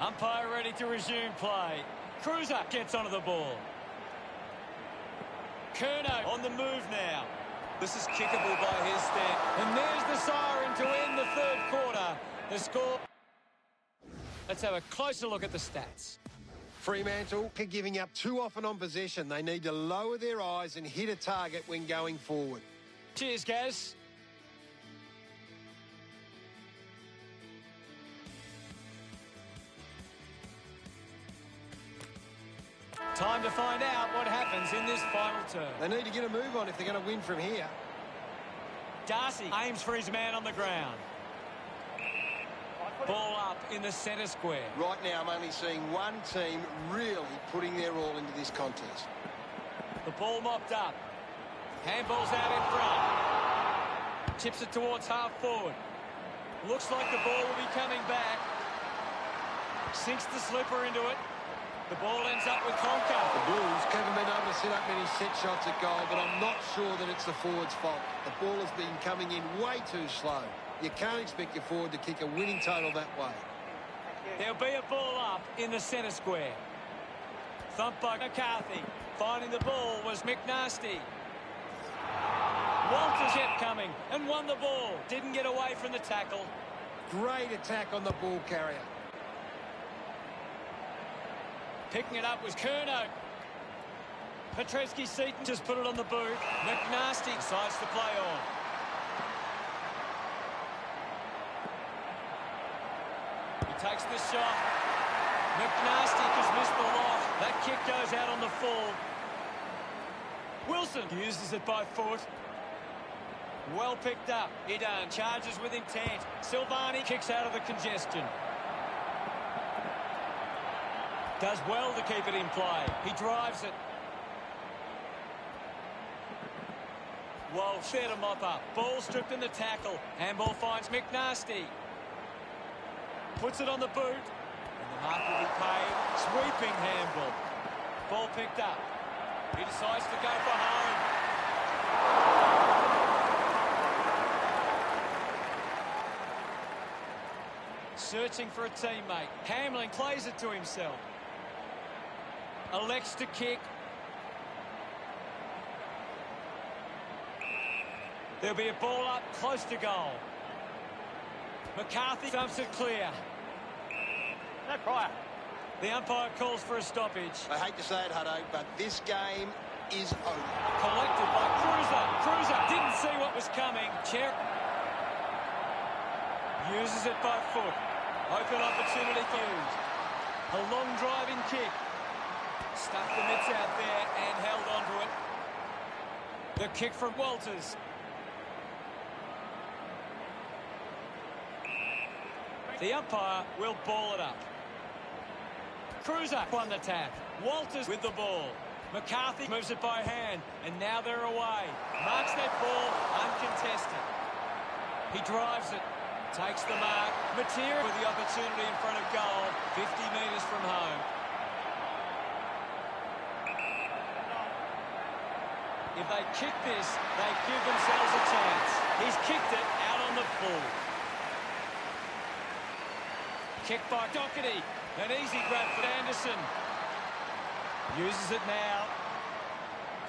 Umpire ready to resume play. Cruiser gets onto the ball. Curnow on the move now. This is kickable by his stand. And there's the siren to end the third quarter. The score. Let's have a closer look at the stats. Fremantle are giving up too often on possession. They need to lower their eyes and hit a target when going forward. Cheers, Gaz. Time to find out what happens in this final term. They need to get a move on if they're going to win from here. Darcy aims for his man on the ground. Ball up in the centre square. Right now, I'm only seeing one team really putting their all into this contest. The ball mopped up. Handball's out in front. Chips it towards half forward. Looks like the ball will be coming back. Sinks the slipper into it. The ball ends up with Conker. The Blues haven't been able to set up many set shots at goal, but I'm not sure that it's the forward's fault. The ball has been coming in way too slow. You can't expect your forward to kick a winning total that way. There'll be a ball up in the centre square. Thumped by McCarthy. Finding the ball was McNasty. Walters kept coming and won the ball. Didn't get away from the tackle. Great attack on the ball carrier. Picking it up was Curnow. Petreski-Seaton just put it on the boot. McNasty decides to play on. He takes the shot. McNasty just missed the lock. That kick goes out on the full. Wilson uses it by foot. Well picked up. He done. Charges with intent. Silvani kicks out of the congestion. Does well to keep it in play. He drives it. Walsh there to mop up. Ball stripped in the tackle. Handball finds McNasty. Puts it on the boot. And the mark will be paid. Sweeping handball. Ball picked up. He decides to go for home. Searching for a teammate. Hamlin plays it to himself. Elects to kick. There'll be a ball up close to goal. McCarthy dumps it clear. No prior. The umpire calls for a stoppage. I hate to say it, Hutto, but this game is over. Collected by Cruiser. Cruiser didn't see what was was coming. Chair uses it by foot. Open opportunity for use. A long driving kick. Stuck the mitts out there and held onto it. The kick from Walters. The umpire will ball it up. Cruiser won the tap. Walters with the ball. McCarthy moves it by hand, and now they're away. Marks that ball uncontested. He drives it, takes the mark. Materia with the opportunity in front of goal, 50 metres from home. If they kick this, they give themselves a chance. He's kicked it out on the full. Kick by Doherty. An easy grab for Anderson. Uses it now.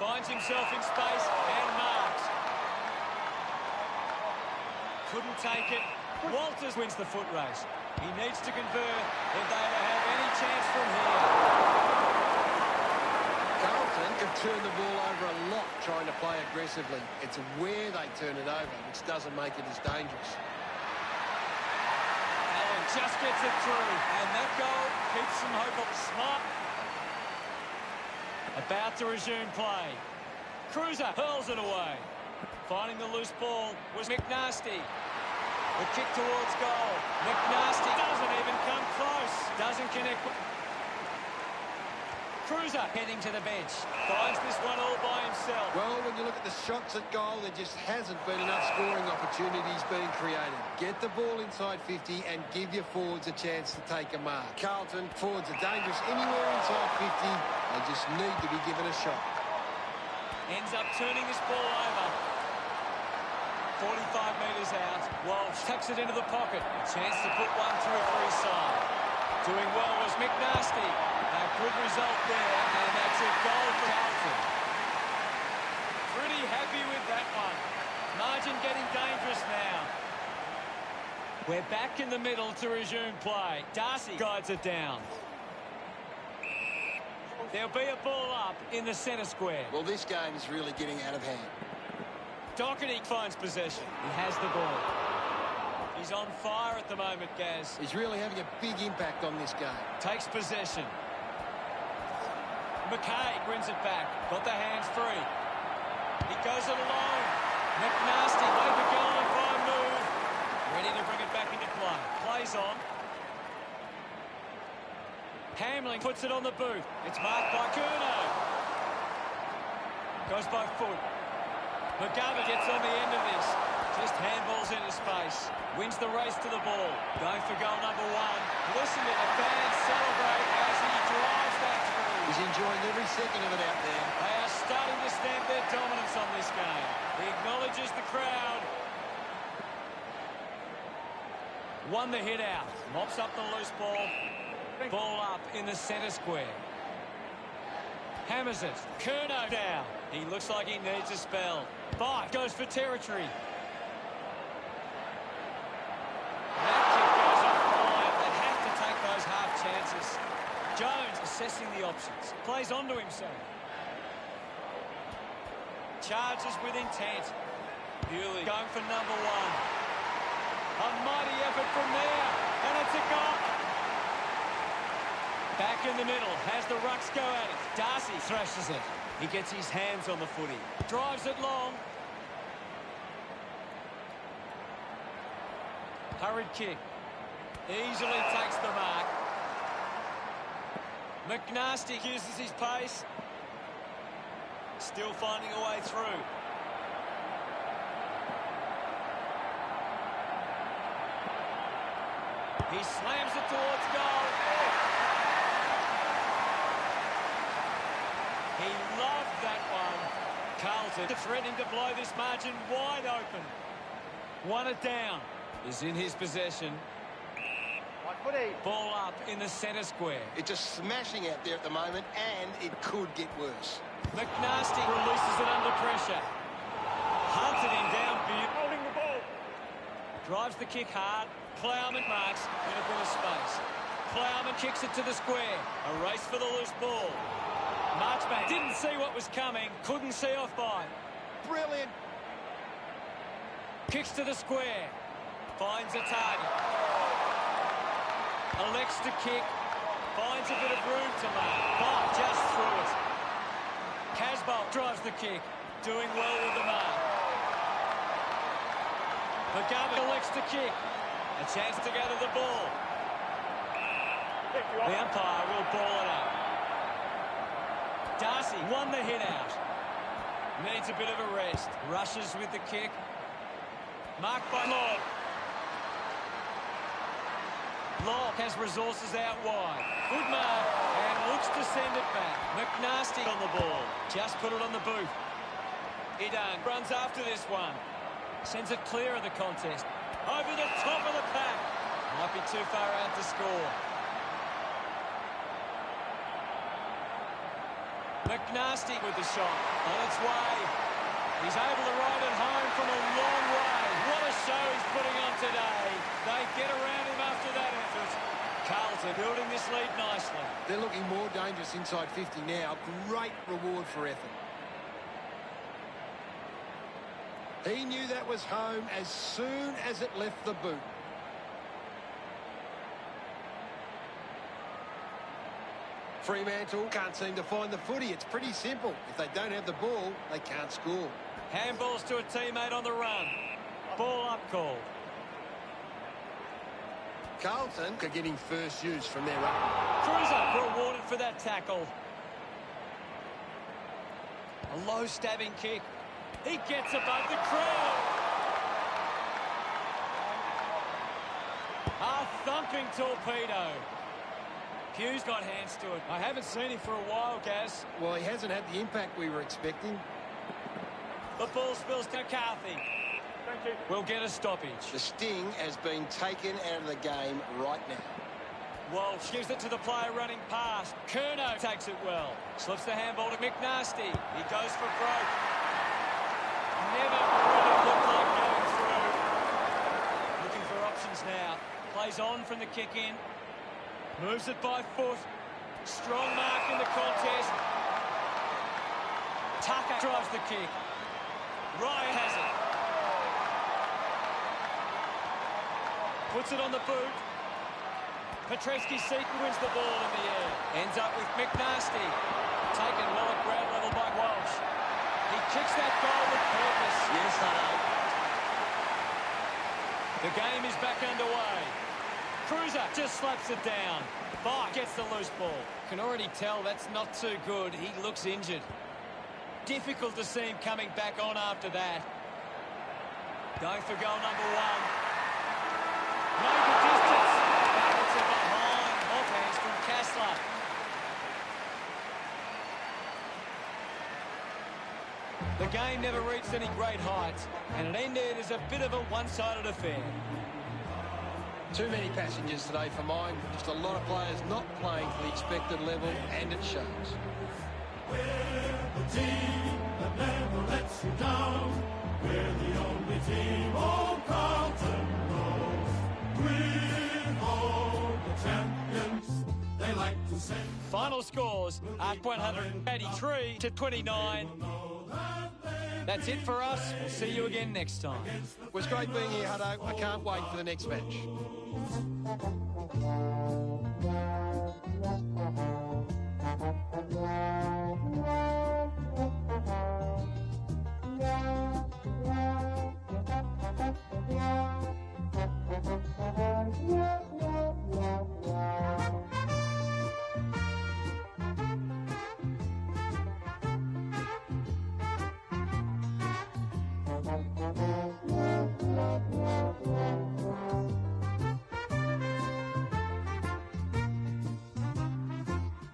Finds himself in space and marks. Couldn't take it. Walters wins the foot race. He needs to convert if they have any chance from here. Carlton can turn the ball over a lot trying to play aggressively. It's where they turn it over which doesn't make it as dangerous. Allen just gets it through, and that goal keeps some hope up. Smart. About to resume play. Cruiser hurls it away. Finding the loose ball was McNasty. The kick towards goal. McNasty doesn't even come close. Doesn't connect. Cruiser heading to the bench. Finds this one all by himself. Well, when you look at the shots at goal, there just hasn't been enough scoring opportunities being created. Get the ball inside 50 and give your forwards a chance to take a mark. Carlton, forwards are dangerous anywhere inside 50. They just need to be given a shot. Ends up turning this ball over. 45 metres out. Walsh tucks it into the pocket. Chance to put one through for his side. Doing well was McNasty. A good result there, and that's a goal for Carlton. Pretty happy with that one. Margin getting dangerous now. We're back in the middle to resume play. Darcy guides it down. There'll be a ball up in the centre square. Well, this game is really getting out of hand. Doherty finds possession. He has the ball. He's on fire at the moment, Gaz. He's really having a big impact on this game. Takes possession. McKay wins it back. Got the hands free. He goes it alone. McNasty, way to go on by move. Ready to bring it back into play. Plays on. Hamling puts it on the boot. It's marked by Curnow. Goes by foot. McGovern gets on the end of this. Just handballs into space. Wins the race to the ball. Going for goal number one. Listen to the fans celebrate as he drives that through. He's enjoying every second of it out there. They are starting to stamp their dominance on this game. He acknowledges the crowd. Won the hit out. Mops up the loose ball. Ball up in the centre square. Hammers it. Curnow down. He looks like he needs a spell. Bite goes for territory. That kick goes off line. They have to take those half chances. Jones assessing the options. Plays onto himself. Charges with intent. Bewley going for number one. A mighty effort from there. And it's a goal. Back in the middle. Has the rucks go at it. Darcy thrashes it. He gets his hands on the footy. Drives it long. Hurried kick. Easily takes the mark. McNasty uses his pace. Still finding a way through. He slams it towards goal. He loved that one. Carlton threatening to blow this margin wide open. Won it down. Is in his possession. Ball up in the centre square. It's just smashing out there at the moment, and it could get worse. McNasty releases it under pressure. Hunted him down. Holding the ball. Drives the kick hard. Plowman marks in a bit of space. Plowman kicks it to the square. A race for the loose ball. Marchbank didn't see what was coming. Couldn't see off by. Brilliant. Kicks to the square. Finds a target. Elects to kick. Finds a bit of room to make. But just through it. Casbolt drives the kick. Doing well with the mark. McGovern elects to kick. A chance to go to the ball. The umpire will ball it up. Darcy won the hit out. Needs a bit of a rest. Rushes with the kick. Marked by Lord. Locke has resources out wide. Good mark. And looks to send it back. McNasty on the ball. Just put it on the boot. He done. Runs after this one. Sends it clear of the contest. Over the top of the pack. Might be too far out to score. McNasty with the shot. On its way. He's able to ride it home from a long way. What a show he's putting on today. They get around him after that effort. Carlton building this lead nicely. They're looking more dangerous inside 50 now. Great reward for effort. He knew that was home as soon as it left the boot. Fremantle can't seem to find the footy. It's pretty simple. If they don't have the ball, they can't score. Handballs to a teammate on the run. Ball up called. Carlton are getting first use from their run. Cruiser rewarded for that tackle. A low stabbing kick. He gets above the crowd. A thumping torpedo. Pugh's got hands to it. I haven't seen him for a while, Gaz. Well, he hasn't had the impact we were expecting. The ball spills to McCarthy. Thank you. We'll get a stoppage. The sting has been taken out of the game right now. Walsh gives it to the player running past. Curnow takes it well. Slips the handball to McNasty. He goes for broke. Never really looked like going through. Looking for options now. Plays on from the kick in. Moves it by foot. Strong mark in the contest. Tucker drives the kick. Ryan has it. Puts it on the boot. Petreski-Seton wins the ball in the air. Ends up with McNasty. Taken well at ground level by Walsh. He kicks that goal with purpose. Yes, The game is back underway. Cruiser just slaps it down. Bike gets the loose ball. Can already tell that's not too good. He looks injured. Difficult to see him coming back on after that. Going for goal number one. Made the distance. It's a behind offhands from Kassler. The game never reached any great heights, and it ended as a bit of a one-sided affair. Too many passengers today for mine. Just a lot of players not playing to the expected level, and it shows. We're the team that never lets you down. We're the only team old Carlton knows. With all the champions, they like to send. Final scores at 183 to 29. That's it for us. We'll see you again next time. It was great being here, Hutto. I can't wait for the next match.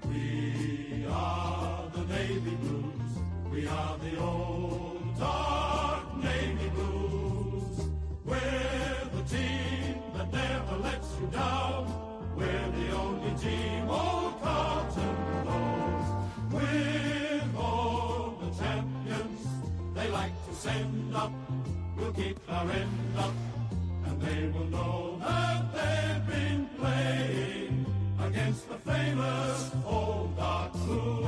We are the Navy Blues. We are the old dark Navy Blues. We're the team that never lets you down. We're the only team old Carlton knows. With all the champions they like to send up, we'll keep our end up, and they will know that they've been playing against the famous old dark blues.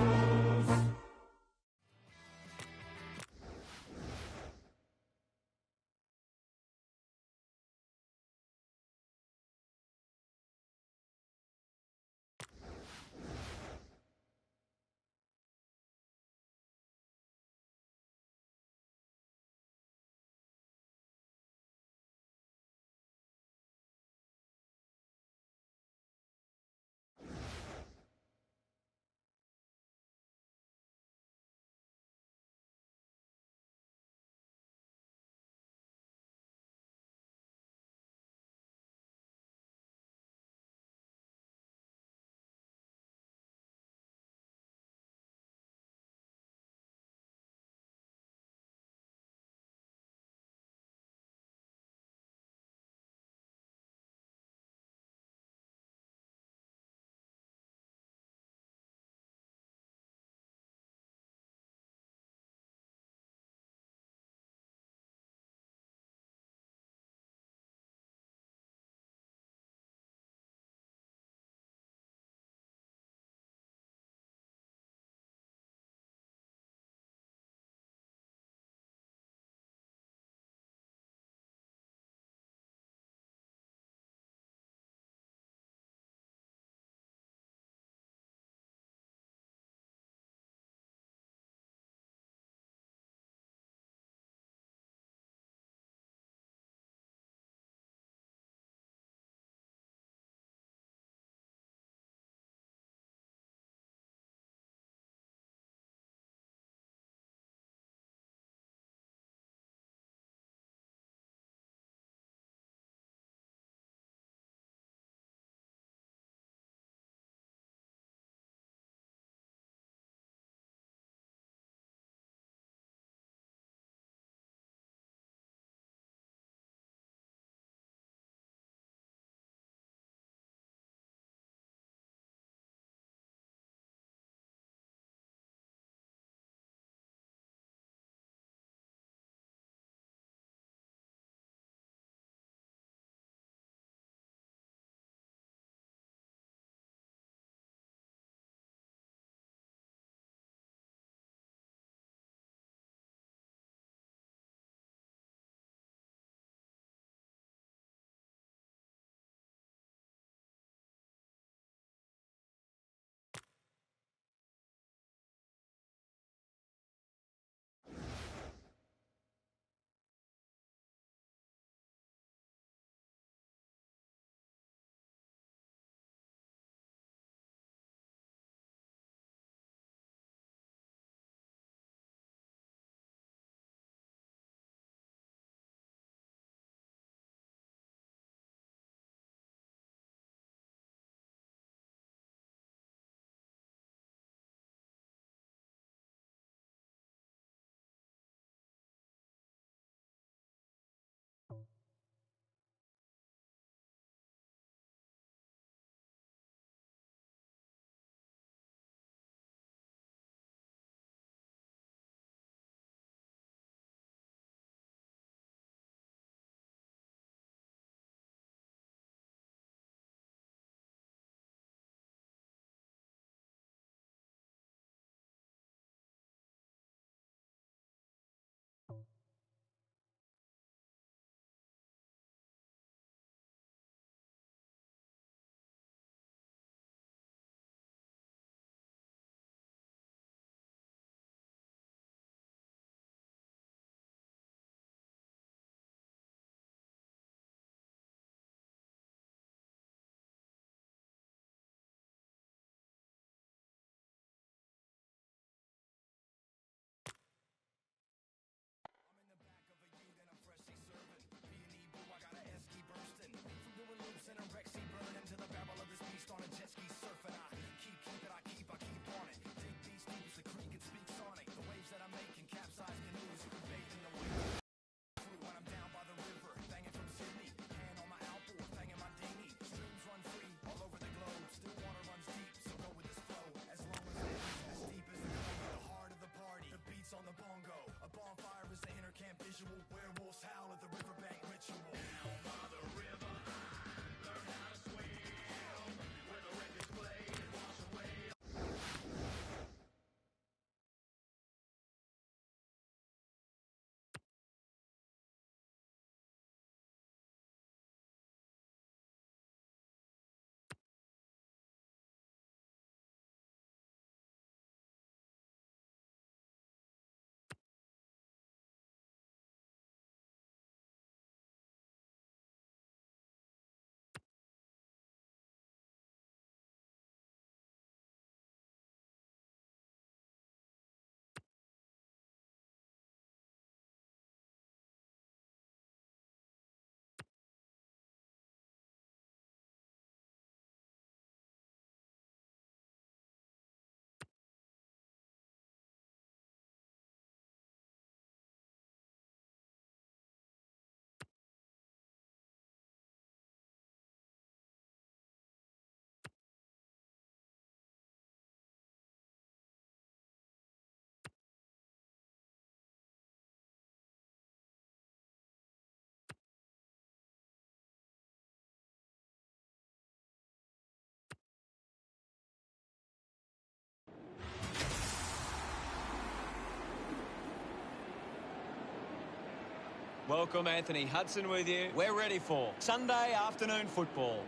Welcome, Anthony Hudson with you. We're ready for Sunday afternoon football.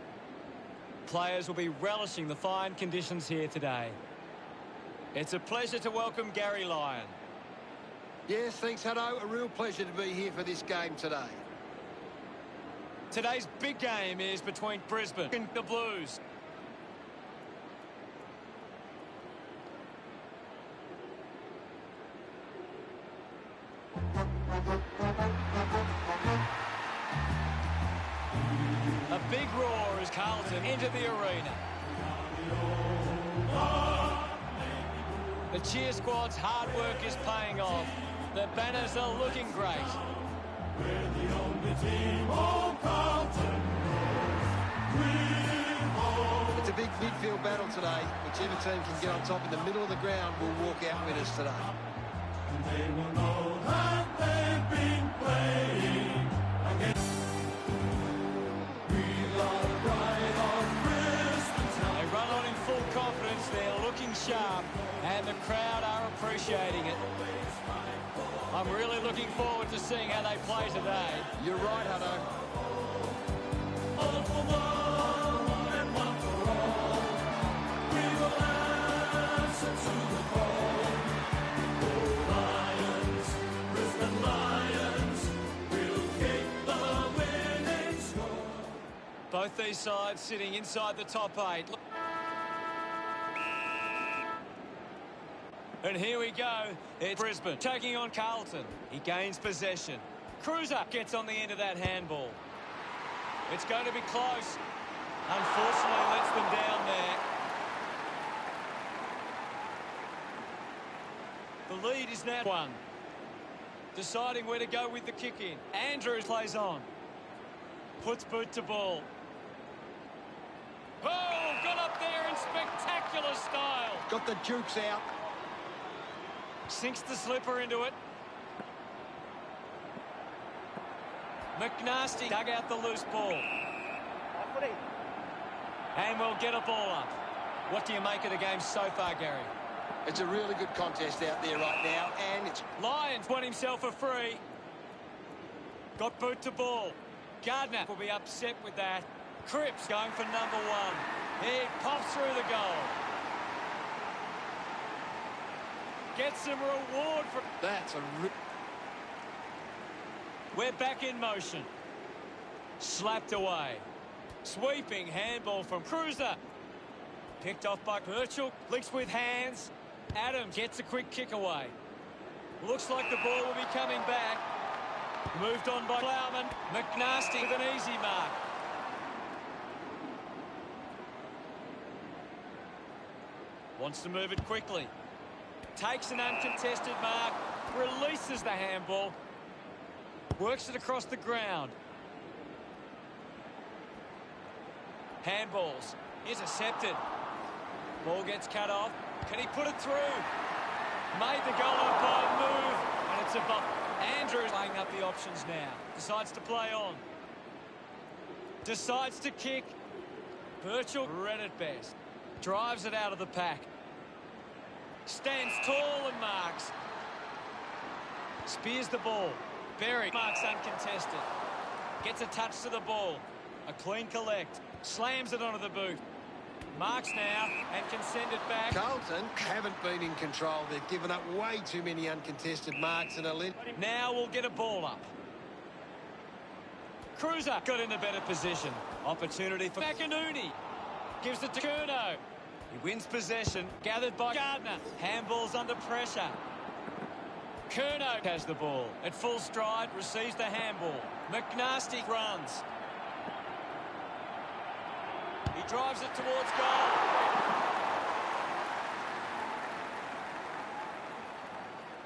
Players will be relishing the fine conditions here today. It's a pleasure to welcome Gary Lyon. Yes, thanks, Hutto. A real pleasure to be here for this game today. Today's big game is between Brisbane and the Blues. A big roar as Carlton enter the arena. The cheer squad's hard work is paying off. The banners are looking great. We're the only team on Carlton Road. It's a big midfield battle today. Whichever team can get on top in the middle of the ground will walk out winners today. And they will know that they've been playing against. We are the pride of Brisbane town. They run on in full confidence. They're looking sharp, and the crowd are appreciating it. I'm really looking forward to seeing how they play today. You're right, Hutto. All for one and one for all. We will answer to the call. Go Lions, Brisbane Lions, we'll kick the winning score. Both these sides sitting inside the top 8. And here we go. It's Brisbane taking on Carlton. He gains possession. Cruiser gets on the end of that handball. It's going to be close. Unfortunately, lets them down there. The lead is now 1. Deciding where to go with the kick in. Andrews plays on. Puts boot to ball. Oh, got up there in spectacular style. Got the jukes out. Sinks the slipper into it. McNasty dug out the loose ball. And we'll get a ball up. What do you make of the game so far, Gary? It's a really good contest out there right now, and it's... Lyons won himself a free. Got boot to ball. Gardner will be upset with that. Cripps going for number 1. He pops through the goal. Gets some reward for... That's a... We're back in motion. Slapped away. Sweeping handball from Cruiser. Picked off by Birchall. Links with hands. Adams gets a quick kick away. Looks like the ball will be coming back. Moved on by Plowman. McNasty with an easy mark. Wants to move it quickly. Takes an uncontested mark. Releases the handball. Works it across the ground. Handballs. Intercepted. Ball gets cut off. Can he put it through? Made the goal on by a move. And it's above. Andrews laying up the options now. Decides to play on. Decides to kick. Birchall read it best. Drives it out of the pack. Stands tall and marks. Spears the ball. Berry marks uncontested. Gets a touch to the ball. A clean collect. Slams it onto the boot. Marks now and can send it back. Carlton haven't been in control. They've given up way too many uncontested marks and a Now we'll get a ball up. Cruiser got in a better position. Opportunity for McInerney. Gives it to Curnow. He wins possession. Gathered by Gardner. Handball's under pressure. Curnow has the ball. At full stride, receives the handball. McNasty runs. He drives it towards goal.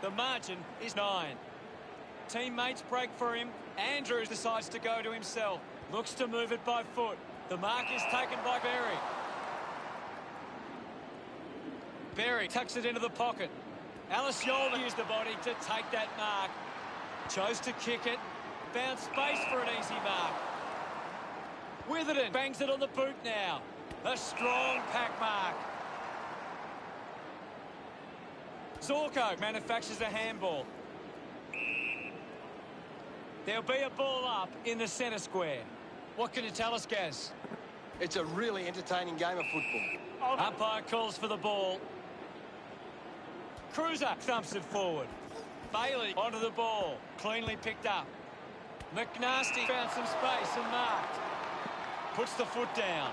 The margin is 9. Teammates break for him. Andrews decides to go to himself. Looks to move it by foot. The mark is taken by Berry. Berry tucks it into the pocket. Alice Yolden used the body to take that mark. Chose to kick it. Found space for an easy mark. Witherden bangs it on the boot now. A strong pack mark. Zorko manufactures a handball. There'll be a ball up in the centre square. What can you tell us, Gaz? It's a really entertaining game of football. Umpire calls for the ball. Cruiser thumps it forward. Bailey onto the ball. Cleanly picked up. McNasty found some space and marked. Puts the foot down.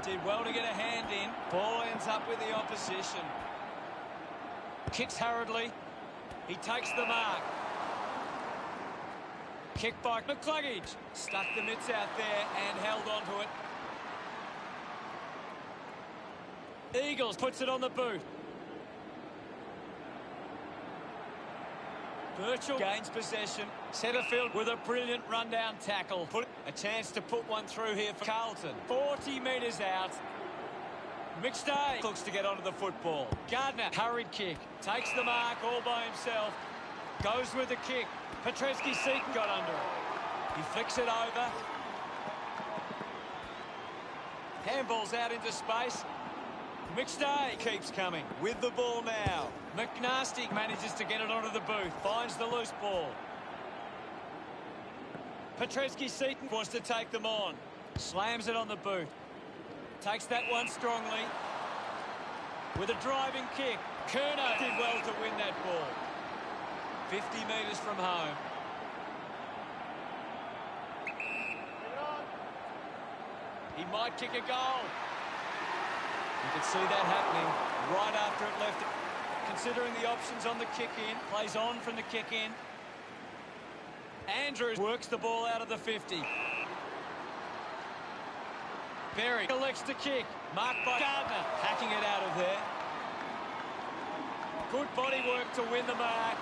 Did well to get a hand in. Ball ends up with the opposition. Kicks hurriedly. He takes the mark. Kick by McCluggage. Stuck the mitts out there and held onto it. Eagles puts it on the boot. Birchall gains possession. Setterfield with a brilliant rundown tackle. Put a chance to put one through here for Carlton. 40 metres out. McStay looks to get onto the football. Gardner, hurried kick. Takes the mark all by himself. Goes with the kick. Petreski-Seaton got under it. He flicks it over. Handball's out into space. McStay keeps coming with the ball now. McNasty manages to get it onto the booth. Finds the loose ball. Petreski-Seaton wants to take them on. Slams it on the boot. Takes that one strongly. With a driving kick. Kerno did well to win that ball. 50 metres from home. He might kick a goal. You can see that happening right after it left. Considering the options on the kick-in. Plays on from the kick-in. Andrews works the ball out of the 50. Berry elects to kick. Marked by Gardner. Hacking it out of there. Good body work to win the mark.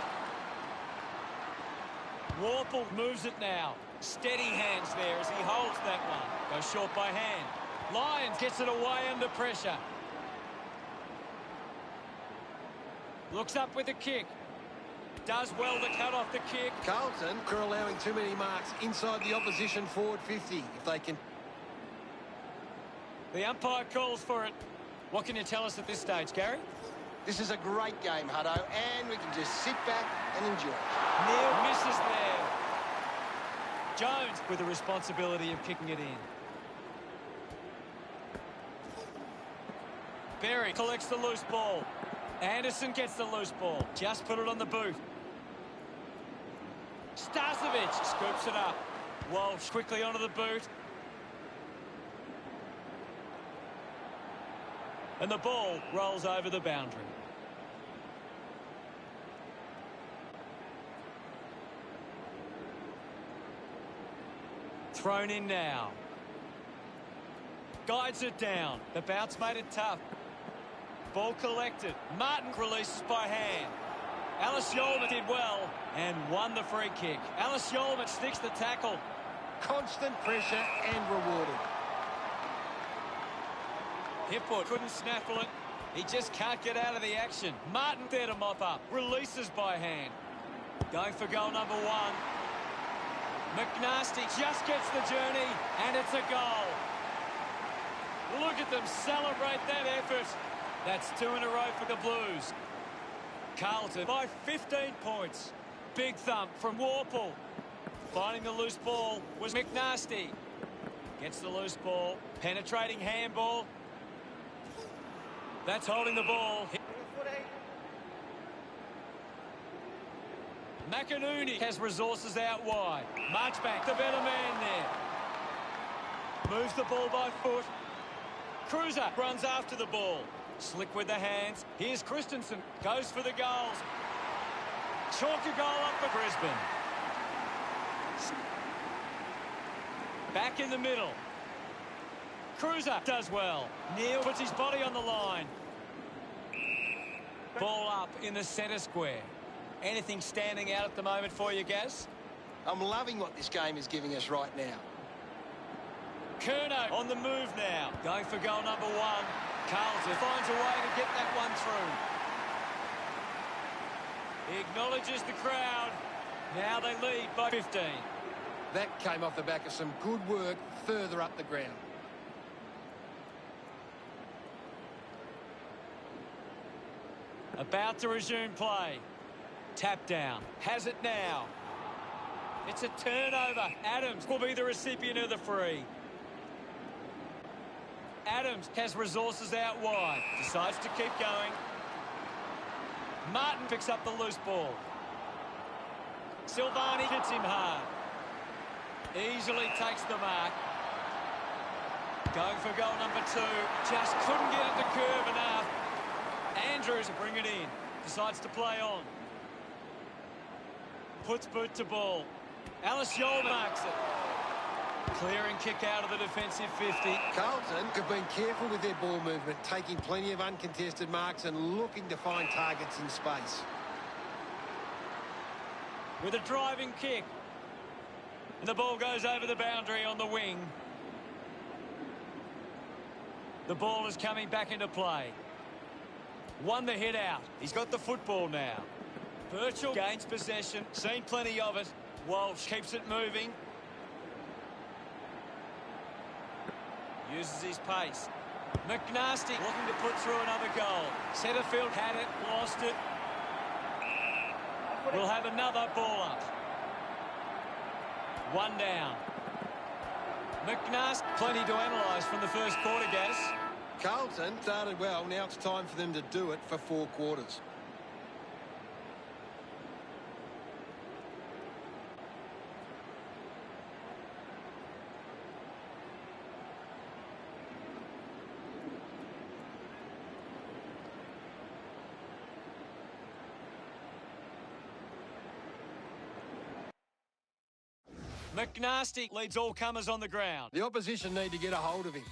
Warple moves it now. Steady hands there as he holds that one. Goes short by hand. Lyons gets it away under pressure. Looks up with the kick. Does well to cut off the kick. Carlton are allowing too many marks inside the opposition forward 50. If they can... The umpire calls for it. What can you tell us at this stage, Gary? This is a great game, Hutto, and we can just sit back and enjoy. Neil misses there. Jones with the responsibility of kicking it in. Berry collects the loose ball. Anderson gets the loose ball. Just put it on the boot. Starcevic scoops it up. Walsh quickly onto the boot. And the ball rolls over the boundary. Thrown in now. Guides it down. The bounce made it tough. Ball collected. Martin releases by hand. Alice Yolman did well and won the free kick. Alice Yolman sticks the tackle. Constant pressure and rewarded. Hipwood couldn't snaffle it. He just can't get out of the action. Martin there to mop up. Releases by hand. Going for goal number one. McNasty just gets the journey, and it's a goal. Look at them celebrate that effort. That's 2 in a row for the Blues. Carlton by 15 points. Big thump from Warple. Finding the loose ball was McNasty. Gets the loose ball. Penetrating handball. That's holding the ball. McInerney has resources out wide. Marchbank, the better man there. Moves the ball by foot. Cruiser runs after the ball. Slick with the hands. Here's Christensen. Goes for the goals. Chalk a goal up for Brisbane. Back in the middle. Cruiser does well. Neil puts his body on the line. Ball up in the centre square. Anything standing out at the moment for you, Gaz? I'm loving what this game is giving us right now. Kerno on the move now. Going for goal number one. Carlton finds a way to get that one through. He acknowledges the crowd. Now they lead by 15. That came off the back of some good work further up the ground. About to resume play. Tap down. Has it now. It's a turnover. Adams will be the recipient of the free. Adams has resources out wide. Decides to keep going. Martin picks up the loose ball. Silvani hits him hard. Easily takes the mark. Going for goal number 2. Just couldn't get it to curve enough. Andrews will bring it in. Decides to play on. Puts boot to ball. Alice Yole marks it. Clearing kick out of the defensive 50. Carlton have been careful with their ball movement, taking plenty of uncontested marks and looking to find targets in space. With a driving kick. And the ball goes over the boundary on the wing. The ball is coming back into play. Won the hit out. He's got the football now. Birchall gains possession. Seen plenty of it. Walsh keeps it moving. Uses his pace. McNasty looking to put through another goal. Setterfield had it, lost it. We'll have another ball up. One down. McNasty, plenty to analyse from the first quarter, Gaz. Carlton started well. Now it's time for them to do it for 4 quarters. McNasty leads all comers on the ground. The opposition need to get a hold of him.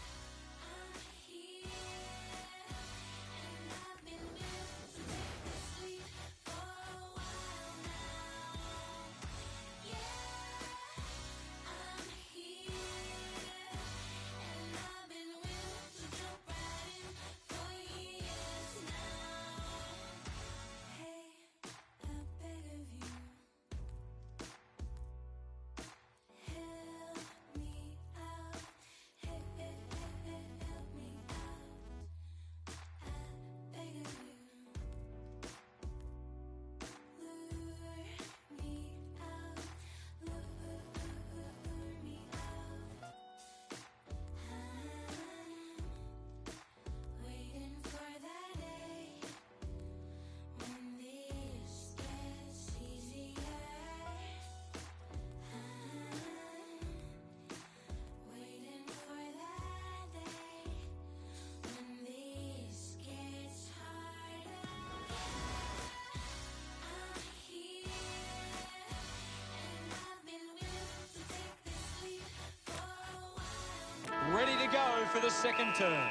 Ready to go for the second turn.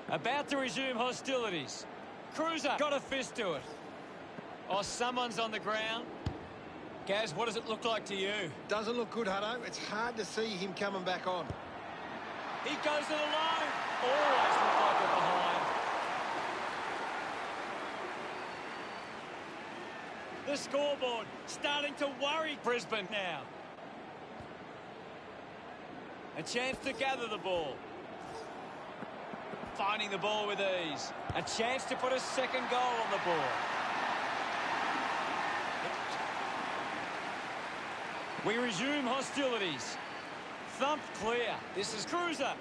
About to resume hostilities. Cruiser got a fist to it. Oh, someone's on the ground. Gaz, what does it look like to you? Doesn't look good, Hutto. It's hard to see him coming back on. He goes it alone. Always look like they're behind. The scoreboard starting to worry Brisbane now. A chance to gather the ball. Finding the ball with ease. A chance to put a second goal on the board. We resume hostilities. Thump clear. This is Cruiser.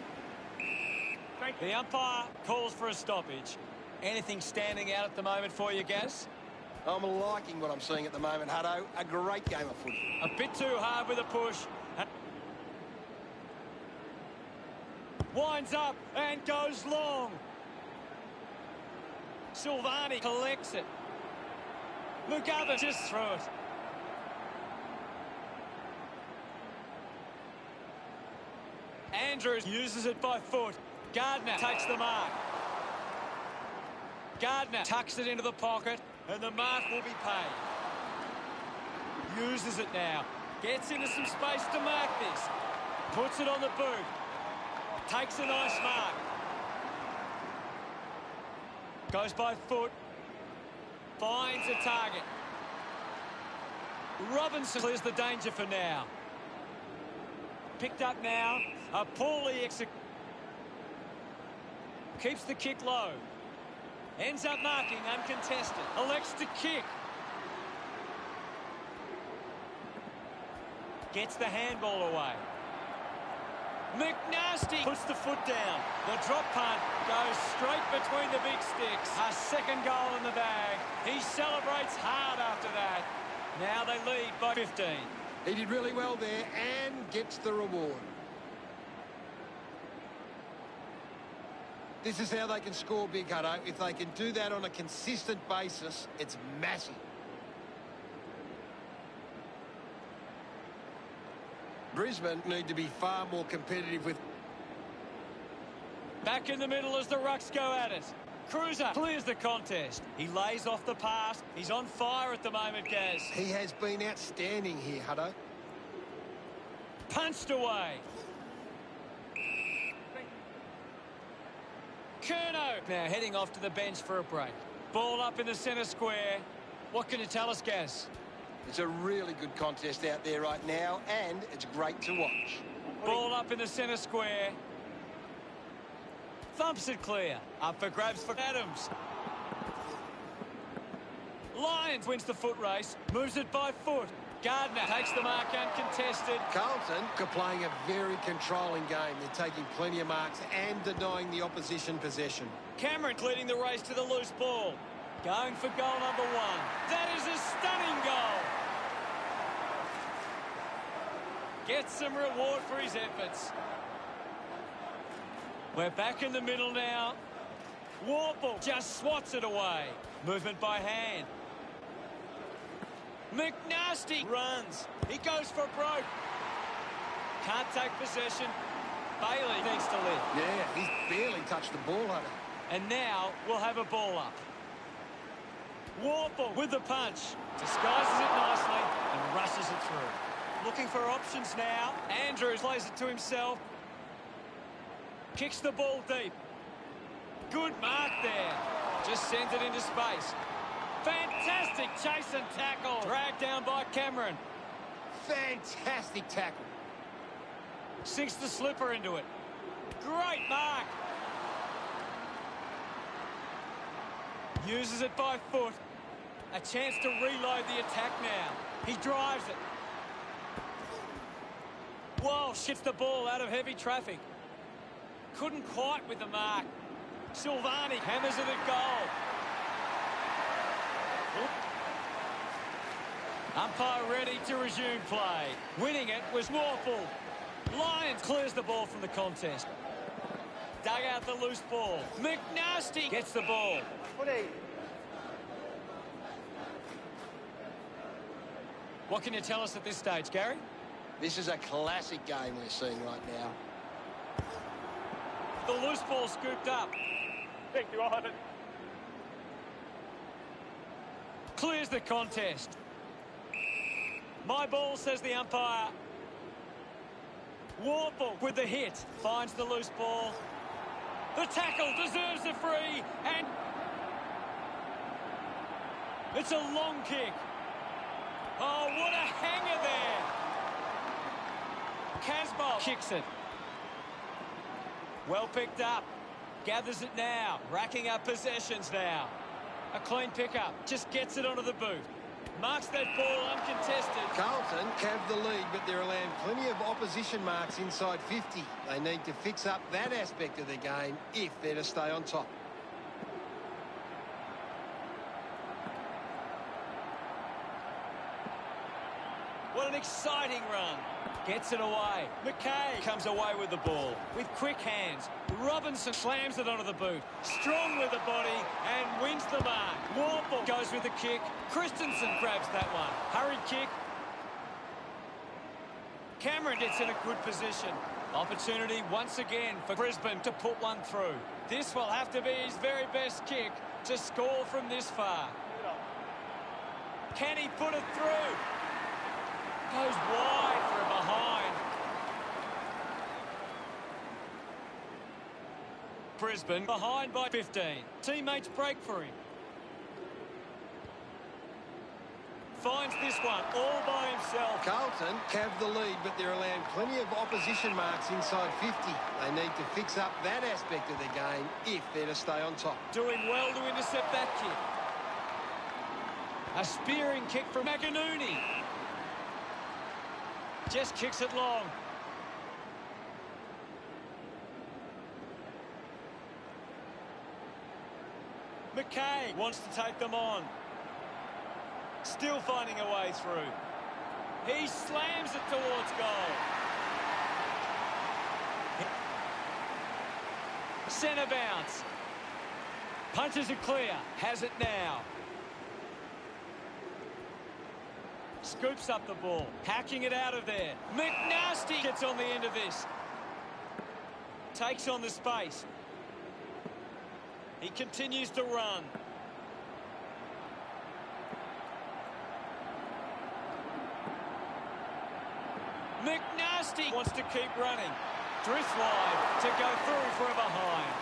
The umpire calls for a stoppage. Anything standing out at the moment for you, Gaz? I'm liking what I'm seeing at the moment, Hutto. A great game of footy. A bit too hard with a push. Winds up and goes long. Silvani collects it. McGovern just threw it. Andrews uses it by foot. Gardner takes the mark. Gardner tucks it into the pocket and the mark will be paid. Uses it now. Gets into some space to mark this. Puts it on the boot. Takes a nice mark. Goes by foot. Finds a target. Robinson clears the danger for now. Picked up now. A poorly executed. Keeps the kick low. Ends up marking uncontested. Elects to kick. Gets the handball away. McNasty puts the foot down. The drop punt goes straight between the big sticks. A second goal in the bag. He celebrates hard after that. Now they lead by 15. He did really well there and gets the reward. This is how they can score big, Hutto. If they can do that on a consistent basis, it's massive. Brisbane need to be far more competitive with... Back in the middle as the Rucks go at it. Cruiser clears the contest. He lays off the pass. He's on fire at the moment, Gaz. He has been outstanding here, Hutto. Punched away. Curnow now heading off to the bench for a break. Ball up in the centre square. What can you tell us, Gaz? It's a really good contest out there right now, and it's great to watch. Ball up in the centre square. Thumps it clear. Up for grabs for Adams. Lyons wins the foot race. Moves it by foot. Gardner takes the mark uncontested. Carlton are playing a very controlling game. They're taking plenty of marks and denying the opposition possession. Cameron leading the race to the loose ball. Going for goal number 1. That is a stunning goal. Gets some reward for his efforts. We're back in the middle now. Warple just swats it away. Movement by hand. McNasty runs. He goes for broke. Can't take possession. Bailey needs to live. Yeah, he's barely touched the ball, Hutto. And now we'll have a ball up. Warple with the punch. Disguises it nicely and rushes it through. Looking for options now. Andrews plays it to himself. Kicks the ball deep. Good mark there. Just sends it into space. Fantastic chase and tackle. Dragged down by Cameron. Fantastic tackle. Sinks the slipper into it. Great mark. Uses it by foot. A chance to reload the attack now. He drives it. Walsh hits the ball out of heavy traffic. Couldn't quite with the mark. Silvani hammers it at goal. Umpire ready to resume play. Winning it was Warple. Lyons clears the ball from the contest. Dug out the loose ball. McNasty gets the ball. What can you tell us at this stage, Gary? This is a classic game we're seeing right now. The loose ball scooped up. Thank you, Ivan. Clears the contest. My ball, says the umpire. Warple with the hit. Finds the loose ball. The tackle deserves the free. And it's a long kick. Oh, what a hanger there. Casbolt kicks it. Well picked up. Gathers it now. Racking up possessions now. A clean pickup. Just gets it onto the boot. Marks that ball uncontested. Carlton have the lead, but they're allowing plenty of opposition marks inside 50. They need to fix up that aspect of their game if they're to stay on top. What an exciting run. Gets it away. McKay comes away with the ball. With quick hands. Robinson slams it onto the boot. Strong with the body and wins the mark. Warple goes with the kick. Christensen grabs that one. Hurried kick. Cameron gets in a good position. Opportunity once again for Brisbane to put one through. This will have to be his very best kick to score from this far. Can he put it through? Goes wide for a behind. Brisbane behind by 15. Teammates break for him. finds this one all by himself. Carlton have the lead, but they're allowing plenty of opposition marks inside 50. They need to fix up that aspect of their game if they're to stay on top. Doing well to intercept that kick. A spearing kick from McInerney. Just kicks it long. McKay wants to take them on. Still finding a way through. He slams it towards goal. Centre bounce. Punches it clear. Has it now. Scoops up the ball. Hacking it out of there. McNasty gets on the end of this. Takes on the space. He continues to run. McNasty wants to keep running. Drifts wide to go through for a behind.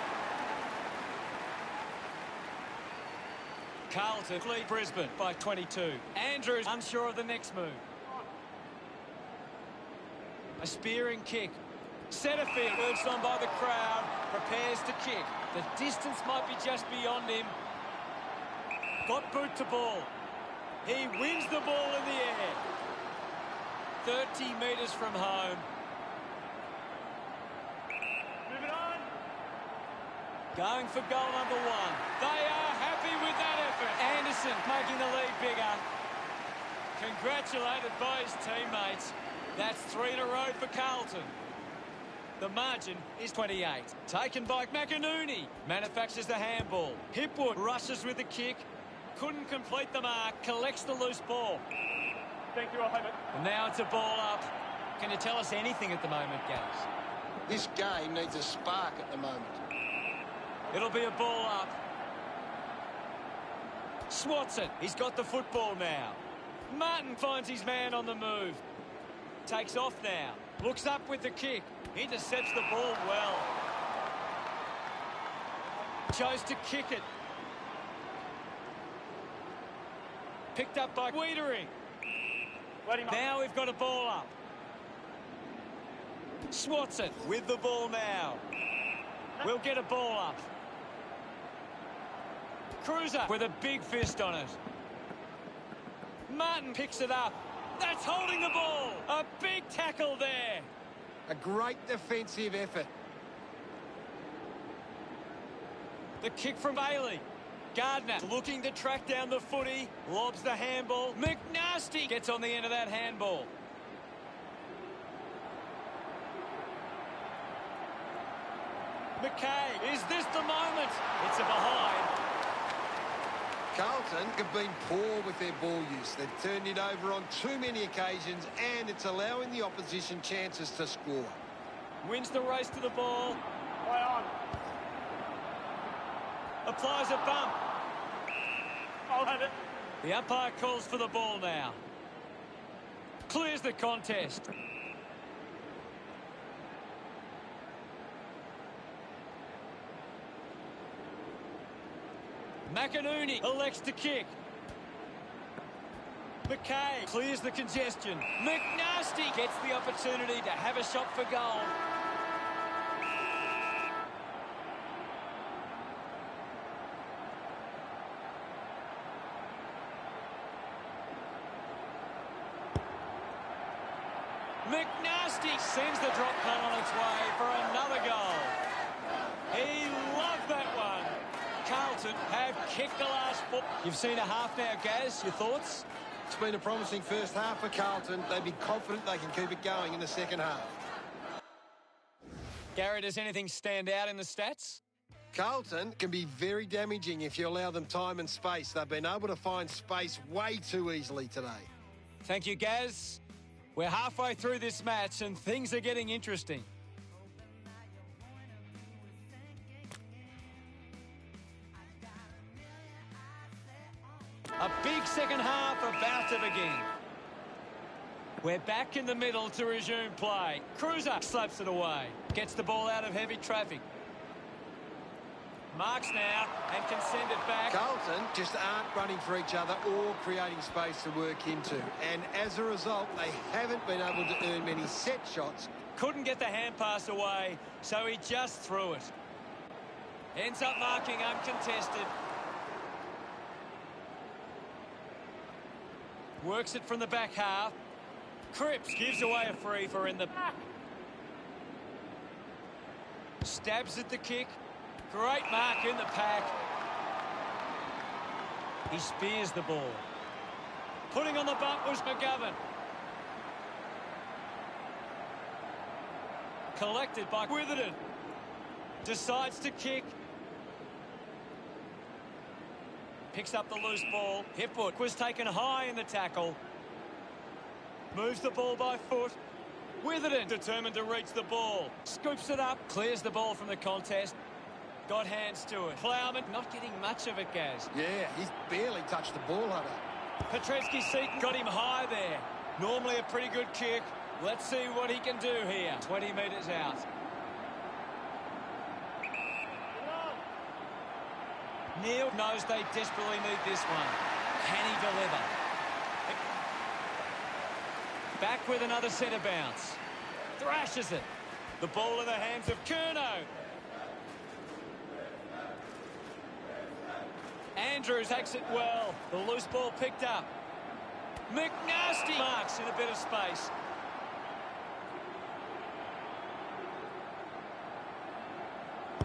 Carlton lead Brisbane by 22. Andrews unsure of the next move. A spearing kick. Setterfield urged on by the crowd. Prepares to kick. The distance might be just beyond him. Got boot to ball. He wins the ball in the air. 30 metres from home. Moving on. Going for goal number one. They are happy with that effort. Anderson making the lead bigger. Congratulated by his teammates. That's 3 in a row for Carlton. The margin is 28. Taken by McInerney. Manufactures the handball. Hipwood rushes with the kick. Couldn't complete the mark. Collects the loose ball. Thank you, I'll have it. And now it's a ball up. Can you tell us anything at the moment, Gaz? This game needs a spark at the moment. It'll be a ball up. Swatson. He's got the football now. Martin finds his man on the move. Takes off now. Looks up with the kick. Intercepts the ball well. Chose to kick it. Picked up by Wiedering. Now we've got a ball up. Swatson with the ball now. We'll get a ball up. Cruiser with a big fist on it. Martin picks it up. That's holding the ball. A big tackle there. A great defensive effort. The kick from Bailey. Gardner looking to track down the footy. Lobs the handball. McNasty gets on the end of that handball. McKay, is this the moment? It's a behind. Carlton have been poor with their ball use. They've turned it over on too many occasions, and it's allowing the opposition chances to score. Wins the race to the ball. Play on. Applies a bump. I'll have it. The umpire calls for the ball now. Clears the contest. McInerney elects to kick. McKay clears the congestion. McNasty gets the opportunity to have a shot for goal. McNasty sends the drop punt on its way for another goal. He loved that one. Carlton have kicked the last foot. You've seen a half now, Gaz. Your thoughts? It's been a promising first half for Carlton. They'd be confident they can keep it going in the second half. Gary, does anything stand out in the stats? Carlton can be very damaging if you allow them time and space. They've been able to find space way too easily today. Thank you, Gaz. We're halfway through this match and things are getting interesting. A big second half about to begin. We're back in the middle to resume play. Cruiser slaps it away. Gets the ball out of heavy traffic. Marks now and can send it back. Carlton just aren't running for each other or creating space to work into. And as a result, they haven't been able to earn many set shots. Couldn't get the hand pass away, so he just threw it. Ends up marking uncontested. Works it from the back half. Cripps gives away a free for in the back. Stabs at the kick. Great mark in the pack. He spears the ball. Putting on the bump was McGovern. Collected by Witherden. Decides to kick. Picks up the loose ball. Hipwood was taken high in the tackle. Moves the ball by foot. Witherden determined to reach the ball. Scoops it up. Clears the ball from the contest. Got hands to it. Plowman not getting much of it, Gaz. Yeah, he's barely touched the ball, Hunter. Petreski-Seaton got him high there. Normally a pretty good kick. Let's see what he can do here. 20 metres out. Neil knows they desperately need this one. Can he deliver? Back with another centre bounce. Thrashes it. The ball in the hands of Curnow. Andrews takes it well. The loose ball picked up. McNasty marks in a bit of space.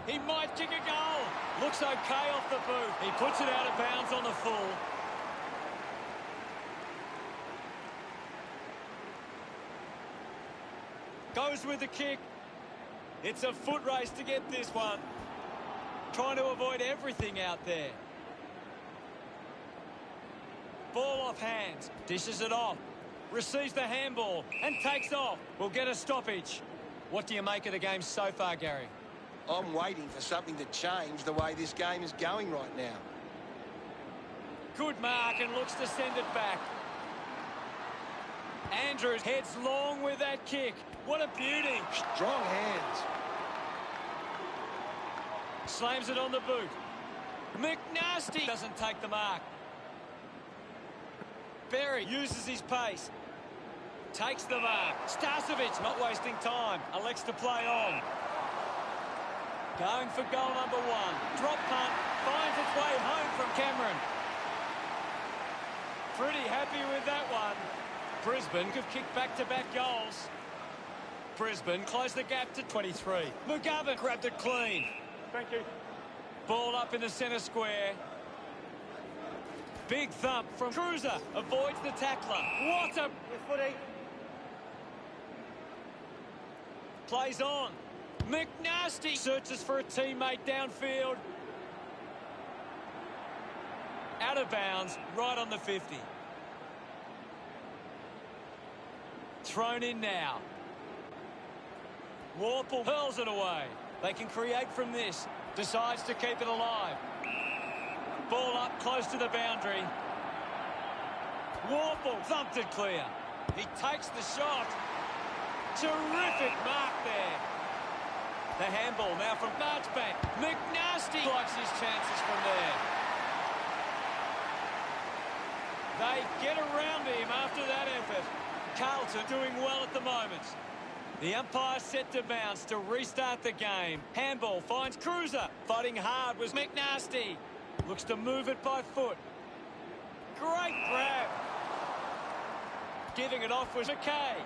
He might kick a goal. Looks okay off the boot. He puts it out of bounds on the full. Goes with the kick. It's a foot race to get this one. Trying to avoid everything out there. Ball off hands. Dishes it off. Receives the handball and takes off. Will get a stoppage. What do you make of the game so far, Gary? I'm waiting for something to change the way this game is going right now. Good mark and looks to send it back. Andrews heads long with that kick. What a beauty. Strong hands. Slams it on the boot. McNasty doesn't take the mark. Berry uses his pace. Takes the mark. Starcevic not wasting time. Elects to play on. Going for goal number one. Drop punt. Finds its way home from Cameron. Pretty happy with that one. Brisbane could kick back-to-back goals. Brisbane closed the gap to 23. McGovern grabbed it clean. Thank you. Ball up in the centre square. Big thump from Cruiser. Avoids the tackler. What a... Your footy. Plays on. McNasty searches for a teammate downfield. Out of bounds, right on the 50. Thrown in now. Warple hurls it away. They can create from this. Decides to keep it alive. Ball up close to the boundary. Warple thumped it clear. He takes the shot. Terrific mark there. The handball now from Marchbank. McNasty likes his chances from there. They get around him after that effort. Carlton doing well at the moment. The umpire set to bounce to restart the game. Handball finds Cruiser. Fighting hard was McNasty. Looks to move it by foot. Great grab. Giving it off was McKay.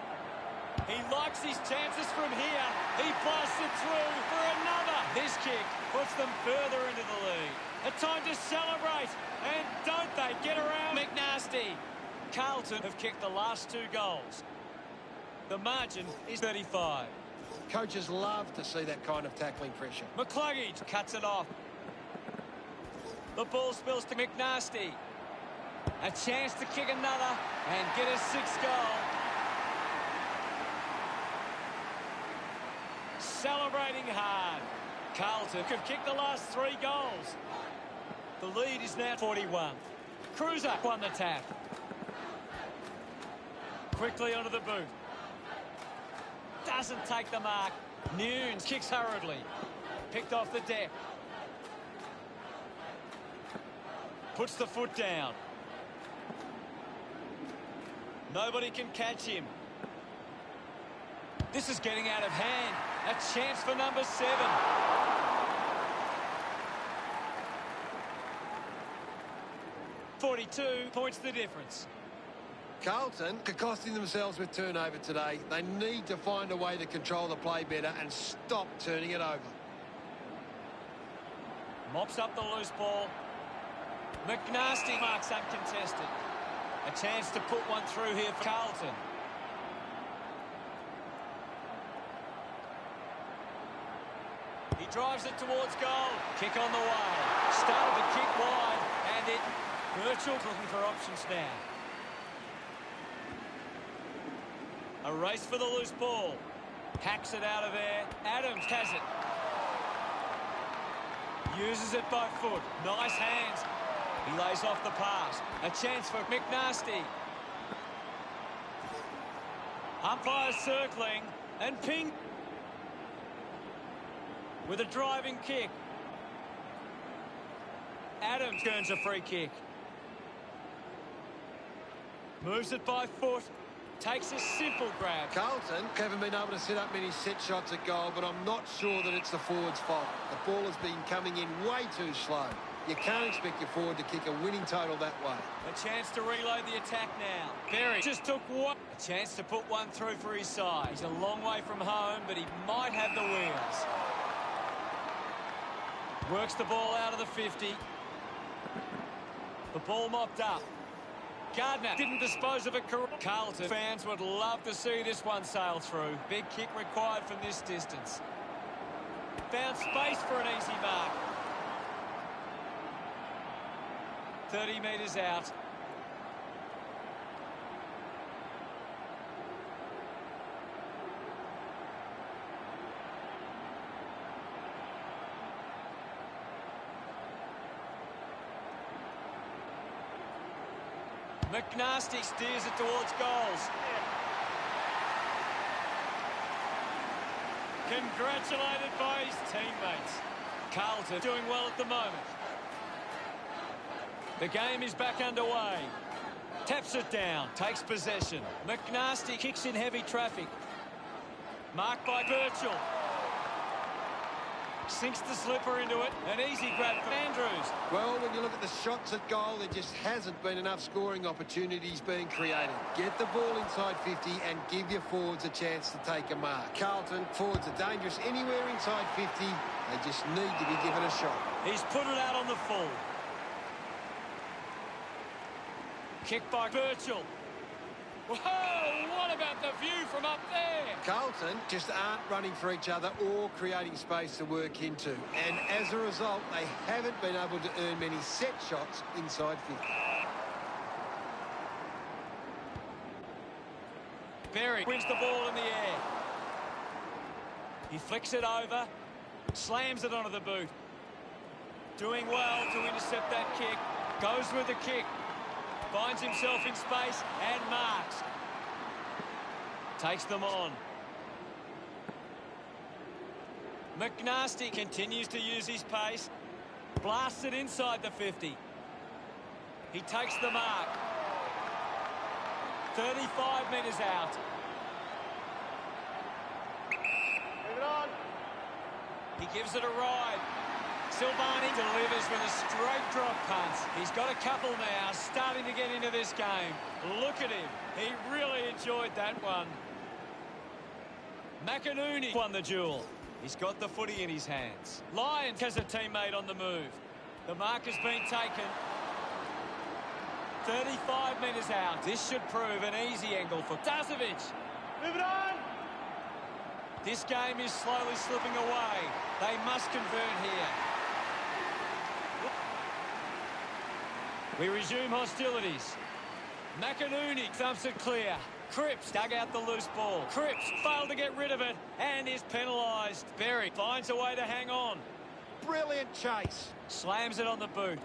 He likes his chances from here. He blasts it through for another. This kick puts them further into the lead. A time to celebrate. And don't they get around McNasty. Carlton have kicked the last 2 goals. The margin is 35. Coaches love to see that kind of tackling pressure. McCluggage cuts it off. The ball spills to McNasty. A chance to kick another and get a 6th goal. Celebrating hard. Carlton could kick the last 3 goals. The lead is now 41. Cruiser won the tap. Quickly onto the boot. Doesn't take the mark. Nunes kicks hurriedly. Picked off the depth. Puts the foot down. Nobody can catch him. This is getting out of hand. A chance for number 7. .42 points the difference. Carlton are costing themselves with turnover today. They need to find a way to control the play better and stop turning it over. Mops up the loose ball. McNasty marks uncontested. A chance to put one through here for Carlton. He drives it towards goal. Kick on the way. Started to kick wide, and it... Birchall looking for options now. A race for the loose ball. Hacks it out of there. Adams has it. Uses it by foot. Nice hands. He lays off the pass. A chance for McNasty. Umpire circling. And ping. With a driving kick. Adams earns a free kick. Moves it by foot. Takes a simple grab. Carlton haven't been able to set up many set shots at goal, but I'm not sure that it's the forward's fault. The ball has been coming in way too slow. You can't expect your forward to kick a winning total that way. A chance to reload the attack now. Berry just took one. A chance to put one through for his side. He's a long way from home, but he might have the wheels. Works the ball out of the 50. The ball mopped up. Gardner didn't dispose of it correctly. Carlton fans would love to see this one sail through. Big kick required from this distance. Found space for an easy mark. 30 metres out. McNasty steers it towards goals. Congratulated by his teammates. Carlton doing well at the moment. The game is back underway. Taps it down, takes possession. McNasty kicks in heavy traffic. Marked by Birchall. Sinks the slipper into it. An easy grab for Andrews. Well, when you look at the shots at goal, there just hasn't been enough scoring opportunities being created. Get the ball inside 50 and give your forwards a chance to take a mark. Carlton, forwards are dangerous anywhere inside 50. They just need to be given a shot. He's put it out on the full. Kick by Birchall. Whoa, what about the view from up there? Carlton just aren't running for each other or creating space to work into. And as a result, they haven't been able to earn many set shots inside 50. Berry wins the ball in the air. He flicks it over. Slams it onto the boot. Doing well to intercept that kick. Goes with the kick. Finds himself in space and marks. Takes them on. McNasty continues to use his pace. Blasts it inside the 50. He takes the mark. 35 metres out. Move it on. He gives it a ride. Silvani delivers with a straight drop punt. He's got a couple now, starting to get into this game. Look at him. He really enjoyed that one. McInerney won the duel. He's got the footy in his hands. Lyons has a teammate on the move. The mark has been taken. 35 metres out. This should prove an easy angle for Dazovic. Move it on. This game is slowly slipping away. They must convert here. We resume hostilities. McInerney thumps it clear. Cripps dug out the loose ball. Cripps failed to get rid of it and is penalised. Berry finds a way to hang on. Brilliant chase. Slams it on the boot.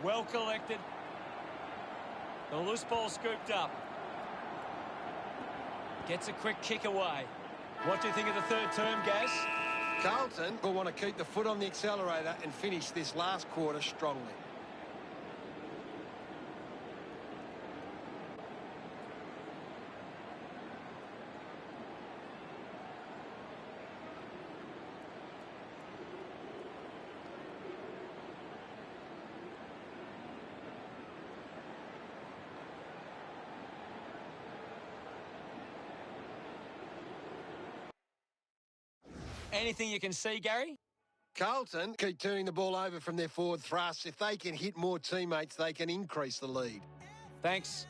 Well collected. The loose ball scooped up. Gets a quick kick away. What do you think of the third term, Gaz? Carlton will want to keep the foot on the accelerator and finish this last quarter strongly. Anything you can see, Gary? Carlton keep turning the ball over from their forward thrust. If they can hit more teammates, they can increase the lead. Thanks.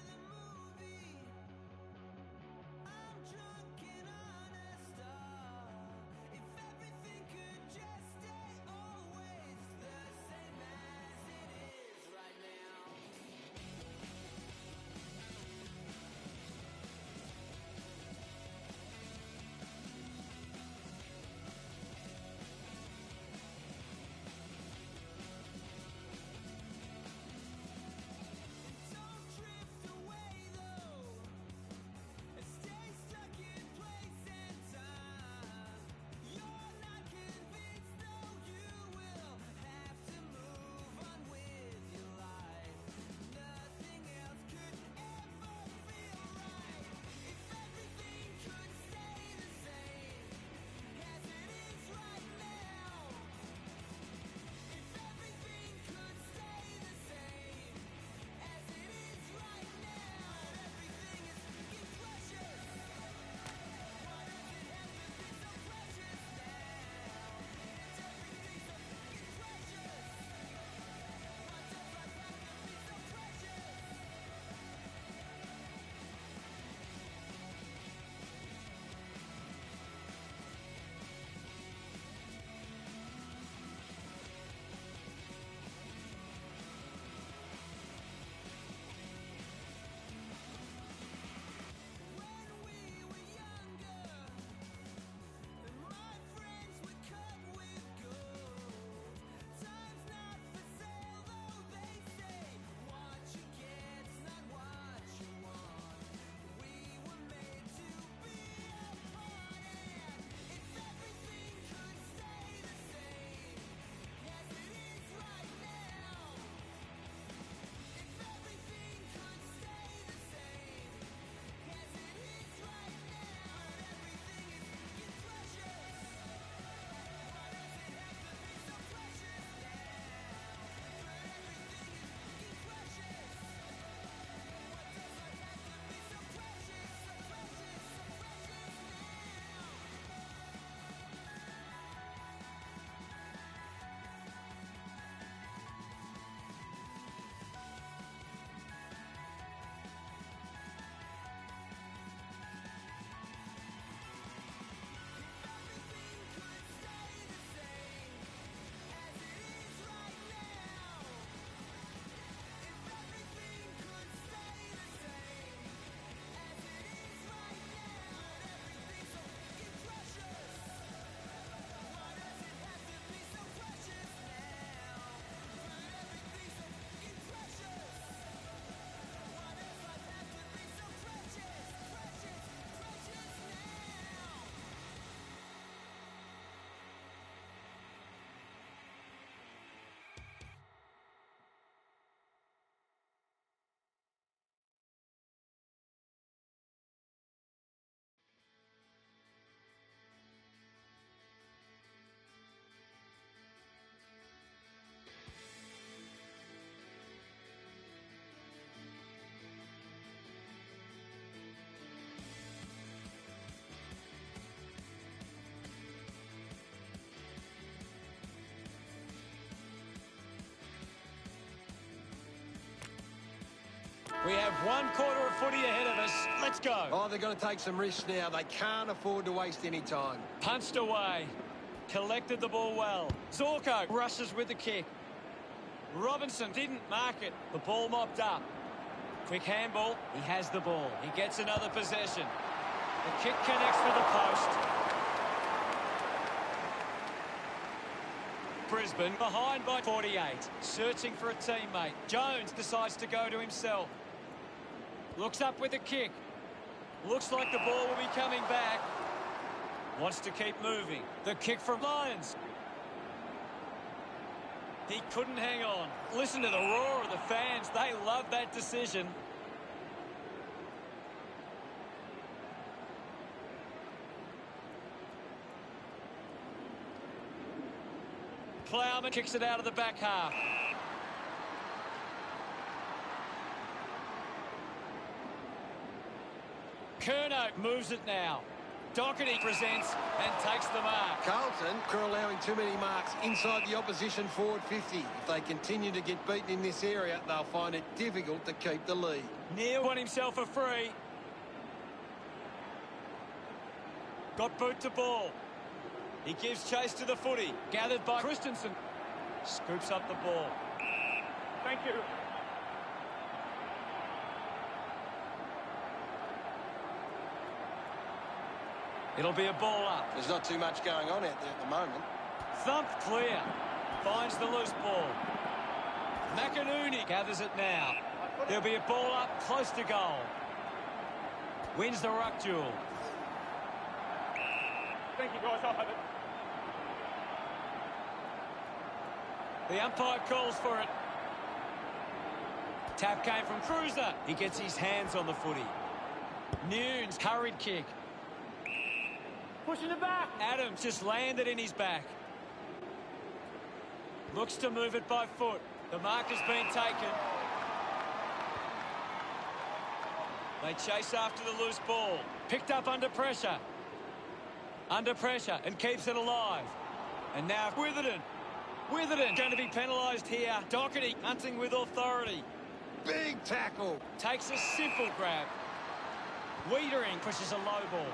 We have 1 quarter of footy ahead of us. Let's go. Oh, they're going to take some risks now. They can't afford to waste any time. Punched away. Collected the ball well. Zorko rushes with the kick. Robinson didn't mark it. The ball mopped up. Quick handball. He has the ball. He gets another possession. The kick connects with the post. Brisbane behind by 48. Searching for a teammate. Jones decides to go to himself. Looks up with a kick. Looks like the ball will be coming back. Wants to keep moving. The kick from Lions. He couldn't hang on. Listen to the roar of the fans. They love that decision. Plowman kicks it out of the back half. Curnow moves it now. Doherty presents and takes the mark. Carlton are allowing too many marks inside the opposition forward 50. If they continue to get beaten in this area, they'll find it difficult to keep the lead. Neil won himself a free. Got boot to ball. He gives chase to the footy. Gathered by Christensen. Scoops up the ball. Thank you. It'll be a ball up. There's not too much going on out there at the moment. Thumped clear. Finds the loose ball. McInerney gathers it now. There'll be a ball up close to goal. Wins the ruck duel. Thank you, guys. I'll have it. The umpire calls for it. Tap came from Cruiser. He gets his hands on the footy. Nunes, hurried kick. Pushing it back. Adams just landed in his back. Looks to move it by foot. The mark has been taken. They chase after the loose ball. Picked up under pressure. Under pressure and keeps it alive. And now Witherden. Witherden going to be penalised here. Doherty hunting with authority. Big tackle. Takes a simple grab. Wiedering pushes a low ball.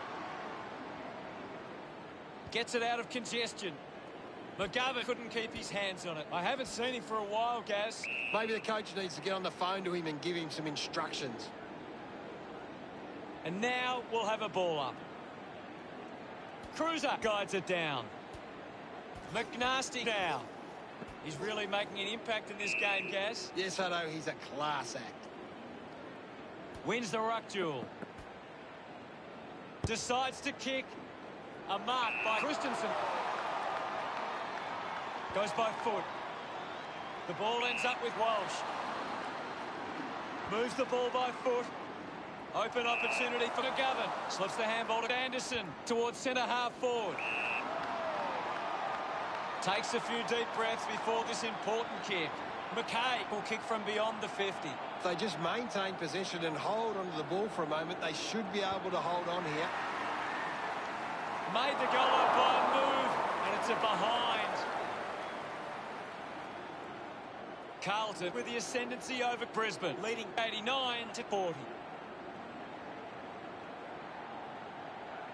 Gets it out of congestion. McGovern couldn't keep his hands on it. I haven't seen him for a while, Gaz. Maybe the coach needs to get on the phone to him and give him some instructions. And now we'll have a ball up. Cruiser guides it down. McNasty now. He's really making an impact in this game, Gaz. Yes, I know, he's a class act. Wins the ruck duel. Decides to kick. A mark by Christensen. Goes by foot. The ball ends up with Walsh. Moves the ball by foot. Open opportunity for McGovern. Slips the handball to Anderson towards centre half forward. Takes a few deep breaths before this important kick. McKay will kick from beyond the 50. If they just maintain possession and hold onto the ball for a moment, they should be able to hold on here. Made the goal up by a move, and it's a behind. Carlton with the ascendancy over Brisbane, leading 89-40.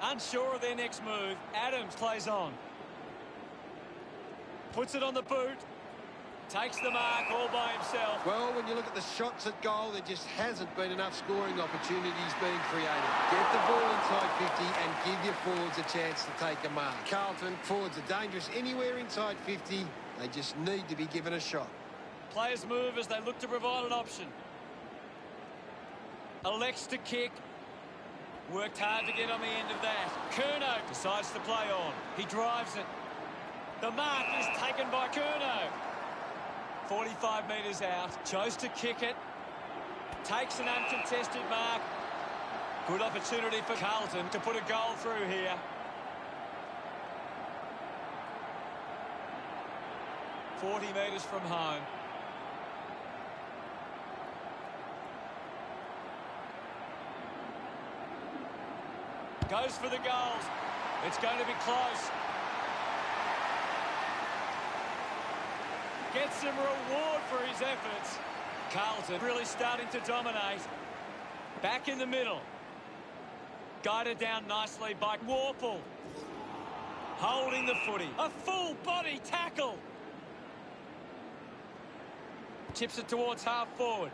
Unsure of their next move, Adams plays on. Puts it on the boot. Takes the mark all by himself. Well, when you look at the shots at goal, there just hasn't been enough scoring opportunities being created. Get the ball inside 50 and give your forwards a chance to take a mark. Carlton, forwards are dangerous anywhere inside 50. They just need to be given a shot. Players move as they look to provide an option. Elects to kick. Worked hard to get on the end of that. Curnow decides to play on. He drives it. The mark is taken by Curnow. 45 metres out. Chose to kick it. Takes an uncontested mark. Good opportunity for Carlton to put a goal through here. 40 metres from home. Goes for the goals. It's going to be close. Gets some reward for his efforts. Carlton really starting to dominate. Back in the middle. Guided down nicely by Warple. Holding the footy. A full body tackle. Tips it towards half forward.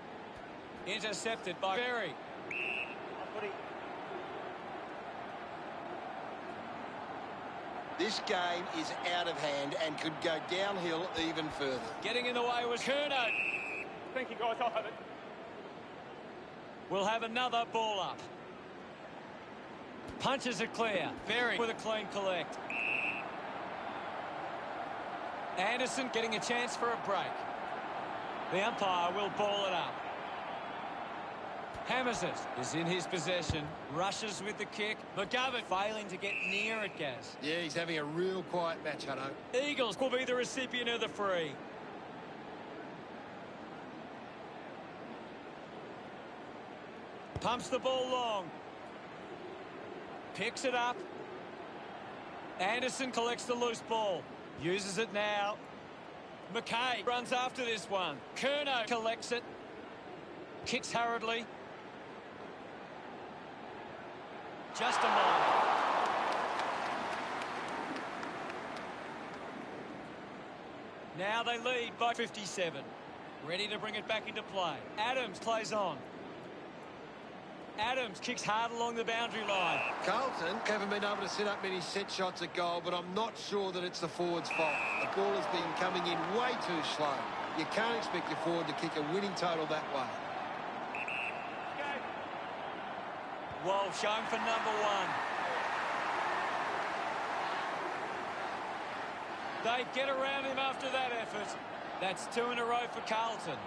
Intercepted by Berry. This game is out of hand and could go downhill even further. Getting in the way was Curnow. Thank you, guys. I'll have it. We'll have another ball up. Punches it clear. Berry with a clean collect. Anderson getting a chance for a break. The umpire will ball it up. Hammers it. Is in his possession. Rushes with the kick. McGovern failing to get near it, Gaz. Yeah, he's having a real quiet match, Hutto. Eagles will be the recipient of the free. Pumps the ball long. Picks it up. Anderson collects the loose ball. Uses it now. McKay runs after this one. Curnow collects it. Kicks hurriedly. Just a moment. Now they lead by 57. Ready to bring it back into play. Adams plays on. Adams kicks hard along the boundary line. Carlton haven't been able to set up many set shots at goal, but I'm not sure that it's the forward's fault. The ball has been coming in way too slow. You can't expect your forward to kick a winning total that way. Walsh going for number one. They get around him after that effort. That's 2 in a row for Carlton.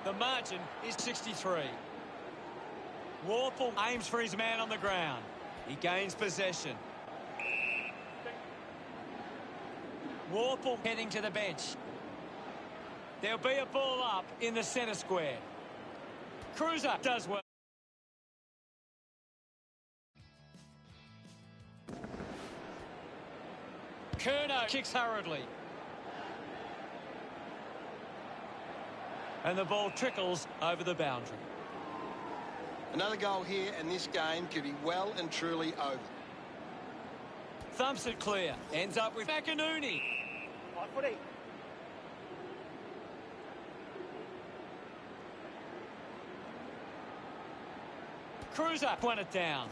The margin is 63. Warple aims for his man on the ground. He gains possession. Warple heading to the bench. There'll be a ball up in the centre square. Cruiser does well. Curnow kicks hurriedly. And the ball trickles over the boundary. Another goal here, and this game could be well and truly over. Thumps it clear. Ends up with McInerney. Right footy. Cruiser won it down.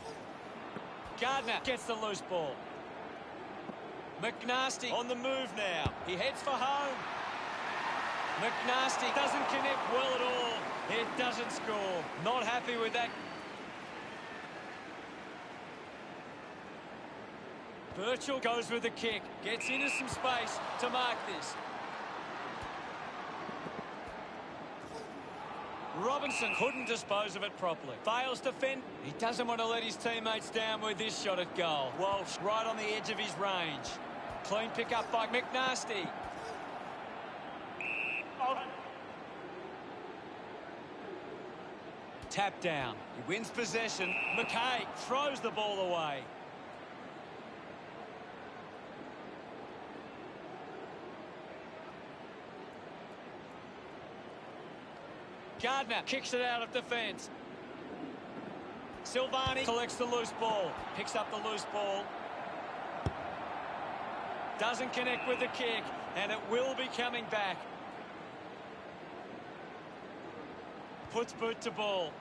Gardner gets the loose ball. McNasty on the move now. He heads for home. McNasty doesn't connect well at all. It doesn't score. Not happy with that. Birchall goes with the kick. Gets into some space to mark this. Robinson couldn't dispose of it properly. Fails to fend. He doesn't want to let his teammates down with this shot at goal. Walsh right on the edge of his range. Clean pick up by McNasty. Tap down. He wins possession. McKay throws the ball away. Gardner kicks it out of defence. Silvani collects the loose ball. Picks up the loose ball. Doesn't connect with the kick, and it will be coming back. Puts boot to ball.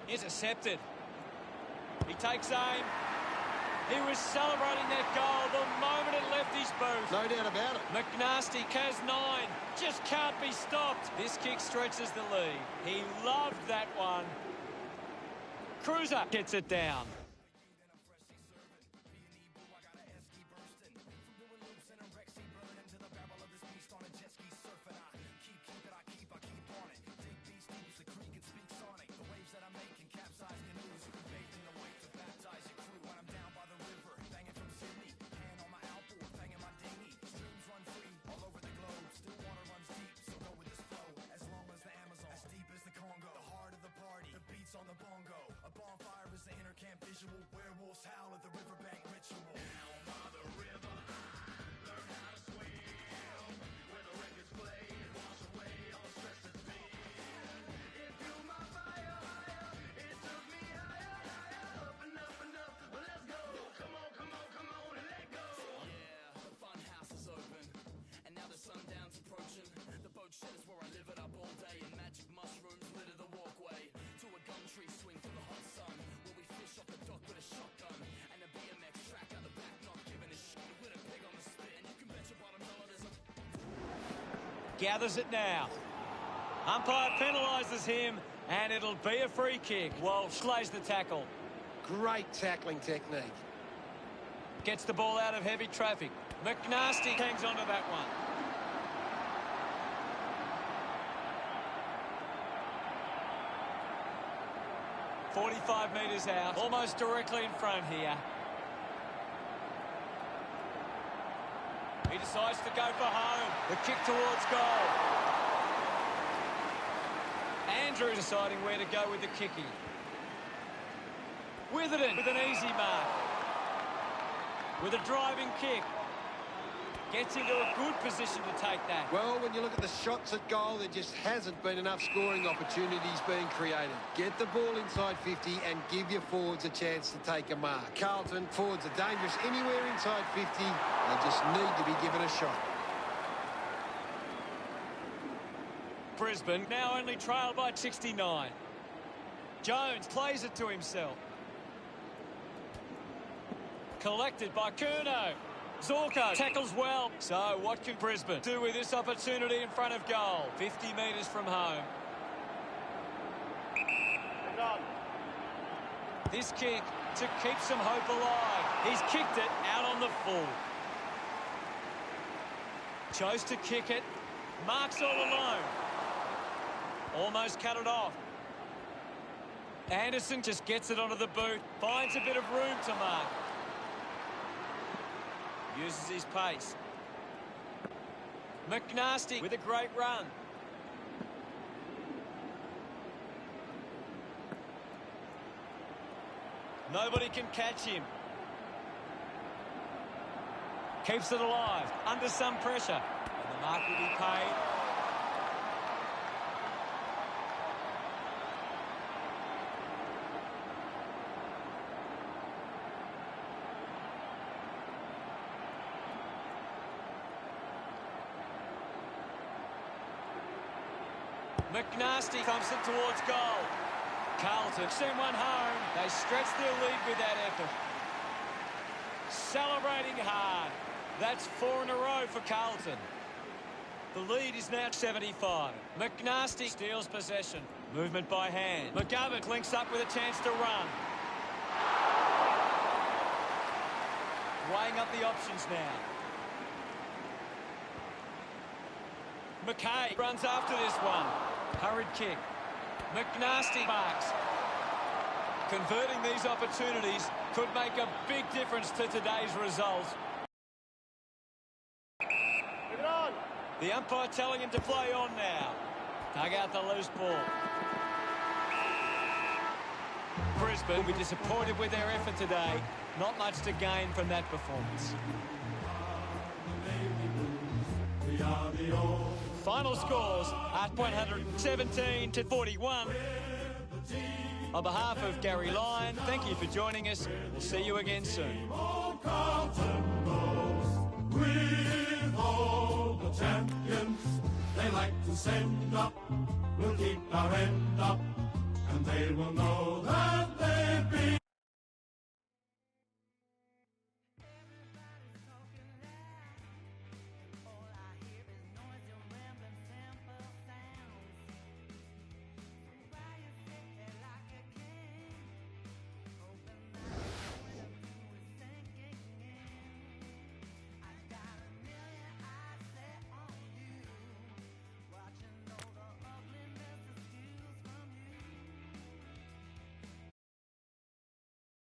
Intercepted. He takes aim. He was celebrating that goal the moment it left his boot. No doubt about it. McNasty, Cas 9, just can't be stopped. This kick stretches the lead. He loved that one. Cruiser gets it down. On the bongo, a bonfire is the inner camp visual. Werewolves howl at the riverbank ritual. Down by the river, learn how to swim. Where the records play and wash away all the stress that's been. It fueled my fire higher. It took me higher, higher, up and up and up. Well, let's go. Come on, come on, come on and let go. Yeah, the fun house is open, and now the sundown's approaching. The boat shed is where I live it up all day, and magic mushrooms litter the walkway. To a gum tree swing for the hot sun, where we fish off the dock with a shotgun, and a BMX track out the back, not giving a shit. With a pig on the spit, and you can bet your bottom dollar there's a... Gathers it now. Umpire penalises him, and it'll be a free kick. Walsh lays the tackle. Great tackling technique. Gets the ball out of heavy traffic. McNasty hangs on to that one. "45 metres out, almost directly in front here. He decides to go for home. The kick towards goal. Andrew deciding where to go with the kicking. Witherden with an easy mark. With a driving kick. Gets into a good position to take that. Well, when you look at the shots at goal, there just hasn't been enough scoring opportunities being created. Get the ball inside 50 and give your forwards a chance to take a mark. Carlton, forwards are dangerous anywhere inside 50. They just need to be given a shot. Brisbane now only trailed by 69. Jones plays it to himself. Collected by Curnow. Zorko tackles well. So what can Brisbane do with this opportunity in front of goal? 50 metres from home. This kick to keep some hope alive. He's kicked it out on the full. Chose to kick it. Marks all alone. Almost cut it off. Anderson just gets it onto the boot. Finds a bit of room to mark. Uses his pace. McNasty with a great run. Nobody can catch him. Keeps it alive. Under some pressure. And the mark will be paid. McNasty thumps it towards goal. Carlton send one home. They stretch their lead with that effort. Celebrating hard. That's 4 in a row for Carlton. The lead is now 75. McNasty steals possession. Movement by hand. McGovern links up with a chance to run. Weighing up the options now. McKay runs after this one. Hurried kick. McNasty marks. Converting these opportunities could make a big difference to today's result. The umpire telling him to play on now. Dug out the loose ball. Brisbane will be disappointed with their effort today. Not much to gain from that performance. Final scores at 117-41. On behalf of Gary Lyon, thank you for joining us. We'll see you again soon. With all the champions they like to send up, we'll keep our end up, and they will know that